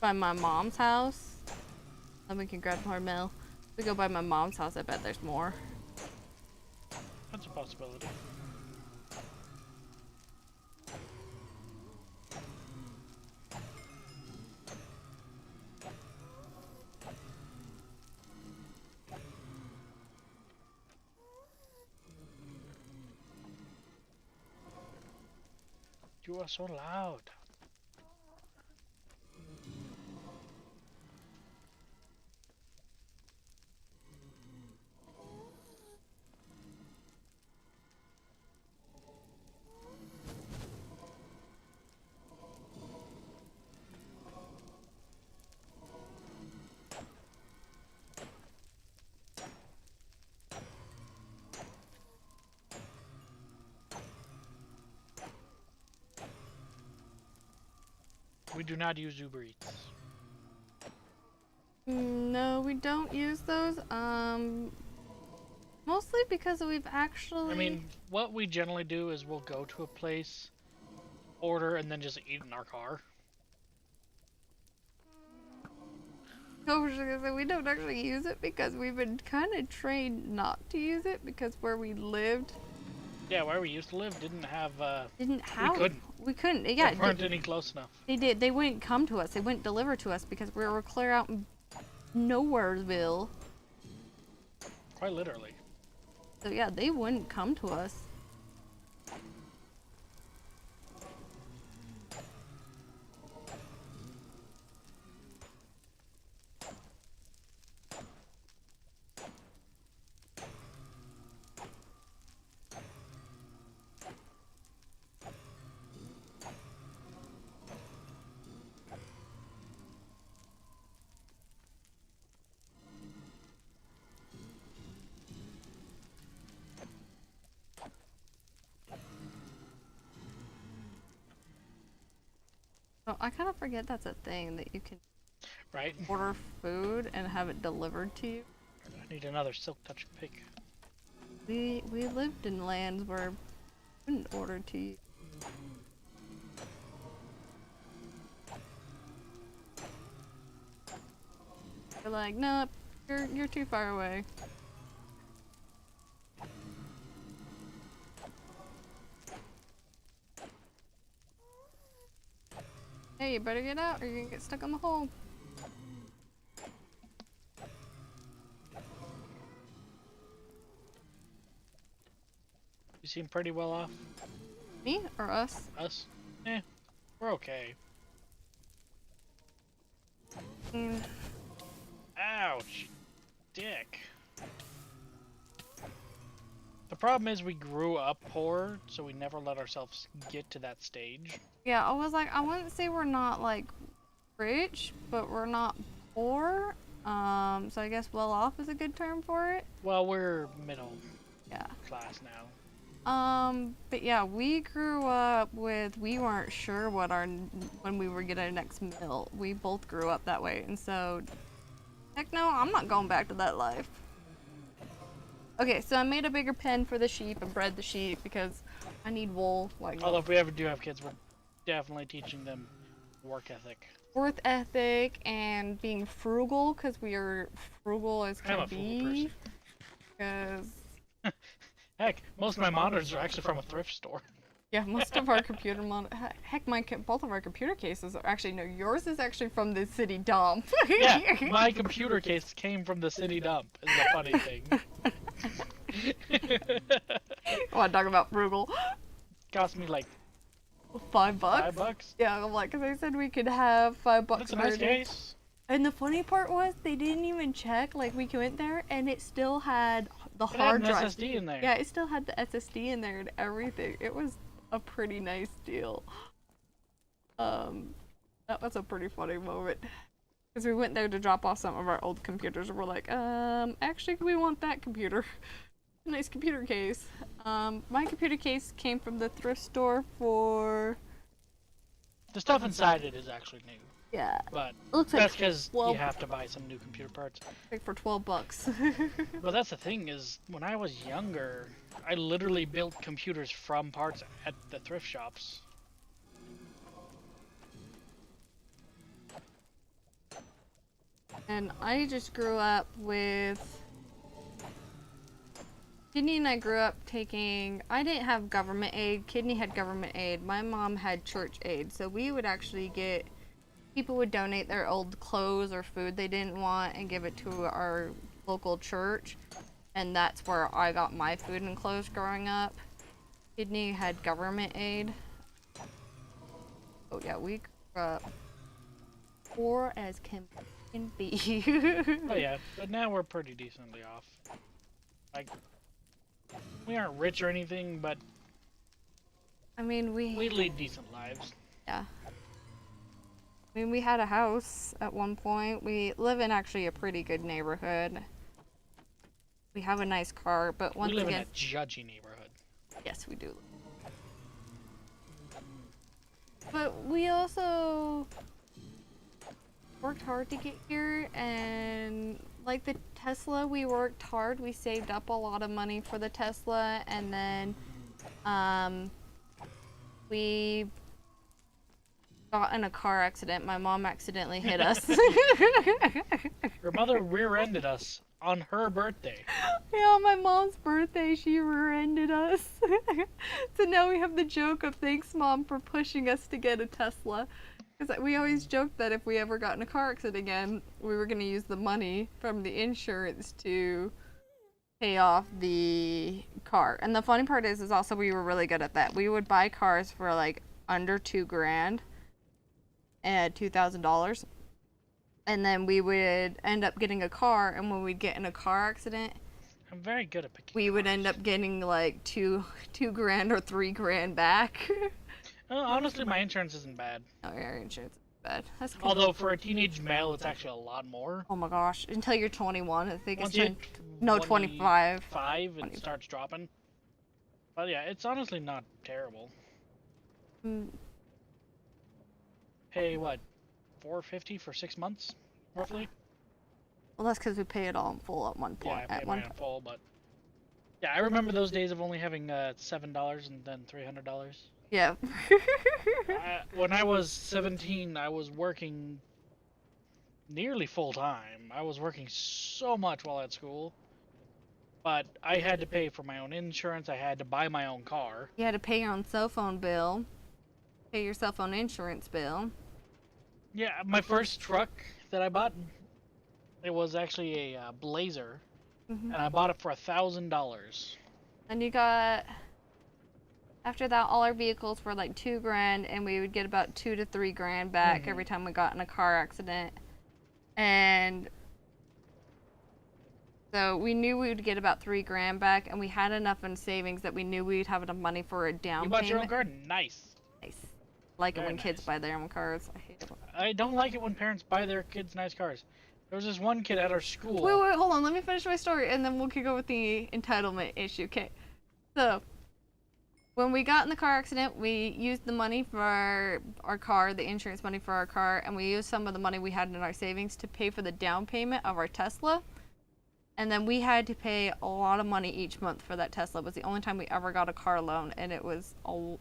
by my mom's house, then we can grab more mail. If we go by my mom's house, I bet there's more. That's a possibility. You are so loud. We do not use Uber Eats. No, we don't use those. Mostly because we've actually. I mean, what we generally do is we'll go to a place, order, and then just eat in our car. We don't actually use it because we've been kind of trained not to use it because where we lived Yeah, where we used to live didn't have, didn't have. couldn't. We couldn't. Yeah, there weren't any close enough. they did. They wouldn't come to us. They wouldn't deliver to us because we were clear out in Nowheresville. Quite literally. So yeah, they wouldn't come to us. Oh, I kind of forget that's a thing that you can Right? order food and have it delivered to you. I need another silk touch pick. We lived in lands where we couldn't order to you. They're like, nope, you're too far away. Hey, you better get out or you're gonna get stuck on the hole. You seem pretty well off. Me or us? Us? Eh, we're okay. Mm, Ouch. Dick. The problem is we grew up poor, so we never let ourselves get to that stage. yeah, I was like, I wouldn't say we're not like rich, but we're not poor. So I guess well off is a good term for it. Well, we're middle Yeah. class now. But yeah, we grew up with, we weren't sure what when we were getting our next meal. We both grew up that way, and so, heck no, I'm not going back to that life. Okay, so I made a bigger pen for the sheep and bred the sheep because I need wool, like Although if we ever do have kids, we're definitely teaching them work ethic. worth ethic and being frugal, because we are frugal as I'm can a frugal person. be. Because Heck, most of my monitors are actually from a thrift store. yeah, most of our computer heck, both of our computer cases are actually, no, yours is actually from the city dump. Yeah, my computer case came from the city dump, is the funny thing. Want to talk about frugal? Cost me like $5? $5. Yeah, I'm like, 'cause they said we could have $5 That's a nice per day. case. And the funny part was they didn't even check. Like, we went there and it still had the It had hard an drive. SSD in there. Yeah, it still had the SSD in there and everything. It was a pretty nice deal. That was a pretty funny moment. Because we went there to drop off some of our old computers and we're like, actually we want that computer. Nice computer case. My computer case came from the thrift store for... The stuff inside it is actually new, Yeah, but it looks like that's because you 12 have to buy some new computer parts. like for $12. But that's the thing is, when I was younger, I literally built computers from parts at the thrift shops. And I just grew up with... Kidney and I grew up taking... I didn't have government aid. Kidney had government aid. My mom had church aid. So we would actually get... People would donate their old clothes or food they didn't want and give it to our local church. And that's where I got my food and clothes growing up. Kidney had government aid. Oh yeah, we grew up poor as can be. Oh yeah, but now we're pretty decently off. Like, we aren't rich or anything, but I mean, we lead decent lives. yeah. I mean, we had a house at one point. We live in actually a pretty good neighborhood. We have a nice car, but once We live again, in a judgy neighborhood. yes, we do. But we also worked hard to get here, and like the Tesla, we worked hard. We saved up a lot of money for the Tesla, and then we got in a car accident. My mom accidentally hit us. Her mother rear-ended us on her birthday. Yeah, on my mom's birthday, she rear-ended us. So now we have the joke of thanks, Mom, for pushing us to get a Tesla. Because we always joked that if we ever got in a car accident again, we were going to use the money from the insurance to pay off the car. And the funny part is also we were really good at that. We would buy cars for like under $2,000 and $2,000. And then we would end up getting a car, and when we'd get in a car accident, I'm very good at picking. we would end up getting like two grand or $3,000 back. Honestly, my insurance isn't bad. Oh, your insurance is bad. That's good. Although for a teenage male, it's actually a lot more. Oh my gosh, until you're 21, I think Once it's you hit no 25. 5, it 25. starts dropping. But yeah, it's honestly not terrible. Mm, pay what, $450 for 6 months, roughly. Well, that's because we pay it all in full at one Yeah, point. I pay mine in full, but yeah, I remember those days of only having $7 and then $300. Yeah. When I was 17, I was working nearly full time. I was working so much while at school, but I had to pay for my own insurance. I had to buy my own car. You had to pay your own cell phone bill, pay your cell phone insurance bill. Yeah, my first truck that I bought, it was actually a Blazer, Hmm. and I bought it for $1,000. And you got, after that, all our vehicles were like $2,000, and we would get about $2 to $3,000 back every time we got in a car accident. And so we knew we would get about $3,000 back, and we had enough in savings that we knew we'd have enough money for a down You payment. bought your own car? Nice. Nice. Like it Very when kids nice. buy their own cars. I hate it. I don't like it when parents buy their kids nice cars. There was this one kid at our school. Wait, hold on. Let me finish my story, and then we'll go with the entitlement issue. Okay. So, when we got in the car accident, we used the money for our car, the insurance money for our car, and we used some of the money we had in our savings to pay for the down payment of our Tesla. And then we had to pay a lot of money each month for that Tesla. It was the only time we ever got a car loan, and it was all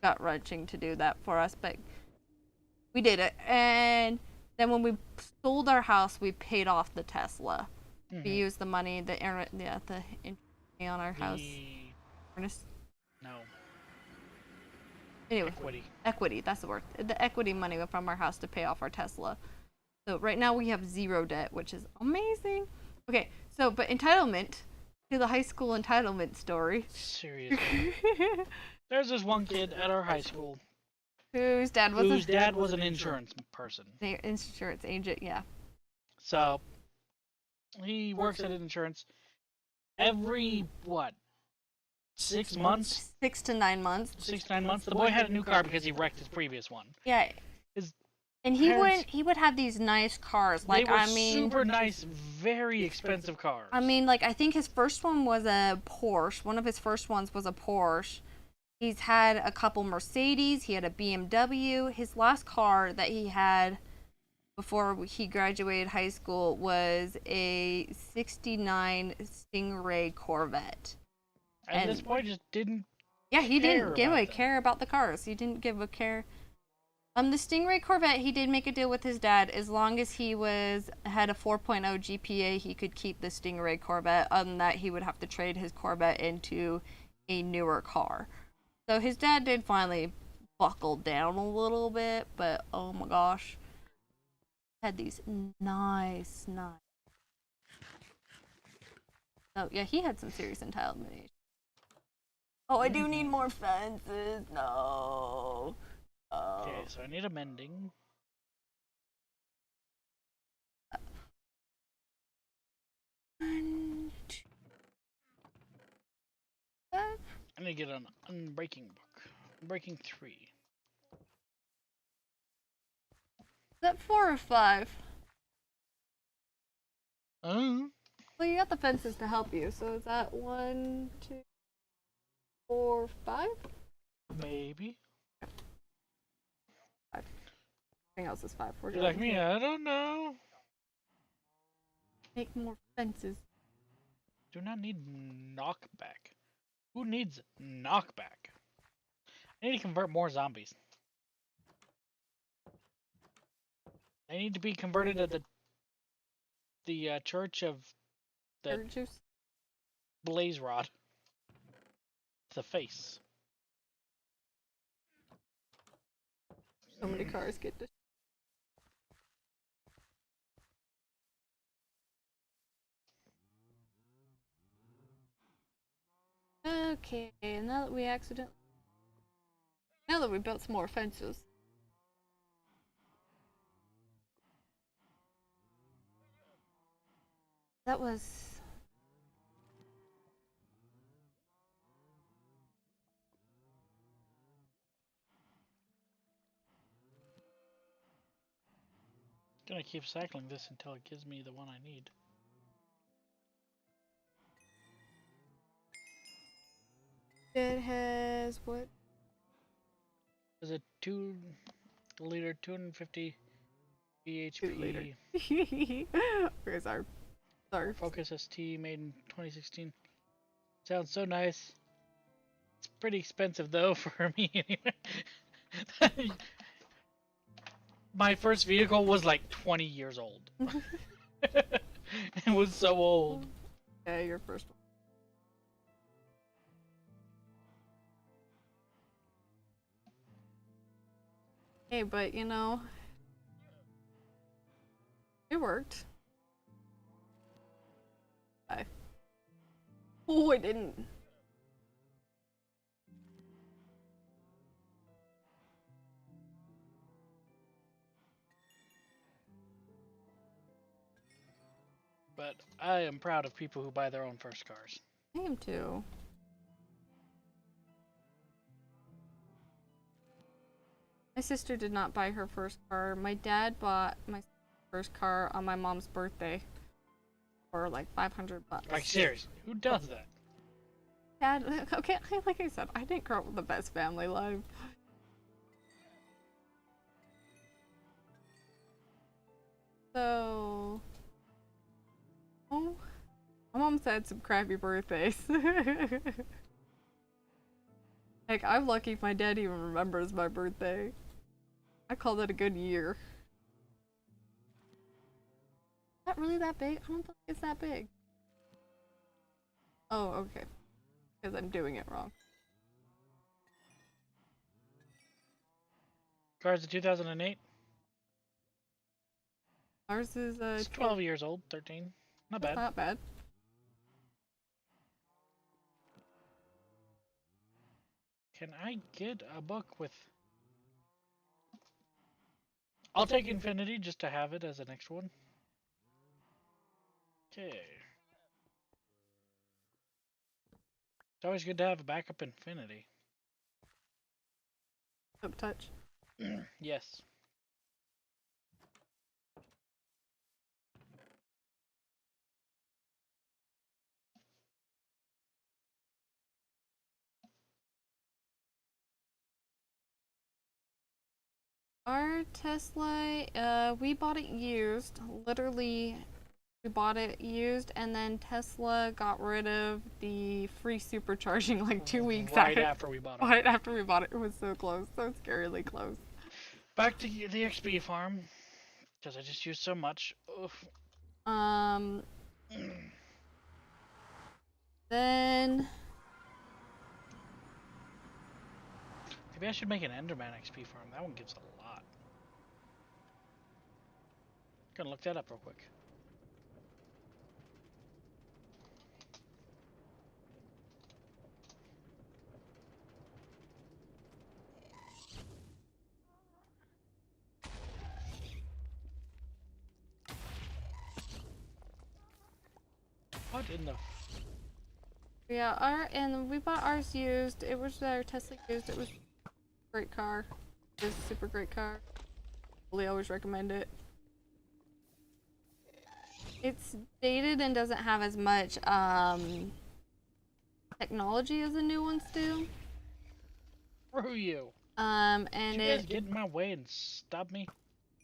gut-wrenching to do that for us, but we did it. And then when we sold our house, we paid off the Tesla. Mhm. We used the money, the interest on our house. Ernest? No. Anyway, Equity. that's the word. The equity money from our house to pay off our Tesla. So right now we have zero debt, which is amazing. Okay, so but entitlement to the high school entitlement story. Seriously. There's this one kid at our high school Whose dad was an insurance person. the insurance agent, yeah. So he works at an insurance every what? 6 months? 6 to 9 months. 6 to 9 months. The boy had a new car because he wrecked his previous one. Yeah. His And he would have these nice cars. Like, they were I mean, super nice, very expensive cars. I mean, like, I think his first one was a Porsche. One of his first ones was a Porsche. He's had a couple Mercedes. He had a BMW. His last car that he had before he graduated high school was a 69 Stingray Corvette. and this boy just didn't. Yeah, he didn't give a them. care about the cars. He didn't give a care. The Stingray Corvette, he did make a deal with his dad. As long as he had a 4.0 GPA, he could keep the Stingray Corvette. Other than that, he would have to trade his Corvette into a newer car. So his dad did finally buckle down a little bit, but oh my gosh. Had these nice. Oh, yeah, he had some serious entitlement issues. Oh, I do need more fences. No. Oh. Okay, so I need amending. One, two, five. I need to get an Unbreaking book. Unbreaking 3. Is that 4 or 5? Oh. Well, you got the fences to help you, so is that 1, 2, 4, 5? Maybe. 5. Everything else is 5. We're You're like me, I don't know. Make more fences. Do not need knockback. Who needs knockback? I need to convert more zombies. They need to be converted at the Church of the Carrot juice? Blaze Rod. The face. So many cars get destroyed. Okay, now that we built some more fences. That was... Gonna keep cycling this until it gives me the one I need. It has what? Is it 2 The leader, 250 Later. BHP. Where's our Focus ST made in 2016. Sounds so nice. It's pretty expensive though for me anyway. My first vehicle was like 20 years old. It was so old. Yeah, your first one. Hey, but you know, it worked. Oh, it didn't. But I am proud of people who buy their own first cars. I am too. My sister did not buy her first car. My dad bought my first car on my mom's birthday for like $500. Like seriously, who does that? Dad, okay, like I said, I didn't grow up with the best family life. So, oh, my mom's had some crappy birthdays. Heck, I'm lucky if my dad even remembers my birthday. I call that a good year. Is that really that big? I don't think it's that big. Oh, okay. Because I'm doing it wrong. Cars of 2008. Ours is It's 12 years old, 13. Not bad. Not bad. Can I get a book with... I'll take Infinity just to have it as an extra one. Okay. It's always good to have a backup Infinity. Up touch. Yes. Our Tesla, we bought it used. Literally, we bought it used, and then Tesla got rid of the free supercharging like 2 weeks right after we bought it. Right after we bought it. It was so close, so scarily close. Back to the XP farm, because I just used so much. Oof. Then Maybe I should make an Enderman XP farm. That one gives a lot. Gonna look that up real quick. What in the... yeah, and we bought ours used. It was our Tesla used. It was a great car. It was a super great car. Really always recommend it. It's dated and doesn't have as much technology as the new ones do. Screw you. And Did you guys get in my way and stop me?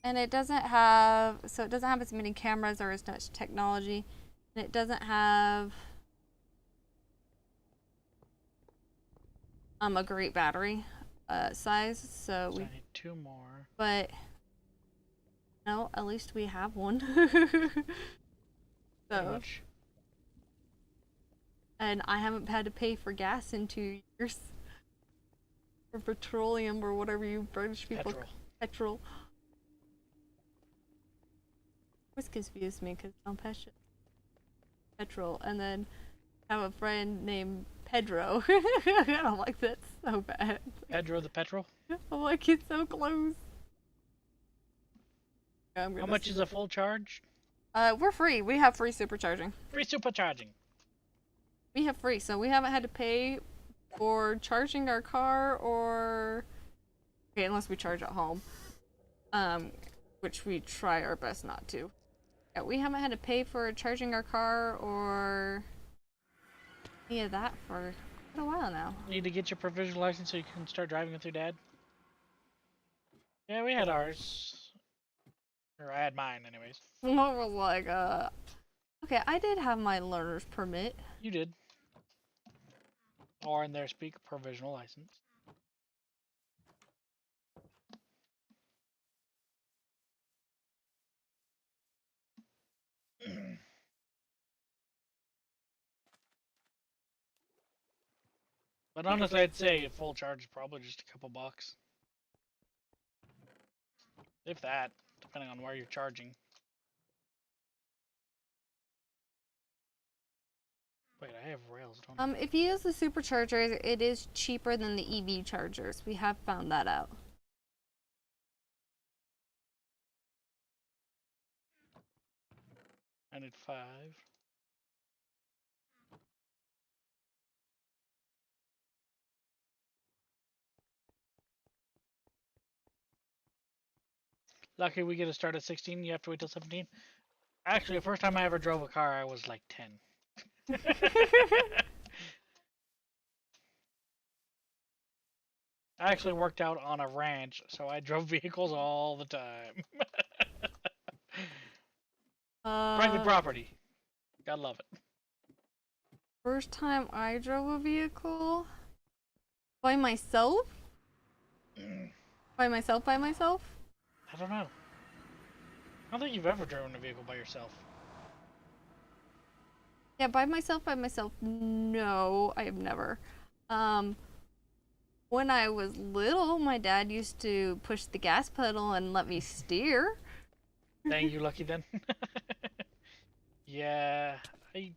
And it doesn't have, so it doesn't have as many cameras or as much technology. And it doesn't have a great battery size, so So we I need 2 more. but no, at least we have one. Pretty So, much. and I haven't had to pay for gas in 2 years. Or petroleum or whatever you British people petrol. Always confused me because I'm petrol, and then have a friend named Pedro. I'm like, that's so bad. Pedro the Petrol? I'm like, it's so close. Yeah, How much is a full charge? We're free. We have free supercharging. Free supercharging. We have free, so we haven't had to pay for charging our car or... okay, unless we charge at home. Which we try our best not to. Yeah, we haven't had to pay for charging our car or any of that for quite a while now. Need to get your provisional license so you can start driving with your dad? Yeah, we had ours. Or I had mine, anyways. What was like, okay, I did have my learner's permit. You did. Or in their speak, provisional license. But honestly, I'd say a full charge is probably just a couple bucks. If that, depending on where you're charging. Wait, I have rails, don't I? If you use the superchargers, it is cheaper than the EV chargers. We have found that out. I need 5. Lucky we get to start at 16, you have to wait till 17. Actually, the first time I ever drove a car, I was like 10. I actually worked out on a ranch, so I drove vehicles all the time. Private property. Gotta love it. First time I drove a vehicle by myself? By myself? I don't know. I don't think you've ever driven a vehicle by yourself. Yeah, by myself. No, I have never. When I was little, my dad used to push the gas pedal and let me steer. Dang, you lucky then. Yeah, I...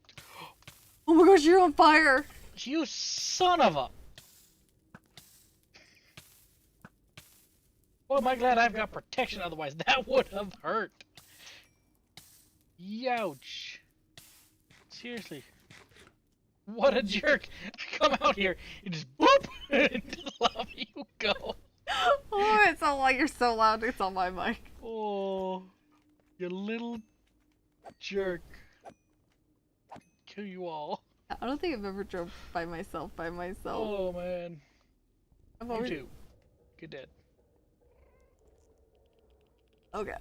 Oh my gosh, you're on fire! You son of a... Well, am I glad I've got protection, otherwise that would have hurt. Youch. Seriously. What a jerk. I come out here, you just boop, into the lava you go. Oh, it's all like you're so loud, it's on my mic. Oh, you little jerk. Kill you all. I don't think I've ever drove by myself. Oh, man. I've You always... too. Good dead. Okay.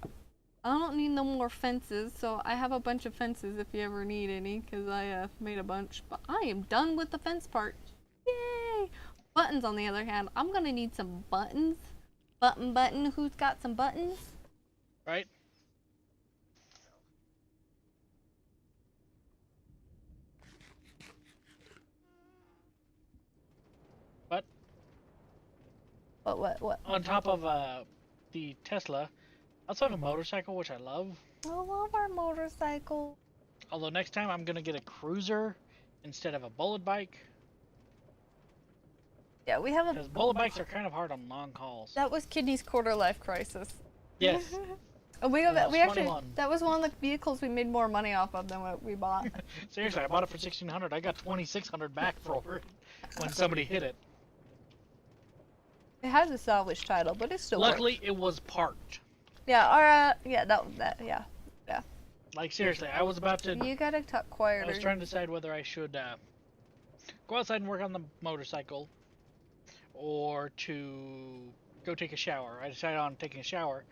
I don't need no more fences, so I have a bunch of fences if you ever need any, because I made a bunch. But I am done with the fence part. Yay! Buttons, on the other hand, I'm gonna need some buttons. Button, who's got some buttons? Right? But What? on top of the Tesla, I also have a motorcycle, which I love. I love our motorcycle. Although next time I'm gonna get a cruiser instead of a bullet bike. Yeah, we have Because bullet bikes are kind of hard on long hauls. That was Kidney's quarter life crisis. Yes. We That was actually 21. that was one of the vehicles we made more money off of than what we bought. Seriously, I bought it for $1,600. I got $2,600 back for it when somebody hit it. It has a salvage title, but it's still Luckily, it was parked. Yeah, alright, yeah, yeah. Like seriously, I was about to. You gotta talk I quieter. was trying to decide whether I should go outside and work on the motorcycle, or to go take a shower. I decided on taking a shower.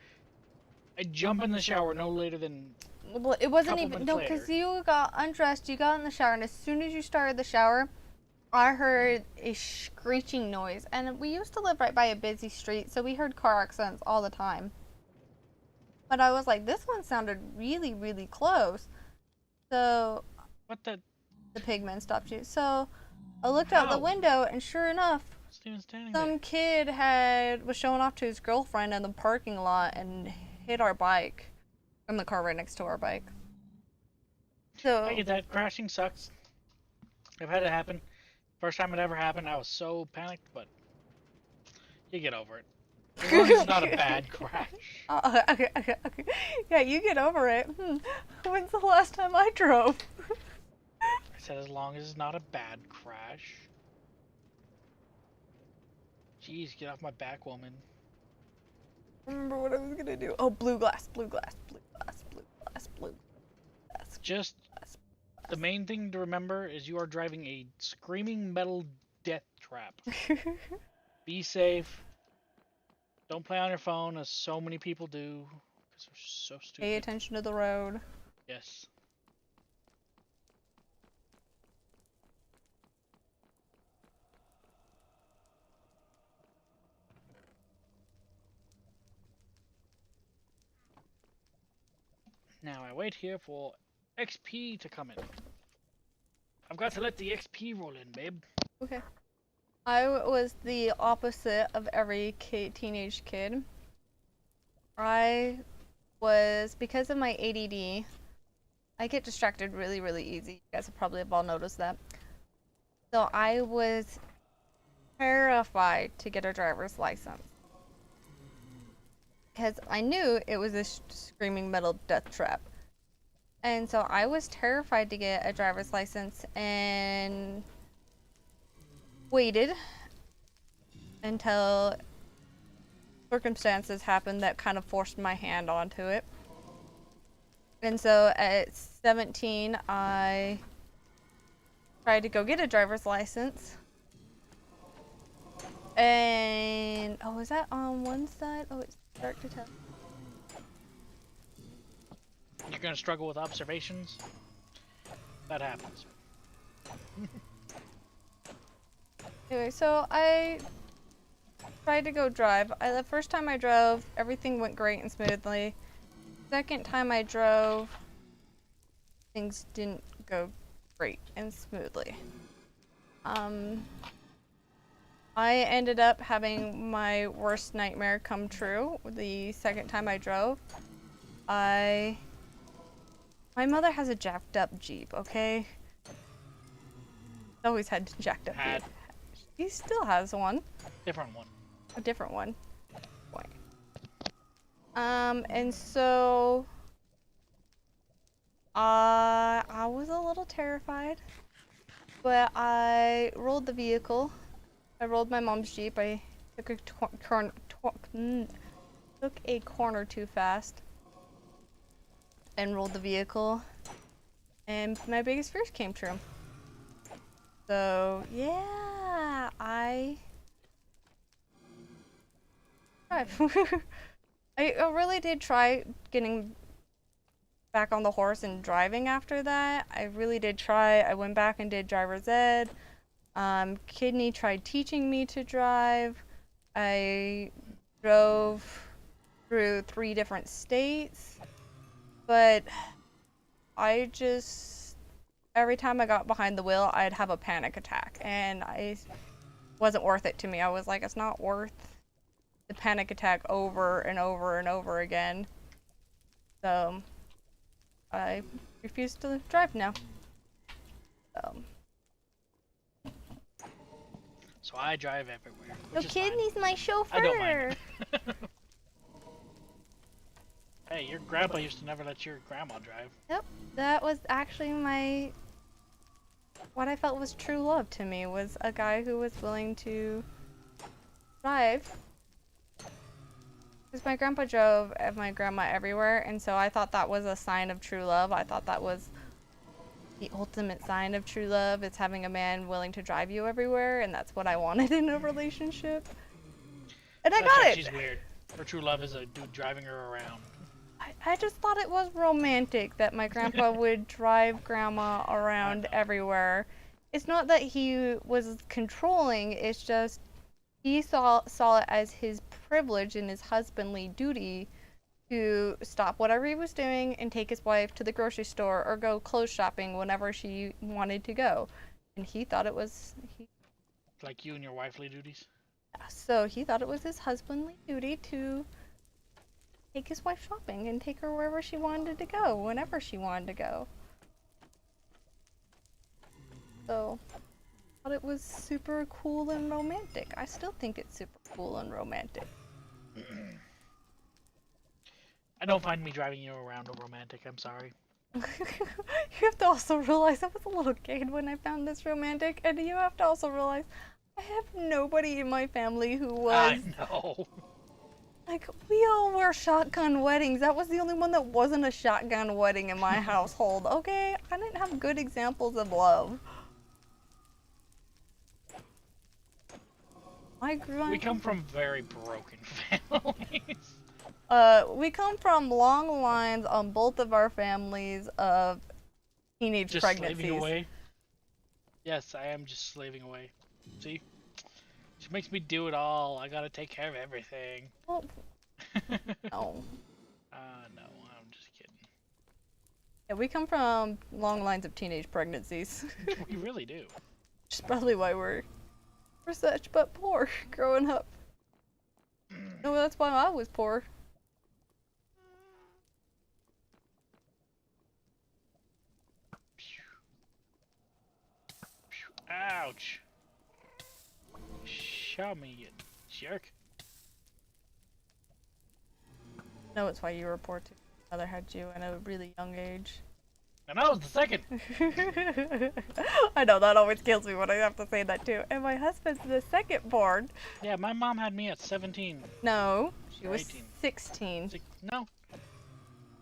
I jump in the shower no later than. Well, it wasn't couple even minutes because later. you got undressed, you got in the shower, and as soon as you started the shower, I heard a screeching noise. And we used to live right by a busy street, so we heard car accidents all the time. But I was like, this one sounded really, really close. So What the? the pigman stopped you. So I looked out the How? window, and sure enough, Steven's standing there. some kid was showing off to his girlfriend in the parking lot and hit our bike. In the car right next to our bike. So I get that. Crashing sucks. I've had it happen. First time it ever happened, I was so panicked, but you get over it. As long as it's not a bad crash. Okay. Yeah, you get over it. When's the last time I drove? I said as long as it's not a bad crash. Jeez, get off my back, woman. Remember what I was gonna do? Oh, blue glass. Just the main thing to remember is you are driving a screaming metal death trap. Be safe. Don't play on your phone, as so many people do, because they're so stupid. Pay attention to the road. Yes. Now I wait here for XP to come in. I've got to let the XP roll in, babe. Okay. I was the opposite of every teenage kid. I was, because of my ADD, I get distracted really, really easy. You guys have probably all noticed that. So I was terrified to get a driver's license. Because I knew it was a screaming metal death trap. And so I was terrified to get a driver's license and waited until circumstances happened that kind of forced my hand onto it. And so at 17, I tried to go get a driver's license. And, oh, is that on one side? Oh, it's dark to tell. You're gonna struggle with observations? That happens. Anyway, so I tried to go drive. The first time I drove, everything went great and smoothly. Second time I drove, things didn't go great and smoothly. I ended up having my worst nightmare come true the second time I drove. My mother has a jacked up Jeep, okay? Always had jacked up Jeep. She still has one. Different one. A different one. Boy. And so I was a little terrified, but I rolled the vehicle. I rolled my mom's Jeep. I took a corner too fast and rolled the vehicle, and my biggest fears came true. So yeah, I really did try getting back on the horse and driving after that. I really did try. I went back and did driver's ed. Kidney tried teaching me to drive. I drove through 3 different states, but I just, every time I got behind the wheel, I'd have a panic attack, and it wasn't worth it to me. I was like, it's not worth the panic attack over and over and over again. So I refuse to drive now. So I drive everywhere. So Kidney's my chauffeur. I don't mind. Hey, your grandpa used to never let your grandma drive. Yep, that was actually what I felt was true love to me, was a guy who was willing to drive. Because my grandpa drove my grandma everywhere, and so I thought that was a sign of true love. I thought that was the ultimate sign of true love, is having a man willing to drive you everywhere, and that's what I wanted in a relationship. And I got it! She's weird. Her true love is a dude driving her around. I just thought it was romantic that my grandpa would drive grandma around everywhere. It's not that he was controlling, it's just he saw it as his privilege and his husbandly duty to stop whatever he was doing and take his wife to the grocery store or go clothes shopping whenever she wanted to go. And he thought it was... Like you and your wifely duties? So he thought it was his husbandly duty to take his wife shopping and take her wherever she wanted to go, whenever she wanted to go. So, I thought it was super cool and romantic. I still think it's super cool and romantic. I don't find me driving you around romantic, I'm sorry. You have to also realize I was a little kid when I found this romantic, and you have to also realize I have nobody in my family who was... I know. Like, we all were shotgun weddings. That was the only one that wasn't a shotgun wedding in my household, okay? I didn't have good examples of love. I grew up. We come from very broken families. We come from long lines on both of our families of teenage Just pregnancies. slaving away. Yes, I am just slaving away. See? She makes me do it all. I gotta take care of everything. Well, no. No, I'm just kidding. Yeah, we come from long lines of teenage pregnancies. We really do. Which is probably why we're such but poor growing up. No, that's why I was poor. Ouch. Show me, you jerk. No, it's why you were poor too. Mother had you at a really young age. And I was the second. I know, that always kills me when I have to say that too. And my husband's the second born. Yeah, my mom had me at 17. No, she Or was 18. 16. No.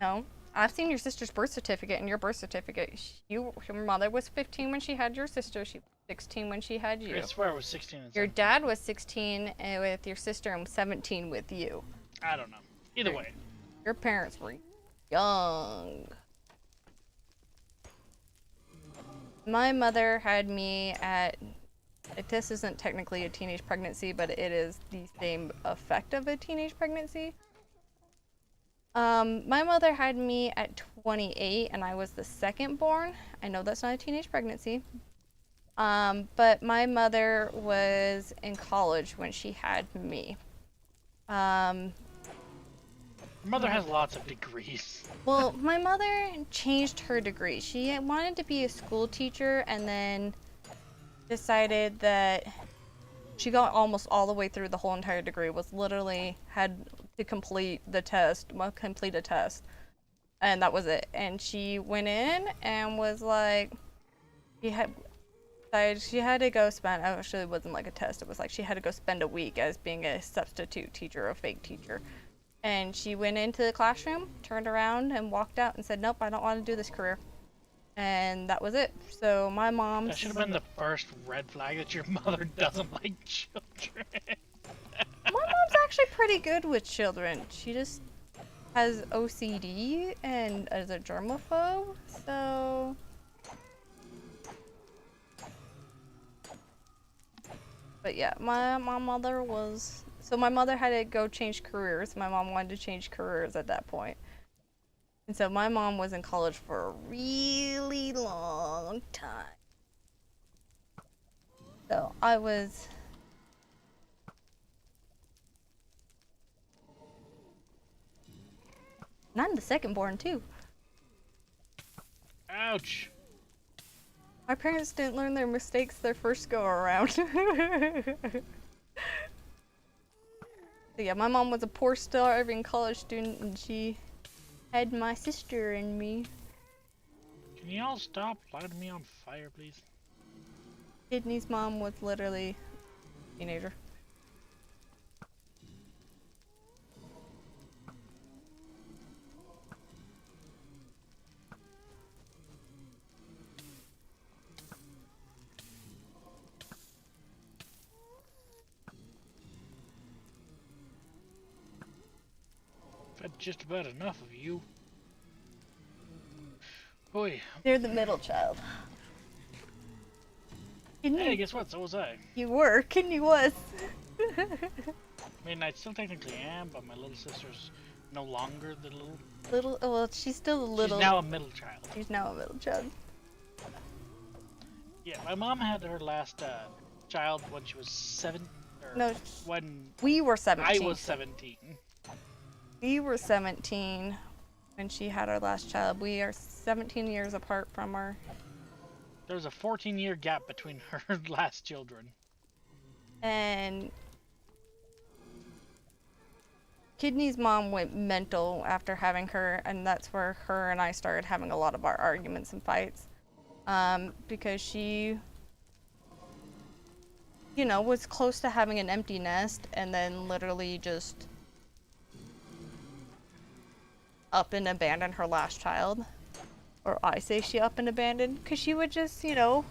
No. I've seen your sister's birth certificate and your birth certificate. Your mother was 15 when she had your sister. She was 16 when she had you. I swear it was 16 and Your 17. dad was 16 with your sister and 17 with you. I don't know. Either way. Your parents were young. My mother had me at, this isn't technically a teenage pregnancy, but it is the same effect of a teenage pregnancy. My mother had me at 28 and I was the second born. I know that's not a teenage pregnancy. But my mother was in college when she had me. Your mother has lots of degrees. Well, my mother changed her degree. She wanted to be a school teacher and then decided that she got almost all the way through the whole entire degree, was literally had to complete the test, complete a test. And that was it. And she went in and was like, she had to go spend, actually it wasn't like a test, it was like she had to go spend a week as being a substitute teacher, a fake teacher. And she went into the classroom, turned around, and walked out and said, nope, I don't want to do this career. And that was it. So my mom... That should have been the first red flag that your mother doesn't like children. My mom's actually pretty good with children. She just has OCD and is a germaphobe, so... But yeah, my mother was... So my mother had to go change careers. My mom wanted to change careers at that point. And so my mom was in college for a really long time. So I was... And I'm the second born too. Ouch. My parents didn't learn their mistakes their first go around. So yeah, my mom was a poor starving college student and she had my sister and me. Can you all stop lighting me on fire, please? Sydney's mom was literally a teenager. I've had just about enough of you. Boy. They're the middle child. Hey, guess what? So was I. You were, Kidney was. I mean, I still technically am, but my little sister's no longer the little... Well, she's still a little. She's now a middle child. She's now a middle child. Yeah, my mom had her last child when she was 7. No, when we were 17. I was 17. We were 17 when she had our last child. We are 17 years apart from her. There was a 14-year gap between her last children. And Kidney's mom went mental after having her, and that's where her and I started having a lot of our arguments and fights. Because she, you know, was close to having an empty nest and then literally just up and abandoned her last child. Or I say she up and abandoned, because she would just, you know,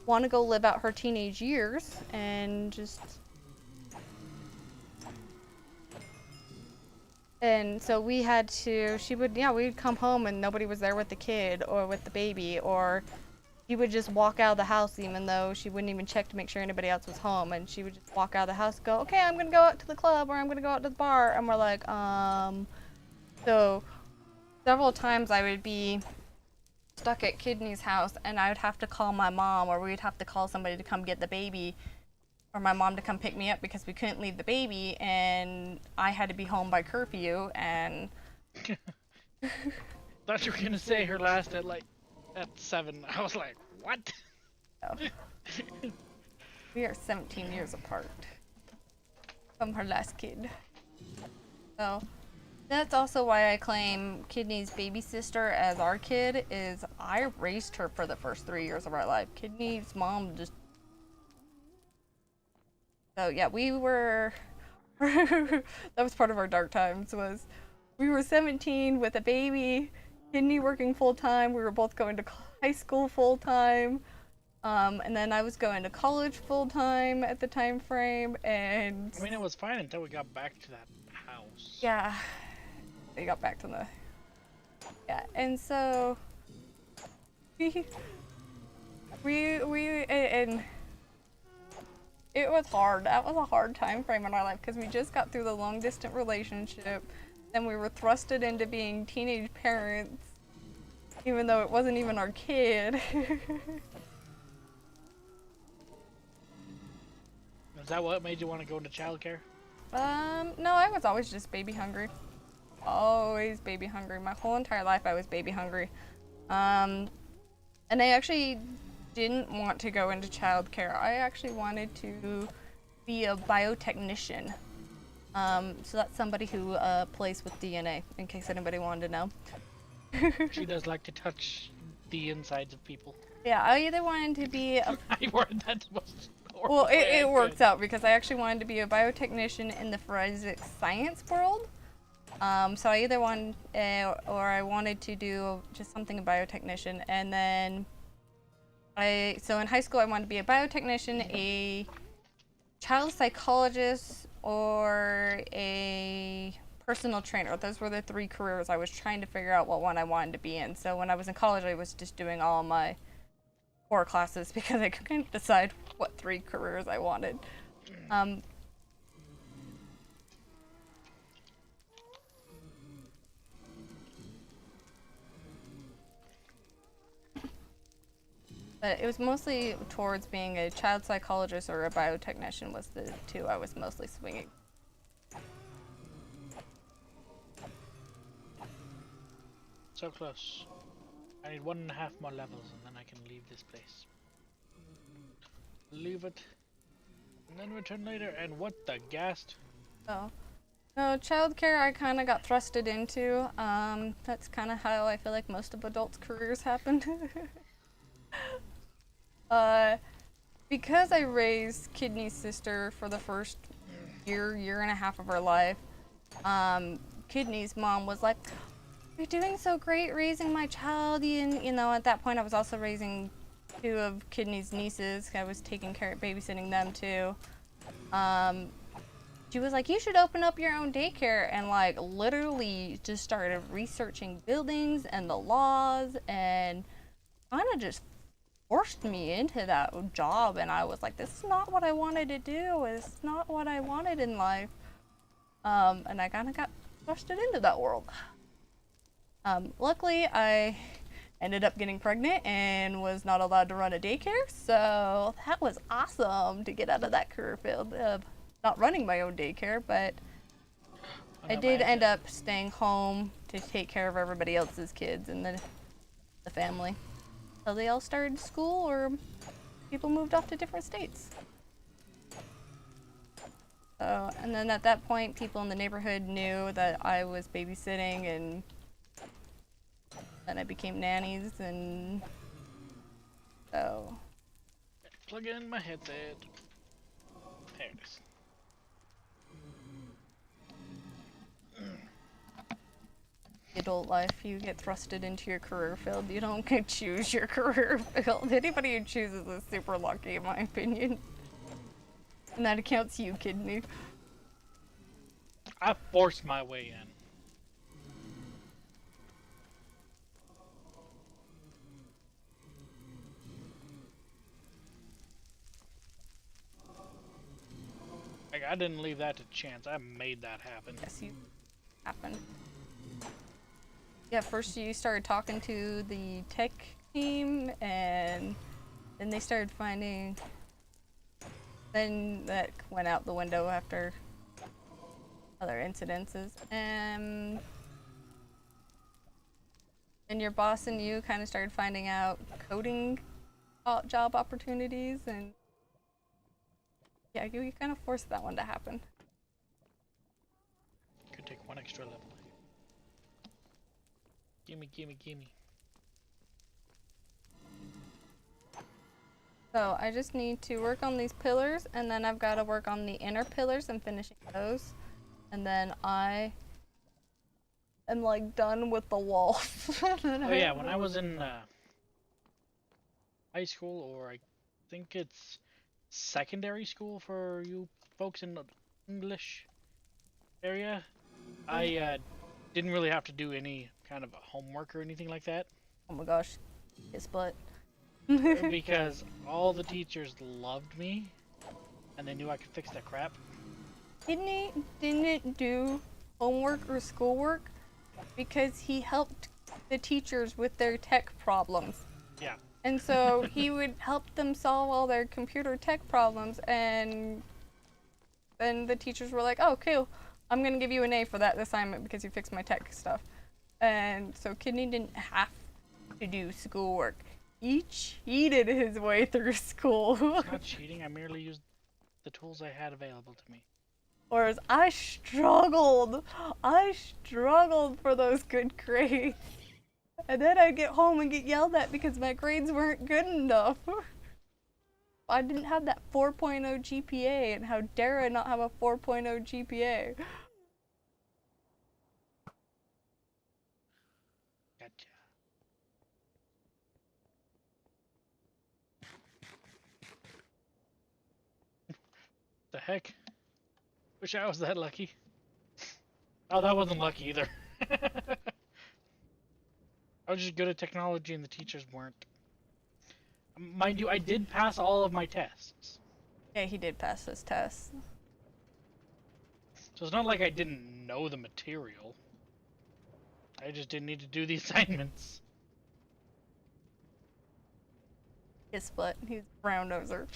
want to go live out her teenage years and just And so we had to, we'd come home and nobody was there with the kid or with the baby, or she would just walk out of the house even though she wouldn't even check to make sure anybody else was home. And she would just walk out of the house and go, okay, I'm gonna go out to the club or I'm gonna go out to the bar. And we're like, So several times I would be stuck at Kidney's house and I would have to call my mom, or we'd have to call somebody to come get the baby, or my mom to come pick me up because we couldn't leave the baby and I had to be home by curfew. And Thought you were gonna say her last at 7. I was like, what? so, we are 17 years apart from her last kid. So that's also why I claim Kidney's baby sister as our kid. Is I raised her for the first 3 years of our life. Kidney's mom just. So yeah, we were. That was part of our dark times. Was we were 17 with a baby, Kidney working full time. We were both going to high school full time, and then I was going to college full time at the time frame. And I mean, it was fine until we got back to that house. yeah, we got back to the and so we and it was hard. That was a hard time frame in our life because we just got through the long distance relationship. Then we were thrusted into being teenage parents, even though it wasn't even our kid. Is that what made you want to go into childcare? No, I was always just baby hungry. Always baby hungry. My whole entire life I was baby hungry. And I actually didn't want to go into childcare. I actually wanted to be a biotechnician. So that's somebody who plays with DNA, in case anybody wanted to know. She does like to touch the insides of people. Yeah, I either wanted to be a... I worded that the most horrible Well, way I it works could. out because I actually wanted to be a biotechnician in the forensic science world. So I either wanted, or I wanted to do just something a biotechnician, and then so in high school I wanted to be a biotechnician, a child psychologist, or a personal trainer. Those were the 3 careers. I was trying to figure out what one I wanted to be in. So when I was in college, I was just doing all my core classes because I couldn't decide what 3 careers I wanted. But it was mostly towards being a child psychologist or a biotechnician was the 2 I was mostly swinging. So close. I need 1.5 more levels and then I can leave this place. Leave it. And then return later. And what the ghast? So, no, childcare I kind of got thrusted into. That's kind of how I feel like most of adults' careers happen. Because I raised Kidney's sister for the first year and a half of her life, Kidney's mom was like, "You're doing so great raising my child." And, you know, at that point I was also raising 2 of Kidney's nieces. I was taking care of babysitting them too. She was like, "You should open up your own daycare," and like literally just started researching buildings and the laws and kind of just forced me into that job. And I was like, this is not what I wanted to do. It's not what I wanted in life. And I kind of got thrusted into that world. Luckily, I ended up getting pregnant and was not allowed to run a daycare. So that was awesome to get out of that career field of not running my own daycare. But I did end up staying home to take care of everybody else's kids and the family. So they all started school or people moved off to different states. So, and then at that point, people in the neighborhood knew that I was babysitting, and then I became nannies, and so. Plug in my headset. There it is. Adult life, you get thrusted into your career field. You don't get to choose your career field. Anybody who chooses is super lucky, in my opinion. And that accounts you, Kidney. I forced my way in. Like, I didn't leave that to chance. I made that happen. Yes, you happened. Yeah, first you started talking to the tech team, and then they started finding. Then that went out the window after other incidences, and your boss and you kind of started finding out coding job opportunities, and yeah, you kind of forced that one to happen. Could take one extra level. Gimme, gimme, gimme. So I just need to work on these pillars, and then I've got to work on the inner pillars and finishing those, and then I am like done with the wall. Oh yeah, when I was in high school, or I think it's secondary school for you folks in the English area, I didn't really have to do any kind of homework or anything like that. Oh my gosh, his butt. Because all the teachers loved me, and they knew I could fix their crap. Didn't do homework or schoolwork because he helped the teachers with their tech problems. Yeah. And so he would help them solve all their computer tech problems, and then the teachers were like, "Oh, cool, I'm gonna give you an A for that assignment because you fixed my tech stuff." And so Kidney didn't have to do schoolwork. He cheated his way through school. It's not cheating, I merely used the tools I had available to me. Whereas I struggled. I struggled for those good grades. And then I'd get home and get yelled at because my grades weren't good enough. I didn't have that 4.0 GPA, and how dare I not have a 4.0 GPA? Gotcha. The heck? Wish I was that lucky. Oh, that wasn't lucky either. I was just good at technology and the teachers weren't. Mind you, I did pass all of my tests. Yeah, he did pass his test. So it's not like I didn't know the material. I just didn't need to do the assignments. His butt. He's a brown noser.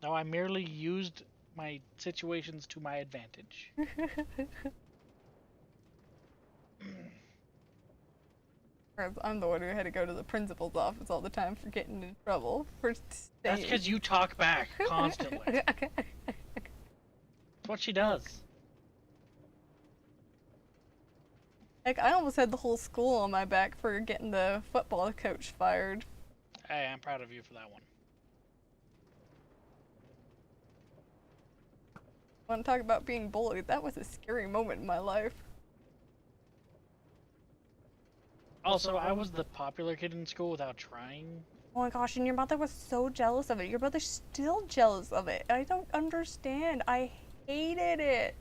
No, I merely used my situations to my advantage. I'm the one who had to go to the principal's office all the time for getting in trouble for That's because you talk back constantly. That's what she does. Like, I almost had the whole school on my back for getting the football coach fired. Hey, I'm proud of you for that one. Want to talk about being bullied? That was a scary moment in my life. Also, I was the popular kid in school without trying. Oh my gosh, and your mother was so jealous of it. Your brother's still jealous of it. I don't understand. I hated it.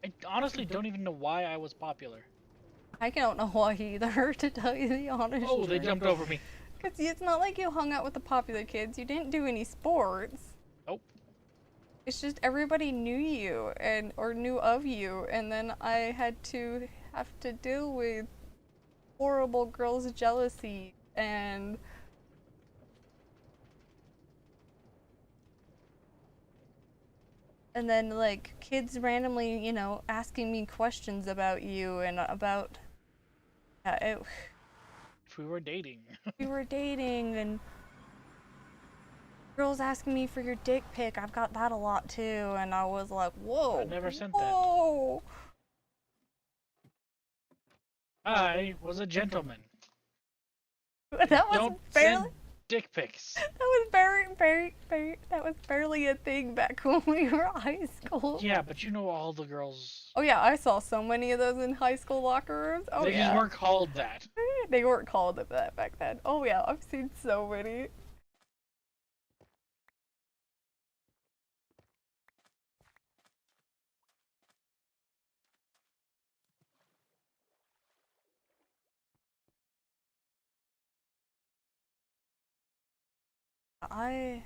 I honestly don't even know why I was popular. I don't know why either, to tell you the honest Oh, they truth. jumped over me. Because it's not like you hung out with the popular kids. You didn't do any sports. Nope. It's just everybody knew you or knew of you, and then I have to deal with horrible girls' jealousy and then like kids randomly, asking me questions about you and about If we were dating. we were dating, and girls asking me for your dick pic. I've got that a lot too, and I was like, whoa. I never sent whoa. I was a gentleman. That was Don't barely. send dick pics. That was very. That was barely a thing back when we were high school. Yeah, but you know all the girls. Oh yeah, I saw so many of those in high school locker rooms. Oh They yeah. just weren't called that. They weren't called that back then. Oh yeah, I've seen so many. I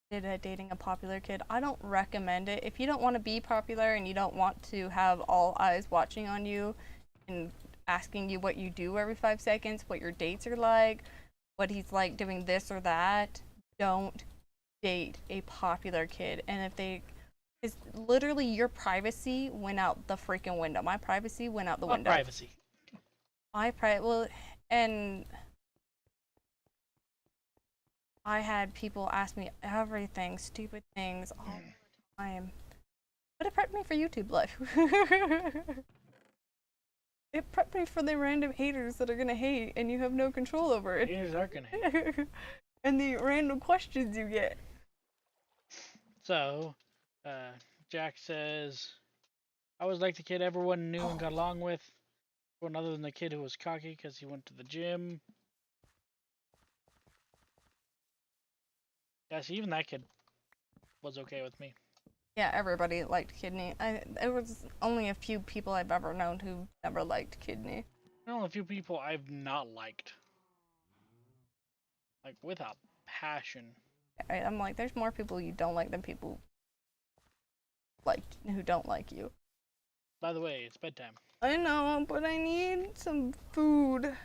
did dating a popular kid. I don't recommend it. If you don't want to be popular and you don't want to have all eyes watching on you and asking you what you do every 5 seconds, what your dates are like, what he's like doing this or that, don't date a popular kid. And if they, it's literally your privacy went out the freaking window. My privacy went out the What window. privacy? Well, and I had people ask me everything, stupid things all the time. But it prepped me for YouTube life. It prepped me for the random haters that are gonna hate and you have no control over it. Haters are gonna hate. And the random questions you get. So, Jack says, I was like the kid everyone knew and got along with. One other than the kid who was cocky because he went to the gym. Yeah, see, even that kid was okay with me. Yeah, everybody liked Kidney. There was only a few people I've ever known who never liked Kidney. There are only a few people I've not liked. Like, with a passion. I'm like, there's more people you don't like than people like who don't like you. By the way, it's bedtime. I know, but I need some food.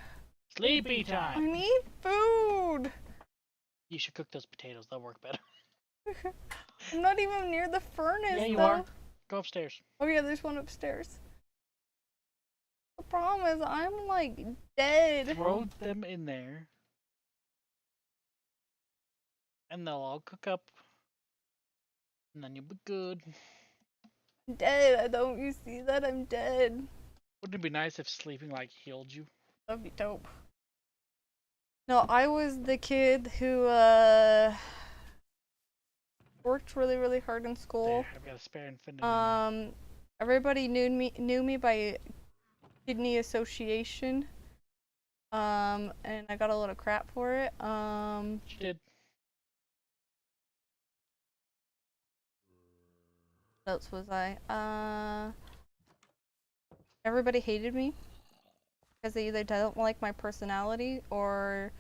Sleepy I time! need food. You should cook those potatoes, they'll work better. I'm not even near the furnace. Yeah, you though. are. Go upstairs. Oh yeah, there's one upstairs. The problem is I'm like dead. Throw them in there. And they'll all cook up. And then you'll be good. Dead. Don't you see that? I'm dead. Wouldn't it be nice if sleeping, like, healed you? That'd be dope. No, I was the kid who worked really, really hard in school. There, I've got a spare infinity. Everybody knew me by kidney association. And I got a lot of crap for it. She did. What else was I? Everybody hated me because they either don't like my personality or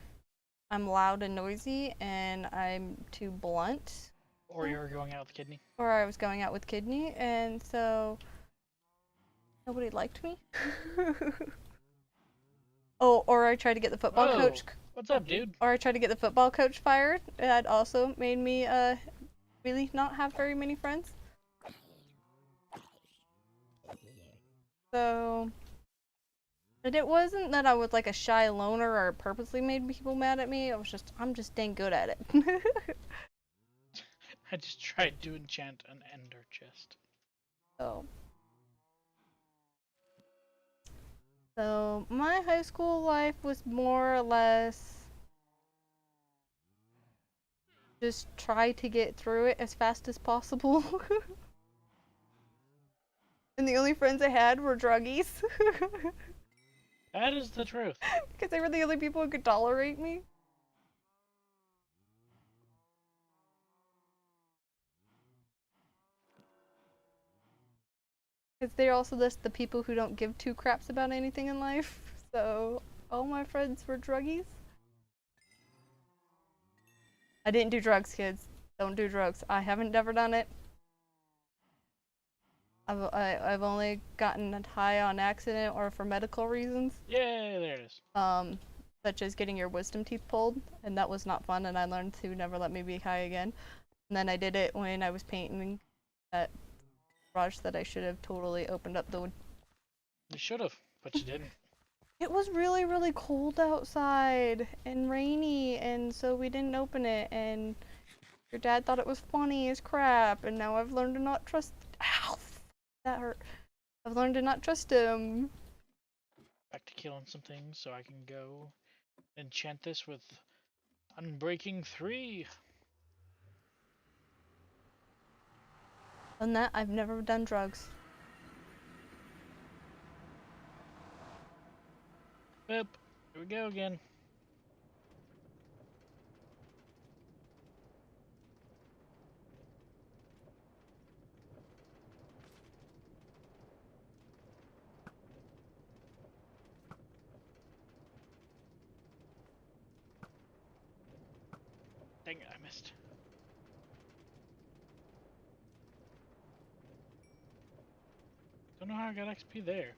I'm loud and noisy and I'm too blunt. Or you were going out with Kidney. Or I was going out with Kidney, and so nobody liked me. Oh, or I tried to get the football Whoa. coach. What's up, dude? Or I tried to get the football coach fired. That also made me really not have very many friends. So, and it wasn't that I was like a shy loner or purposely made people mad at me. I'm just dang good at it. I just tried to enchant an ender chest. So my high school life was more or less just try to get through it as fast as possible. And the only friends I had were druggies. That is the truth. Because they were the only people who could tolerate me. Because they're also the people who don't give two craps about anything in life. So all my friends were druggies. I didn't do drugs, kids. Don't do drugs. I haven't ever done it. I've only gotten high on accident or for medical reasons. Yay, there it is. Such as getting your wisdom teeth pulled, and that was not fun, and I learned to never let me be high again. And then I did it when I was painting that garage that I should have totally opened up the. You should have, but you didn't. It was really, really cold outside and rainy, and so we didn't open it, and your dad thought it was funny as crap, and now I've learned to not trust. Ow! That hurt. I've learned to not trust him. Back to killing some things so I can go enchant this with Unbreaking 3. Other than that, I've never done drugs. Boop. Here we go again. Dang it, I missed. Don't know how I got XP there.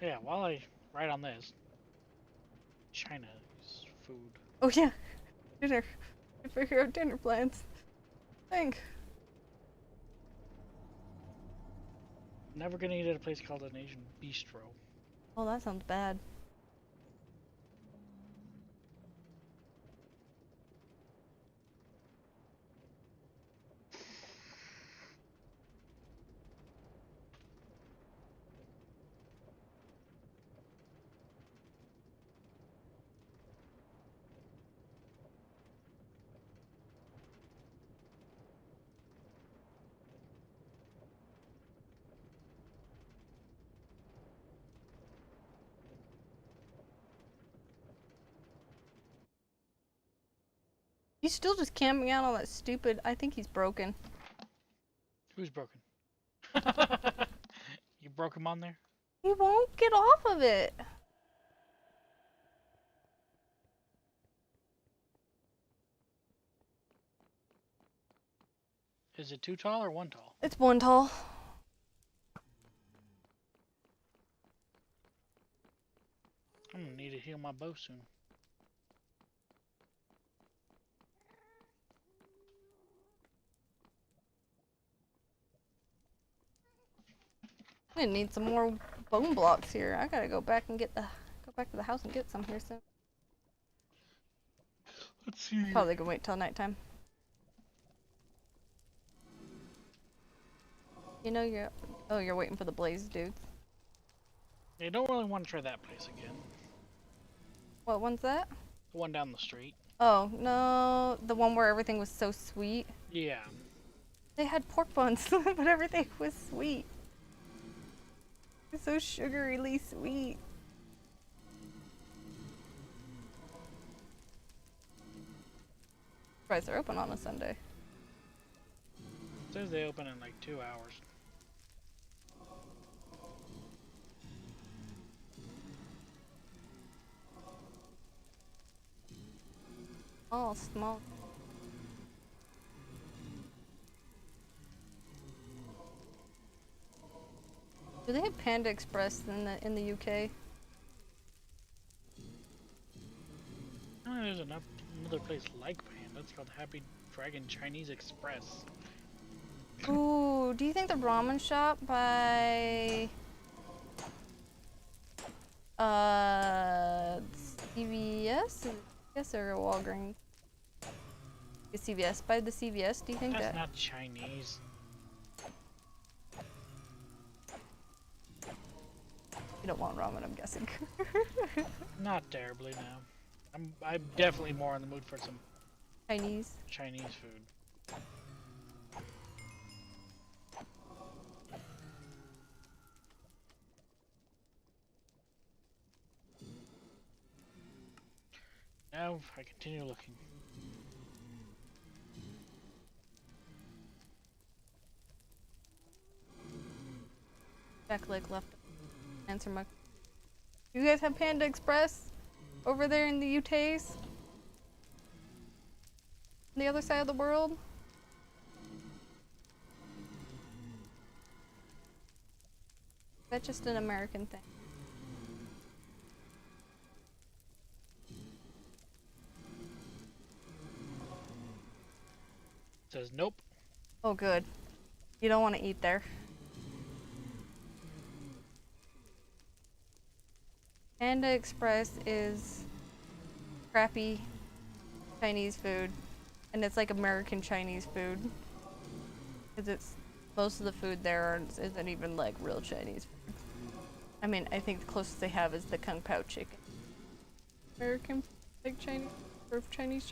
Yeah, while I write on this, China's food. Oh yeah, dinner. I figure out dinner plans. Think. Never gonna eat at a place called an Asian bistro. Oh, that sounds bad. He's still just camping out on that stupid. I think he's broken. Who's broken? You broke him on there? He won't get off of it. Is it too tall or one tall? It's one tall. I'm gonna need to heal my bow soon. I need some more bone blocks here. I gotta go back and go back to the house and get some here soon. Let's see. Probably gonna wait till nighttime. You know you're waiting for the blaze dudes. You don't really want to try that place again. What one's that? The one down the street. Oh no, the one where everything was so sweet. Yeah. They had pork buns, but everything was sweet. It's so sugarily sweet. Surprised they're open on a Sunday. It says they open in like 2 hours. Oh, small. Do they have Panda Express in the UK? Oh, there's another place like Panda. It's called Happy Dragon Chinese Express. Ooh, do you think the ramen shop by CVS? Yes, or a Walgreens? The CVS by the CVS. Do you think That's that? not Chinese. You don't want ramen, I'm guessing. Not terribly, no. I'm definitely more in the mood for some Chinese. Chinese food. Now I continue looking. Jack Lake left. Answer my. You guys have Panda Express over there in the UTAs? The other side of the world? Is that just an American thing? Says nope. Oh, good. You don't want to eat there. Panda Express is crappy Chinese food, and it's like American Chinese food. Because it's most of the food there isn't even like real Chinese food. I mean, I think the closest they have is the Kung Pao chicken. American like Chinese or Chinese.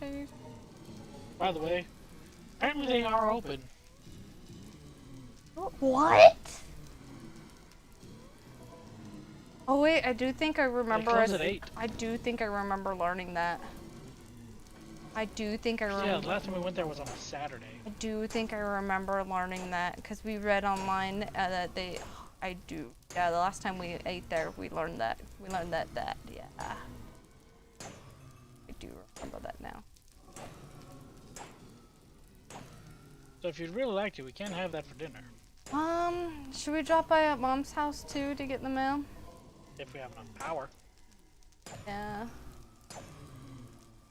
By the way, apparently they are open. What? Oh wait, I do think I They remember. close at 8. I do think I remember learning that. I do think I Yeah, remember. the last time we went there was on a Saturday. I do think I remember learning that because we read online that they. I do. Yeah, the last time we ate there, we learned that. We learned that. Yeah. I do remember that now. So if you'd really like to, we can have that for dinner. Should we drop by at Mom's house too to get the mail? If we have enough power. Yeah.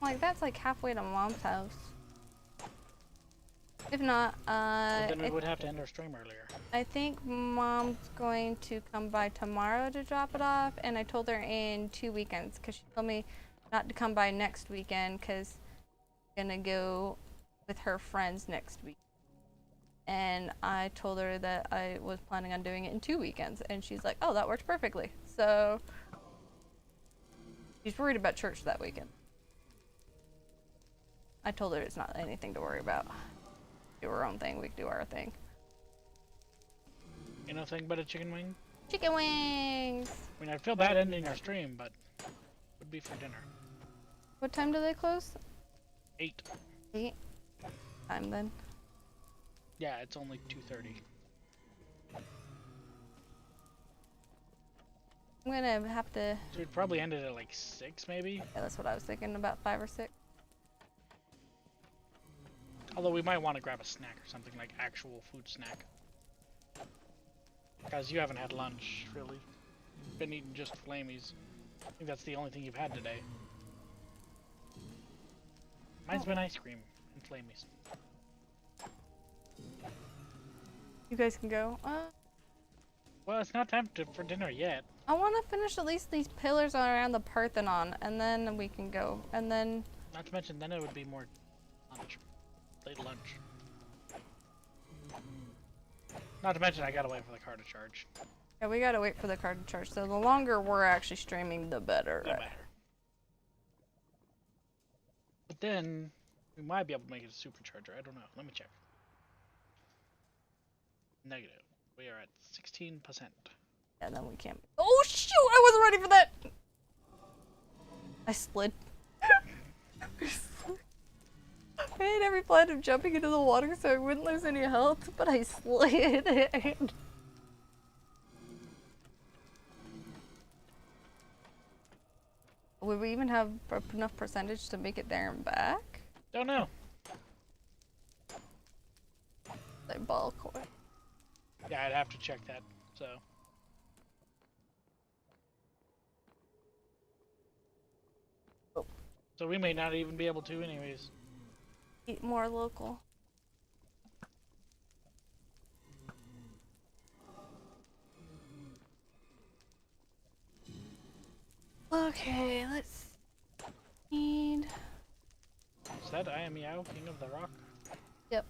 Like that's like halfway to Mom's house. If not, But then we would have to end our stream earlier. I think Mom's going to come by tomorrow to drop it off, and I told her in 2 weekends because she told me not to come by next weekend because I'm gonna go with her friends next week. And I told her that I was planning on doing it in 2 weekends, and she's like, "Oh, that works perfectly." So she's worried about church that weekend. I told her it's not anything to worry about. Do her own thing, we can do our thing. You know, thing but a chicken wing. Chicken wings! I mean, I'd feel bad ending our stream, but it would be for dinner. What time do they close? 8. 8? Time then. Yeah, it's only 2:30. I'm gonna have to. So we'd probably end it at like 6, maybe. Yeah, that's what I was thinking, about 5 or 6. Although we might want to grab a snack or something, like actual food snack. Because you haven't had lunch, really. You've been eating just flamies. I think that's the only thing you've had today. Mine's been ice cream and flamies. You guys can go. Well, it's not time for dinner yet. I want to finish at least these pillars around the Parthenon, and then we can go. And then. Not to mention, then it would be more lunch. Late lunch. Not to mention, I gotta wait for the car to charge. Yeah, we gotta wait for the car to charge. So the longer we're actually streaming, the better. No matter. But then, we might be able to make it a supercharger. I don't know. Let me check. Negative. We are at 16%. Yeah, then we can't. Oh shoot! I wasn't ready for that. I slid. I had every plan of jumping into the water so I wouldn't lose any health, but I slid. Would we even have enough percentage to make it there and back? Don't know. Like ball coin. Yeah, I'd have to check that. So. Oh. So we may not even be able to, anyways. Eat more local. Okay, let's need. Is that I Am Meow, King of the Rock? Yep.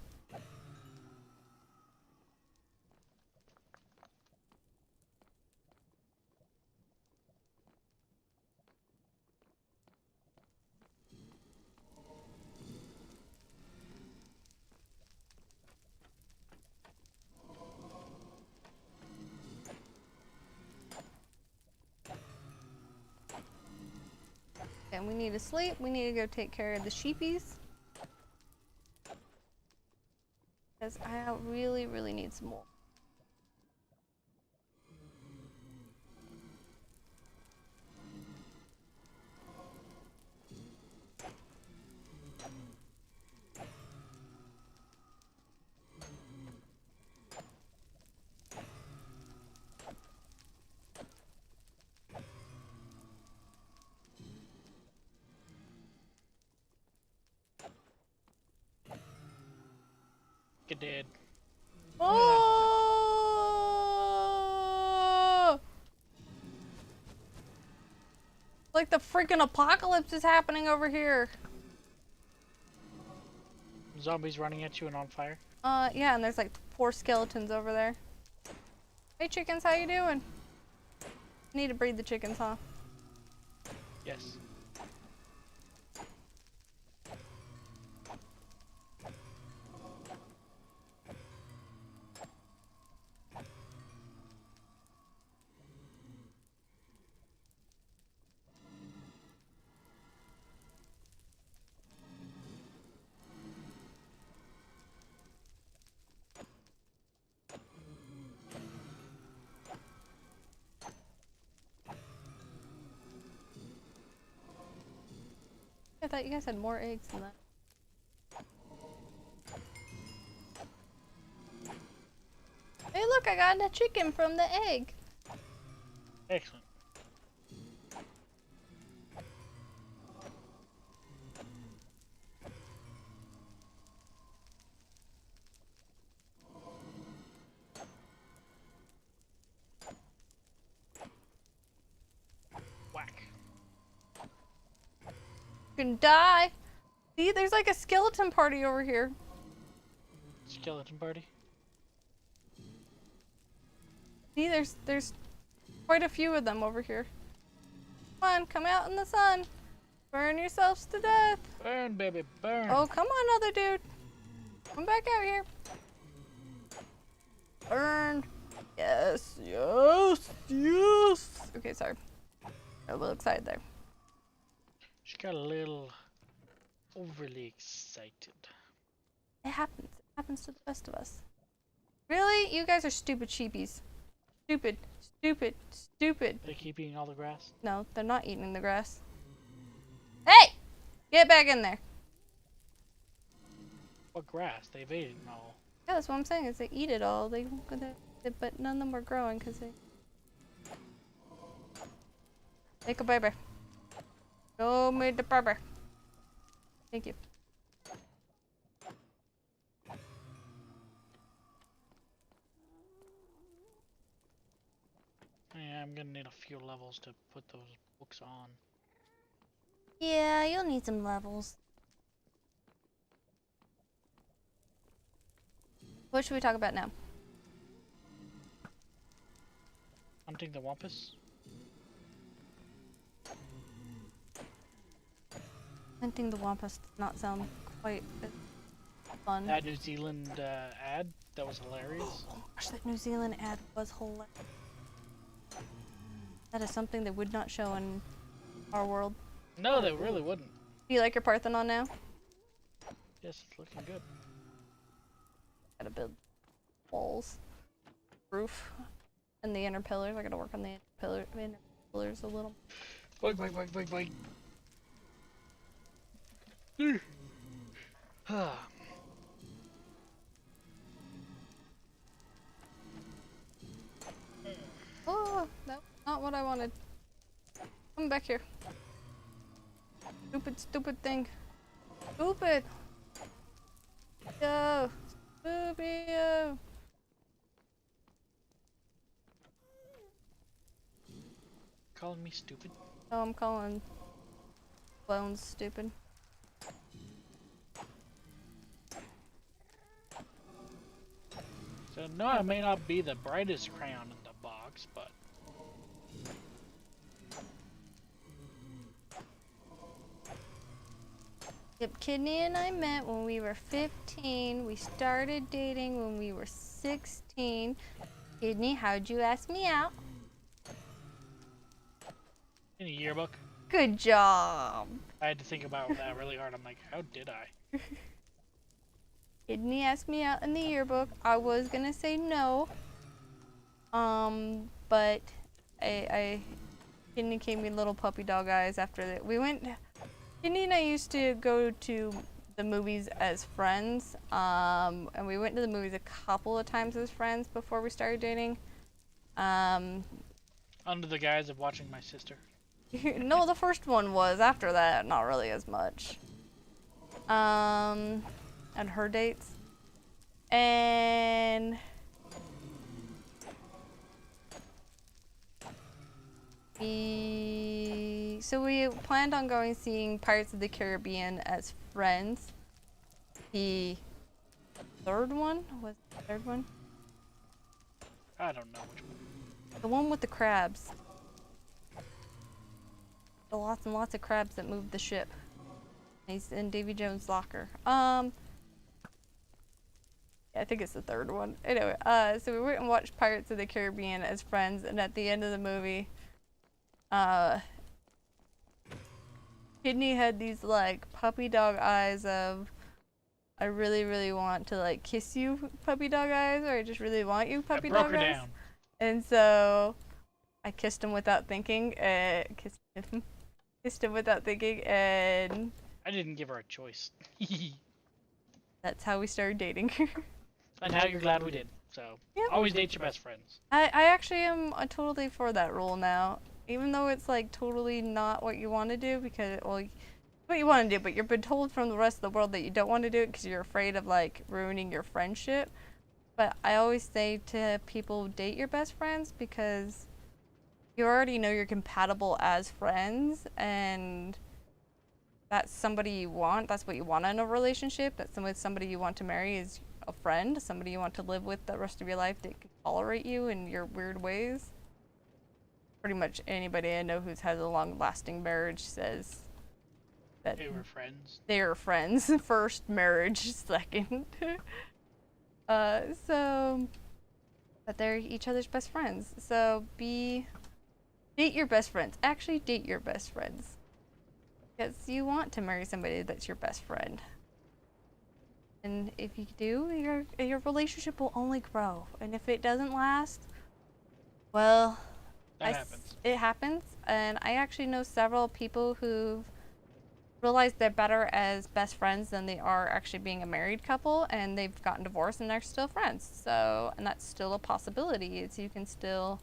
And we need to sleep. We need to go take care of the sheepies. Because I really, really need some more. It did. Oh! Like the freaking apocalypse is happening over here. Zombies running at you and on fire. Yeah, and there's like 4 skeletons over there. Hey chickens, how you doing? Need to breed the chickens, huh? Yes. thought you guys had more eggs than that. Hey, look, I got a chicken from the egg. Excellent. Whack. You can die. See, there's like a skeleton party over here. Skeleton party. See, there's quite a few of them over here. Come on, come out in the sun. Burn yourselves to death. Burn, baby, burn. Oh, come on, other dude. Come back out here. Burn. Yes, yes, yes. Okay, sorry. A little excited there. She got a little overly excited. It happens. It happens to the best of us. Really? You guys are stupid sheepies. Stupid, stupid, stupid. They keep eating all the grass. No, they're not eating the grass. Hey! Get back in there. What grass? They've eaten all. Yeah, that's what I'm saying, is they eat it all. But none of them were growing because they... Make a baby. Show me the baby. Thank you. Yeah, I'm gonna need a few levels to put those books on. Yeah, you'll need some levels. What should we talk about now? Hunting the Wampus? Hunting the Wampus does not sound quite as fun. That New Zealand ad? That was hilarious. Oh gosh, that New Zealand ad was hilarious. That is something that would not show in our world. No, they really wouldn't. Do you like your Parthenon now? Yes, it's looking good. Gotta build walls, roof, and the inner pillars. I gotta work on the inner pillars a little. Boink, boink, boink, boink, boink. Oh, that's not what I wanted. Come back here. Stupid, stupid thing. Stupid. Yo. Stupid. Yo. Calling me stupid? Oh, I'm calling Bones stupid. So, no, I may not be the brightest crayon in the box, but... Yep, Kidney and I met when we were 15. We started dating when we were 16. Kidney, how'd you ask me out? In a yearbook. Good job. I had to think about that really hard. I'm like, how did I? Kidney asked me out in the yearbook. I was gonna say no. But Kidney gave me little puppy dog eyes after that. Kidney and I used to go to the movies as friends. And we went to the movies a couple of times as friends before we started dating. Under the guise of watching my sister. No, the first one was. After that, not really as much. And her dates. And so we planned on going seeing Pirates of the Caribbean as friends. The third one? Was it the third one? I don't know which one. The one with the crabs. The lots and lots of crabs that moved the ship. He's in Davy Jones' locker. Yeah, I think it's the third one. Anyway, so we went and watched Pirates of the Caribbean as friends, and at the end of the movie, Kidney had these like puppy dog eyes of, I really, really want to like kiss you, puppy dog eyes, or I just really want you, puppy I broke dog her eyes. down. And so I kissed him without thinking, kissed him without thinking, and I didn't give her a choice. That's how we started dating. And now you're glad we did. So, Yep. always date your best friends. I actually am totally for that rule now. Even though it's like totally not what you want to do because, well, what you want to do, but you've been told from the rest of the world that you don't want to do it because you're afraid of like ruining your friendship. But I always say to people, date your best friends because you already know you're compatible as friends and that's somebody you want. That's what you want in a relationship. That's somebody you want to marry is a friend, somebody you want to live with the rest of your life that can tolerate you in your weird ways. Pretty much anybody I know who's had a long-lasting marriage says that They were friends. they're friends. First marriage, second. So that they're each other's best friends. So date your best friends. Actually, date your best friends. Because you want to marry somebody that's your best friend. And if you do, your relationship will only grow. And if it doesn't last, well, That happens. it happens. And I actually know several people who've realized they're better as best friends than they are actually being a married couple, and they've gotten divorced and they're still friends. So, and that's still a possibility. Is you can still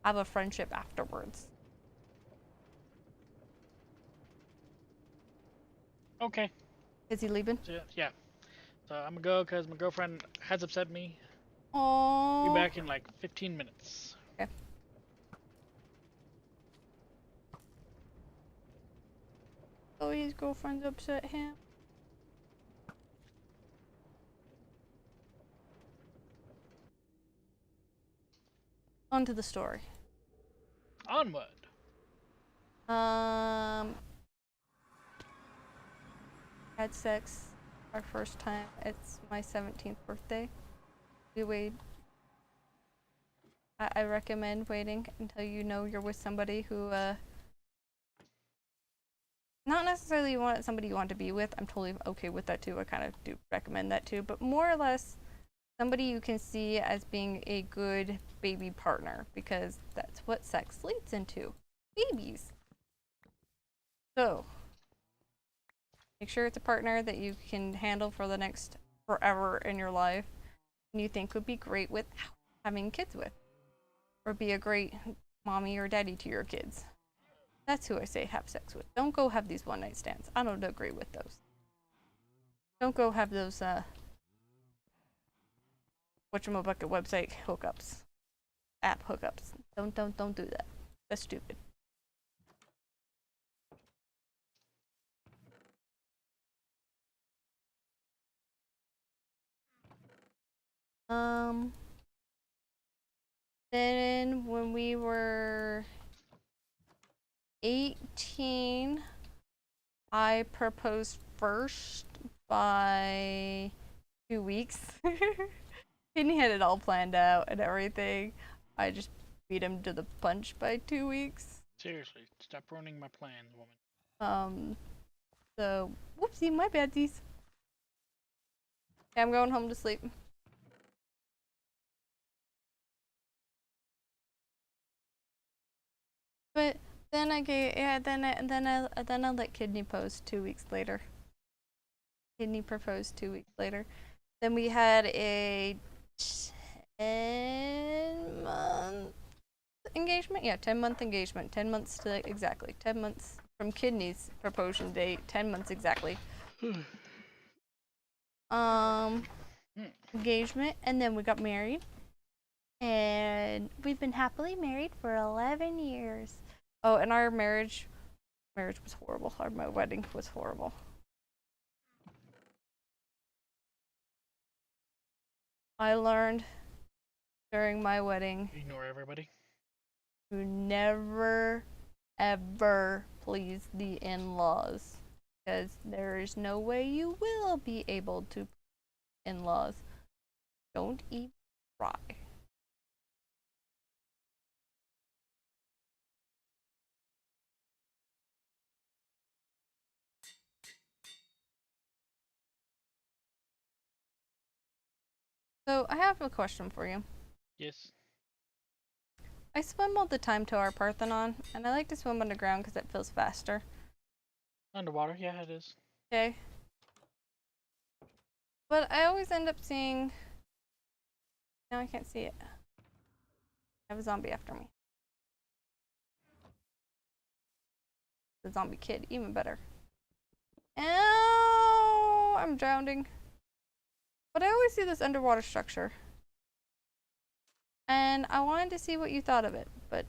have a friendship afterwards. Okay. Is he leaving? So, yeah. So I'm gonna go because my girlfriend has upset me. Oh. Be back in like 15 minutes. Okay. Oh, his girlfriend's upset him. On to the story. Onward. Had sex our first time. It's my 17th birthday. We wait. I recommend waiting until you know you're with somebody who, not necessarily you want somebody you want to be with. I'm totally okay with that too. I kind of do recommend that too. But more or less, somebody you can see as being a good baby partner because that's what sex leads into. Babies. So, make sure it's a partner that you can handle for the next forever in your life and you think would be great with having kids with. Or be a great mommy or daddy to your kids. That's who I say have sex with. Don't go have these one night stands. I don't agree with those. Don't go have those whatchamacallit website hookups. App hookups. Don't do that. That's stupid. Then when we were 18, I proposed first by 2 weeks. And he had it all planned out and everything. I just beat him to the punch by 2 weeks. Seriously, stop ruining my plans, woman. So, whoopsie, my badsies. Okay, I'm going home to sleep. But then I let Kidney pose 2 weeks later. Kidney proposed 2 weeks later. Then we had a 10-month engagement. Yeah, 10-month engagement. 10 months to exactly. 10 months from Kidney's proposal date. 10 months exactly. Engagement, and then we got married. And we've been happily married for 11 years. Oh, and our marriage was horrible. My wedding was horrible. I learned during my wedding Ignore everybody. to never, ever please the in-laws. Because there is no way you will be able to in-laws. Don't even try. So I have a question for you. Yes. I swim all the time to our Parthenon, and I like to swim underground because it feels faster. Underwater, yeah, it is. Okay. But I always end up seeing. Now I can't see it. I have a zombie after me. The zombie kid, even better. Ow! I'm drowning. But I always see this underwater structure. And I wanted to see what you thought of it, but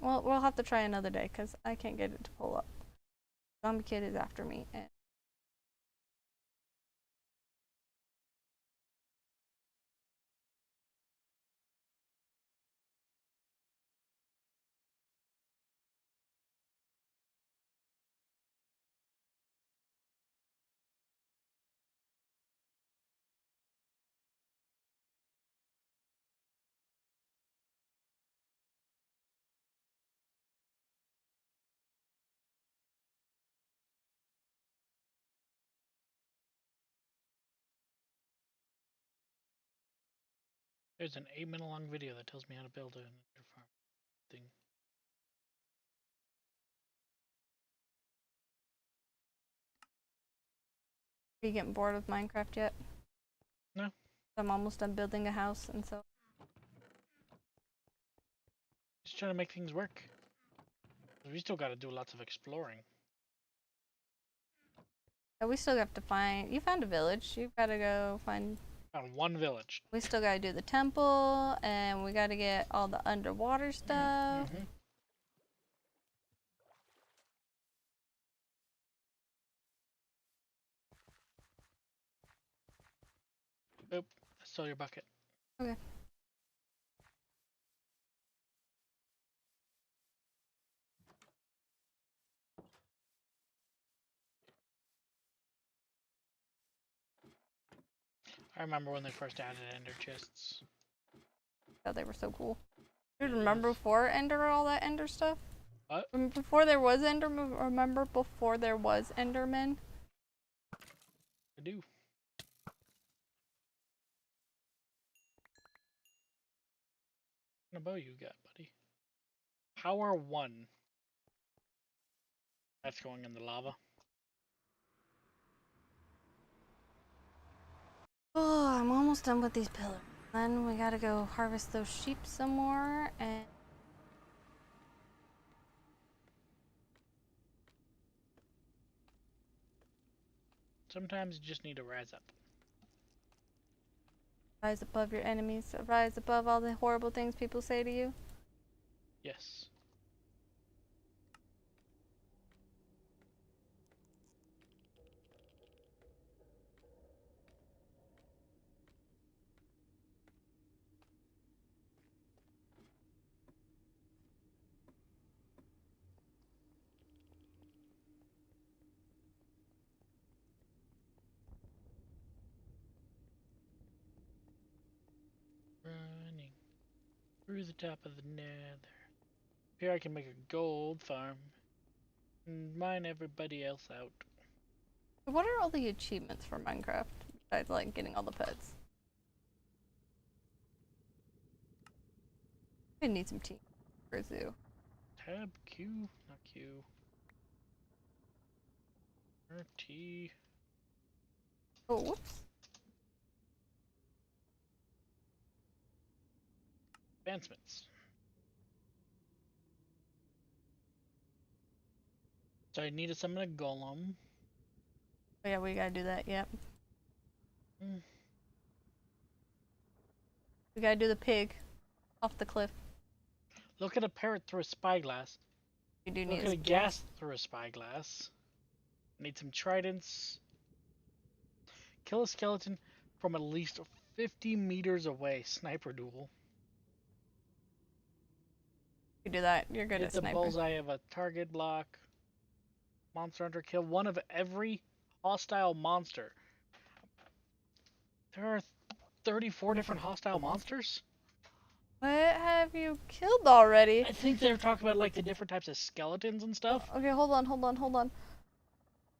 well, we'll have to try another day because I can't get it to pull up. Zombie kid is after me. And There's an 8-minute long video that tells me how to build an ender farm thing. are you getting bored with Minecraft yet? No. I'm almost done building a house, and so Just trying to make things work. We still got to do lots of exploring. we still have to find. You found a village. You've got to go find. Found one village. We still got to do the temple, and we got to get all the underwater stuff. Mm-hmm. Oop, I stole your bucket. Okay. I remember when they first added ender chests. Oh, they were so cool. You remember before Ender, all that Ender stuff? What? Before there was remember before there was Enderman? I do. What about you got, buddy? Power 1. That's going in the lava. Oh, I'm almost done with these pillars. Then we gotta go harvest those sheep some more, and Sometimes you just need to rise up. rise above your enemies. Rise above all the horrible things people say to you. Yes. Running through the top of the nether. Here I can make a gold farm and mine everybody else out. What are all the achievements for Minecraft besides like getting all the pets? I need some tea for a zoo. Tab Q, not Q. RT. Oh, whoops. Advancements. So I need to summon a golem. Oh, yeah, we gotta do that. Yep. Mm. We gotta do the pig off the cliff. Look at a parrot through a spyglass. We do Look need at a a ghast through a spyglass. Need some tridents. Kill a skeleton from at least 50 meters away. Sniper duel. You do that. You're good Hit at the sniping. bullseye of a target block. Monster Hunter. Kill one of every hostile monster. There are 34 different hostile monsters? What have you killed already? I think they were talking about like the different types of skeletons and stuff. Okay, hold on.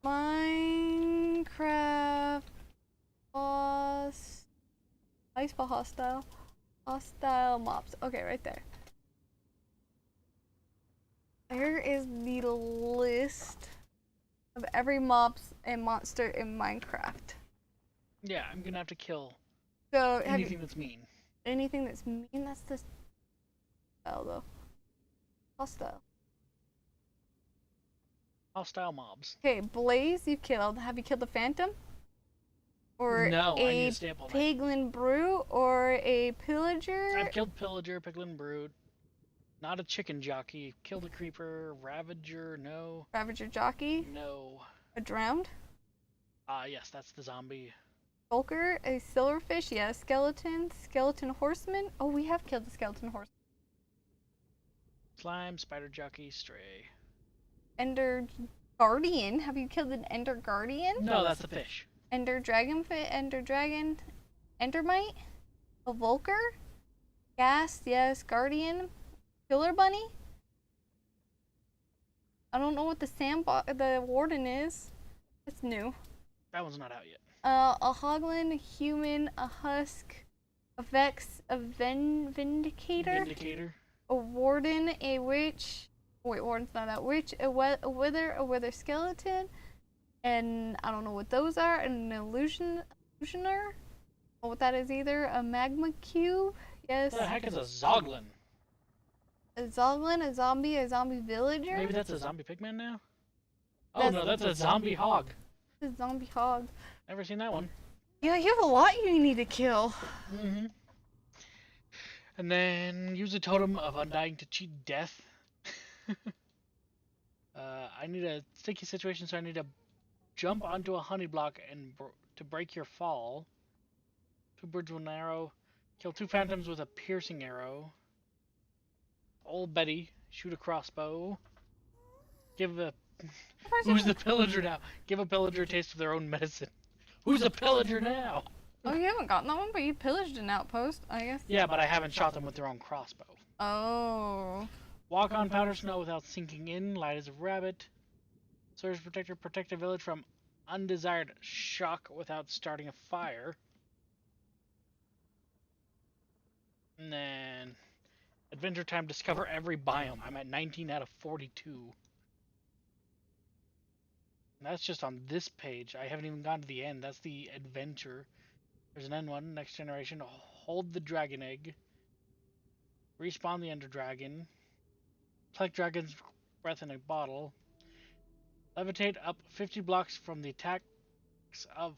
Minecraft boss. How you spell hostile? Hostile mobs. Okay, right there. Here is the list of every mobs and monster in Minecraft. Yeah, I'm gonna have to kill So, anything that's mean. anything that's mean? That's the style, though. Hostile. Hostile mobs. Okay, Blaze, you've killed. Have you killed the Phantom? Or No, I need a to stay up all night. Piglin Brew? Or a Pillager? I've killed Pillager, Piglin Brood. Not a chicken jockey. Killed a creeper. Ravager, no. Ravager Jockey? No. A Drowned? Yes, that's the zombie. Volker? A Silverfish? Yeah. Skeleton? Skeleton Horseman? Oh, we have killed the Skeleton Horseman. Slime, spider jockey, stray. Ender Guardian? Have you killed an Ender Guardian? No, that's the fish. Ender Dragonfit? Ender Dragon? Endermite? A Volker? Gas? Yes. Guardian? Killer Bunny? I don't know what the Warden is. It's new. That one's not out yet. A Hoglin, human, a Husk, a Vex, a Vindicator, Vindicator. a Warden, a Witch. Wait, Warden's not that. Witch, a Wither skeleton, and I don't know what those are. And an Illusioner. I don't know what that is either. A Magma Cube. Yes. What the heck is a Zoglin? A Zoglin, a zombie villager. Maybe that's a zombie pigman now? Oh That's- no, that's a zombie hog. A zombie hog. Never seen that one. Yeah, you have a lot you need to kill. Mm-hmm. And then use a totem of undying to cheat death. I need a sticky situation, so I need to jump onto a honey block and to break your fall. 2 birds with an arrow. Kill 2 phantoms with a piercing arrow. Old Betty, shoot a crossbow. Give a Who's the pillager now? Give a pillager a taste of their own medicine. Who's a pillager now? Oh, you haven't gotten that one, but you pillaged an outpost, I guess. Yeah, but I haven't shot them with their own crossbow. Oh. Walk on powder snow without sinking in. Light as a rabbit. Surge protector, protect a village from undesired shock without starting a fire. And then Adventure Time, discover every biome. I'm at 19 out of 42. And that's just on this page. I haven't even gone to the end. That's the adventure. There's an N1, next generation. Hold the dragon egg. Respawn the ender dragon. Collect dragon's breath in a bottle. Levitate up 50 blocks from the attacks of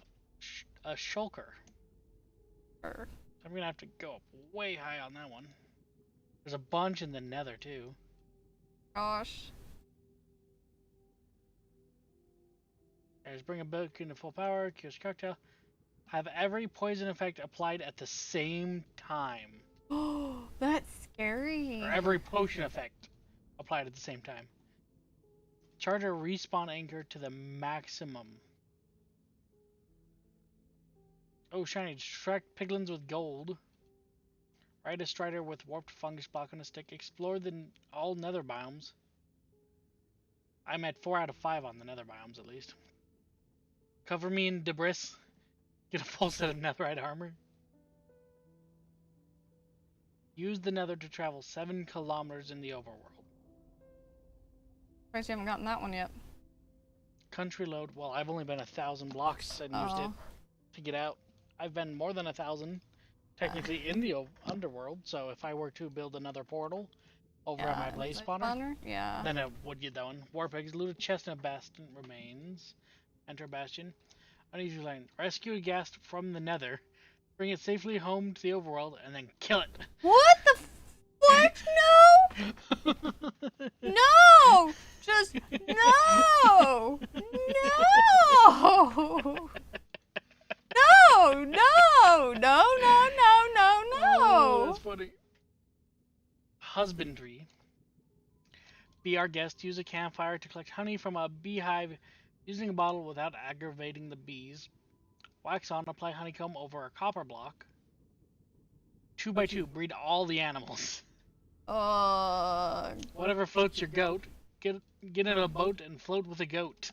a shulker. I'm gonna have to go up way high on that one. There's a bunch in the nether too. Gosh. There's bring a book into full power, cures cocktail. Have every poison effect applied at the same time. Oh, that's scary. Or every potion effect applied at the same time. Charge a respawn anchor to the maximum. Oh, shiny. Distract piglins with gold. Ride a strider with warped fungus block on a stick. Explore all nether biomes. I'm at 4 out of 5 on the nether biomes at least. Cover me in debris. Get a full set of netherite armor. Use the nether to travel 7 kilometers in the overworld. Surprised you haven't gotten that one yet. Country load. Well, I've only been 1,000 blocks and used it to get out. I've been more than 1,000 technically in the underworld. So if I were to build another portal over at my blaze spawner, yeah, then I would get that one. Warpigs, loot a chest and a bastion remains. Enter bastion. Unusual line. Rescue a ghast from the nether. Bring it safely home to the overworld and then kill it. What the fuck? No! No! Just no! No! No! No! No! No! No! Oh, No! that's funny. Husbandry. Be our guest. Use a campfire to collect honey from a beehive using a bottle without aggravating the bees. Wax on. Apply honeycomb over a copper block. 2 by 2, breed all the animals. Uh, Whatever floats your goat, get in a boat and float with a goat.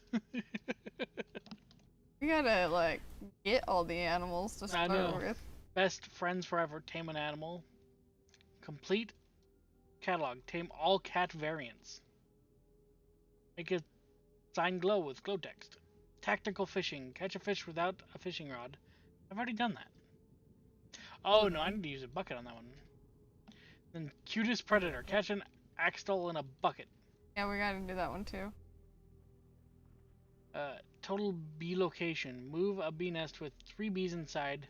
we gotta like get all the animals to I start know. with. Best friends forever, tame an animal. Complete catalog, tame all cat variants. Make a sign glow with glow text. Tactical fishing, catch a fish without a fishing rod. I've already done that. Oh no, I need to use a bucket on that one. Then cutest predator, catch an axel in a bucket. Yeah, we gotta do that one too. Total bee location, move a bee nest with 3 bees inside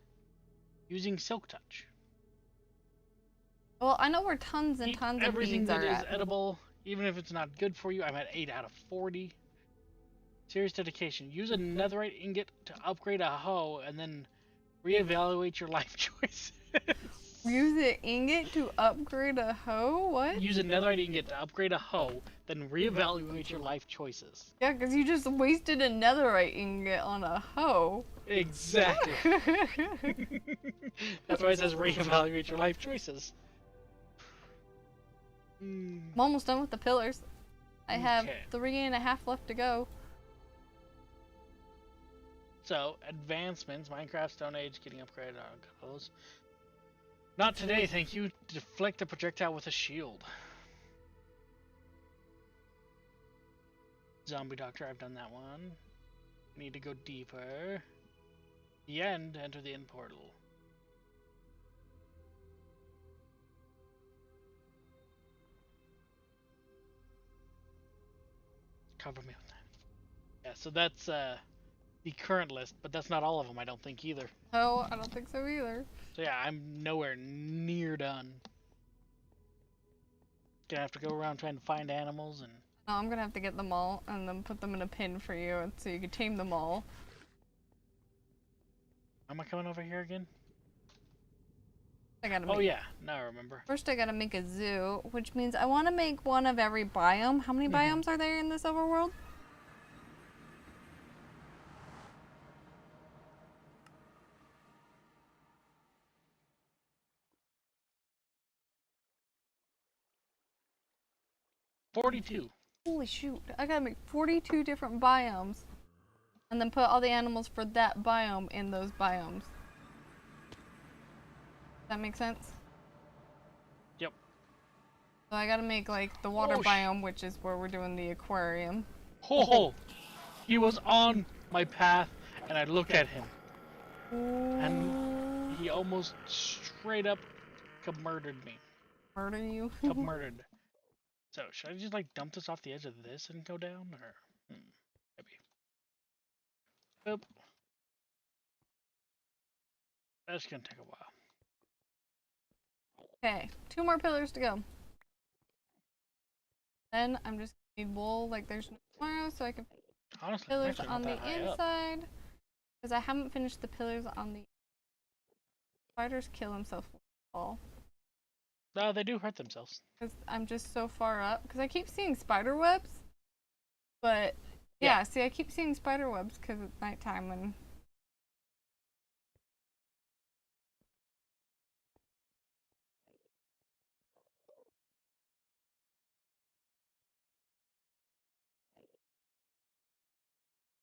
using silk touch. Well, I know where tons and Eat tons of everything bees that are is at. edible, even if it's not good for you. I'm at 8 out of 40. Serious dedication. Use a netherite ingot to upgrade a hoe and then reevaluate your life choices. Use an ingot to upgrade a hoe? What? Use a netherite ingot to upgrade a hoe, then reevaluate your life choices. Yeah, because you just wasted a netherite ingot on a hoe. Exactly. That's why it says reevaluate your life choices. I'm almost done with the pillars. I have Okay. 3.5 left to go. So, advancements, Minecraft Stone Age getting upgraded on those. Not today, thank you. Deflect a projectile with a shield. Zombie Doctor, I've done that one. Need to go deeper. The end, enter the end portal. Cover me with that. Yeah, so that's the current list, but that's not all of them, I don't think either. Oh, I don't think so either. So yeah, I'm nowhere near done. Gonna have to go around trying to find animals and... No, I'm gonna have to get them all and then put them in a pin for you and so you can tame them all. Am I coming over here again? I gotta Oh make... yeah, now I remember. First I gotta make a zoo, which means I want to make one of every biome. How many biomes are there in this overworld? $42. Holy shoot, I gotta make 42 different biomes. And then put all the animals for that biome in those biomes. Does that make sense? Yep. So I gotta make like the water Oh, biome, which is where we're doing the aquarium. Oh, he was on my path, and I looked at him, and he almost straight up murdered me. Murder you? Murdered. So should I just like dump this off the edge of this and go down, or maybe? Oop. That's gonna take a while. Okay, 2 more pillars to go. Then I'm just gonna need wool like there's no tomorrow, so I can Honestly, pillars I'm on the actually not that high up. inside. Because I haven't finished the pillars on the... Spiders kill themselves with the wall. No, they do hurt themselves. Because I'm just so far up. Because I keep seeing spider webs. But, yeah, see, I keep seeing spider webs because it's nighttime and...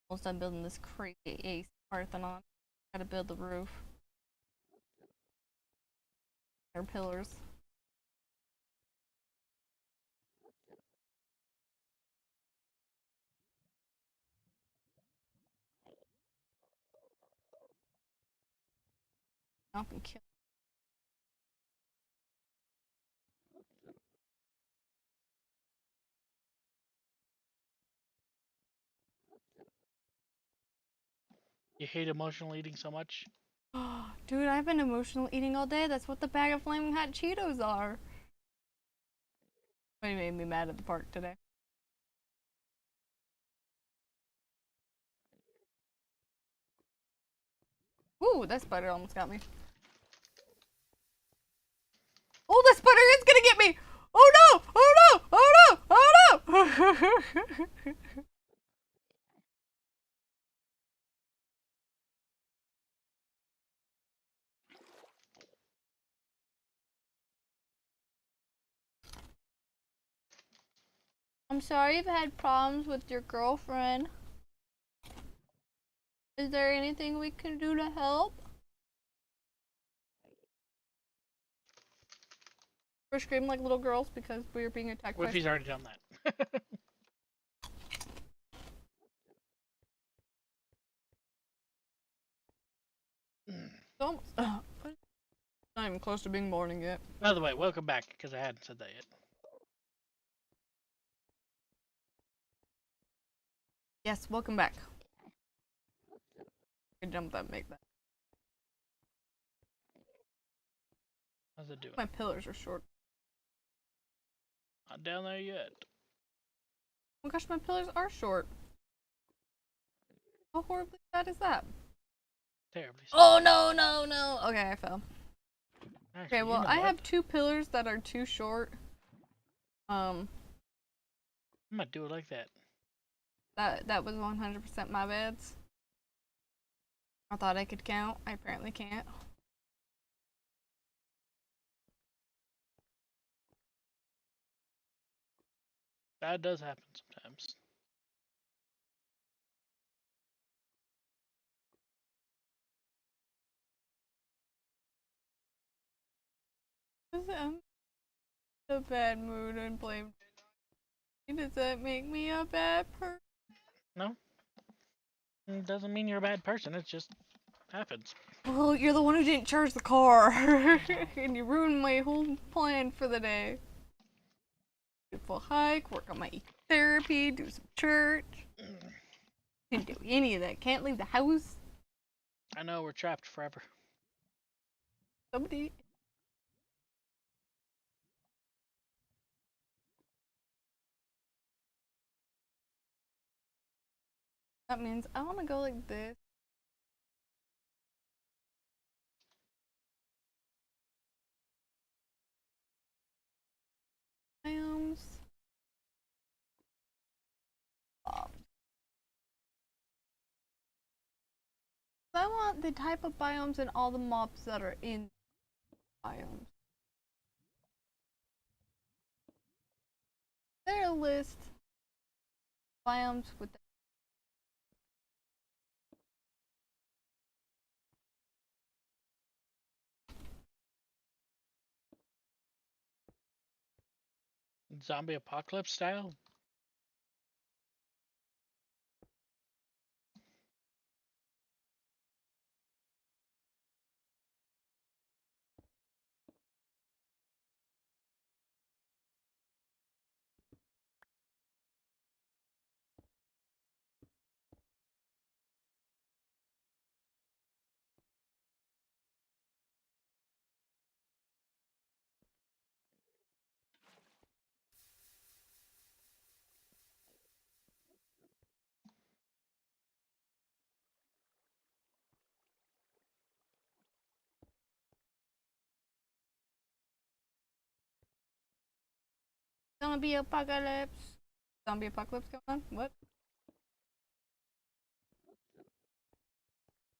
Almost done building this crazy ace Parthenon. Gotta build the roof. Or pillars. Up and kill. You hate emotional eating so much? Dude, I've been emotional eating all day. That's what the bag of Flaming Hot Cheetos are. But he made me mad at the park today. Ooh, that spider almost got me. Oh, the spider is gonna get me! Oh no! Oh no! Oh no! Oh no! I'm sorry you've had problems with your girlfriend. Is there anything we can do to help? We're screaming like little girls because we are being attacked by. Whiffy's already done that. Almost. Not even close to being morning yet. By the way, welcome back, because I hadn't said that yet. Yes, welcome back. I jump that, make that. How's it doing? My pillars are short. Not down there yet. Oh my gosh, my pillars are short. How horribly sad is that? Terribly. Oh no, no, no. Okay, I fell. Actually, Okay, well, you know I what? have 2 pillars that are too short. I might do it like that. That was 100% my beds. I thought I could count. I apparently can't. That does happen sometimes. I'm in a bad mood and blame. Does that make me a bad person? No, it doesn't mean you're a bad person. It just happens. Well, you're the one who didn't charge the car, and you ruined my whole plan for the day. Beautiful hike, work on my therapy, do some church. Didn't do any of that. Can't leave the house. I know we're trapped forever. Somebody. That means I want to go like this. Biomes. I want the type of biomes and all the mobs that are in biomes. There a list biomes with the Zombie apocalypse style? zombie apocalypse. Zombie apocalypse going on? What?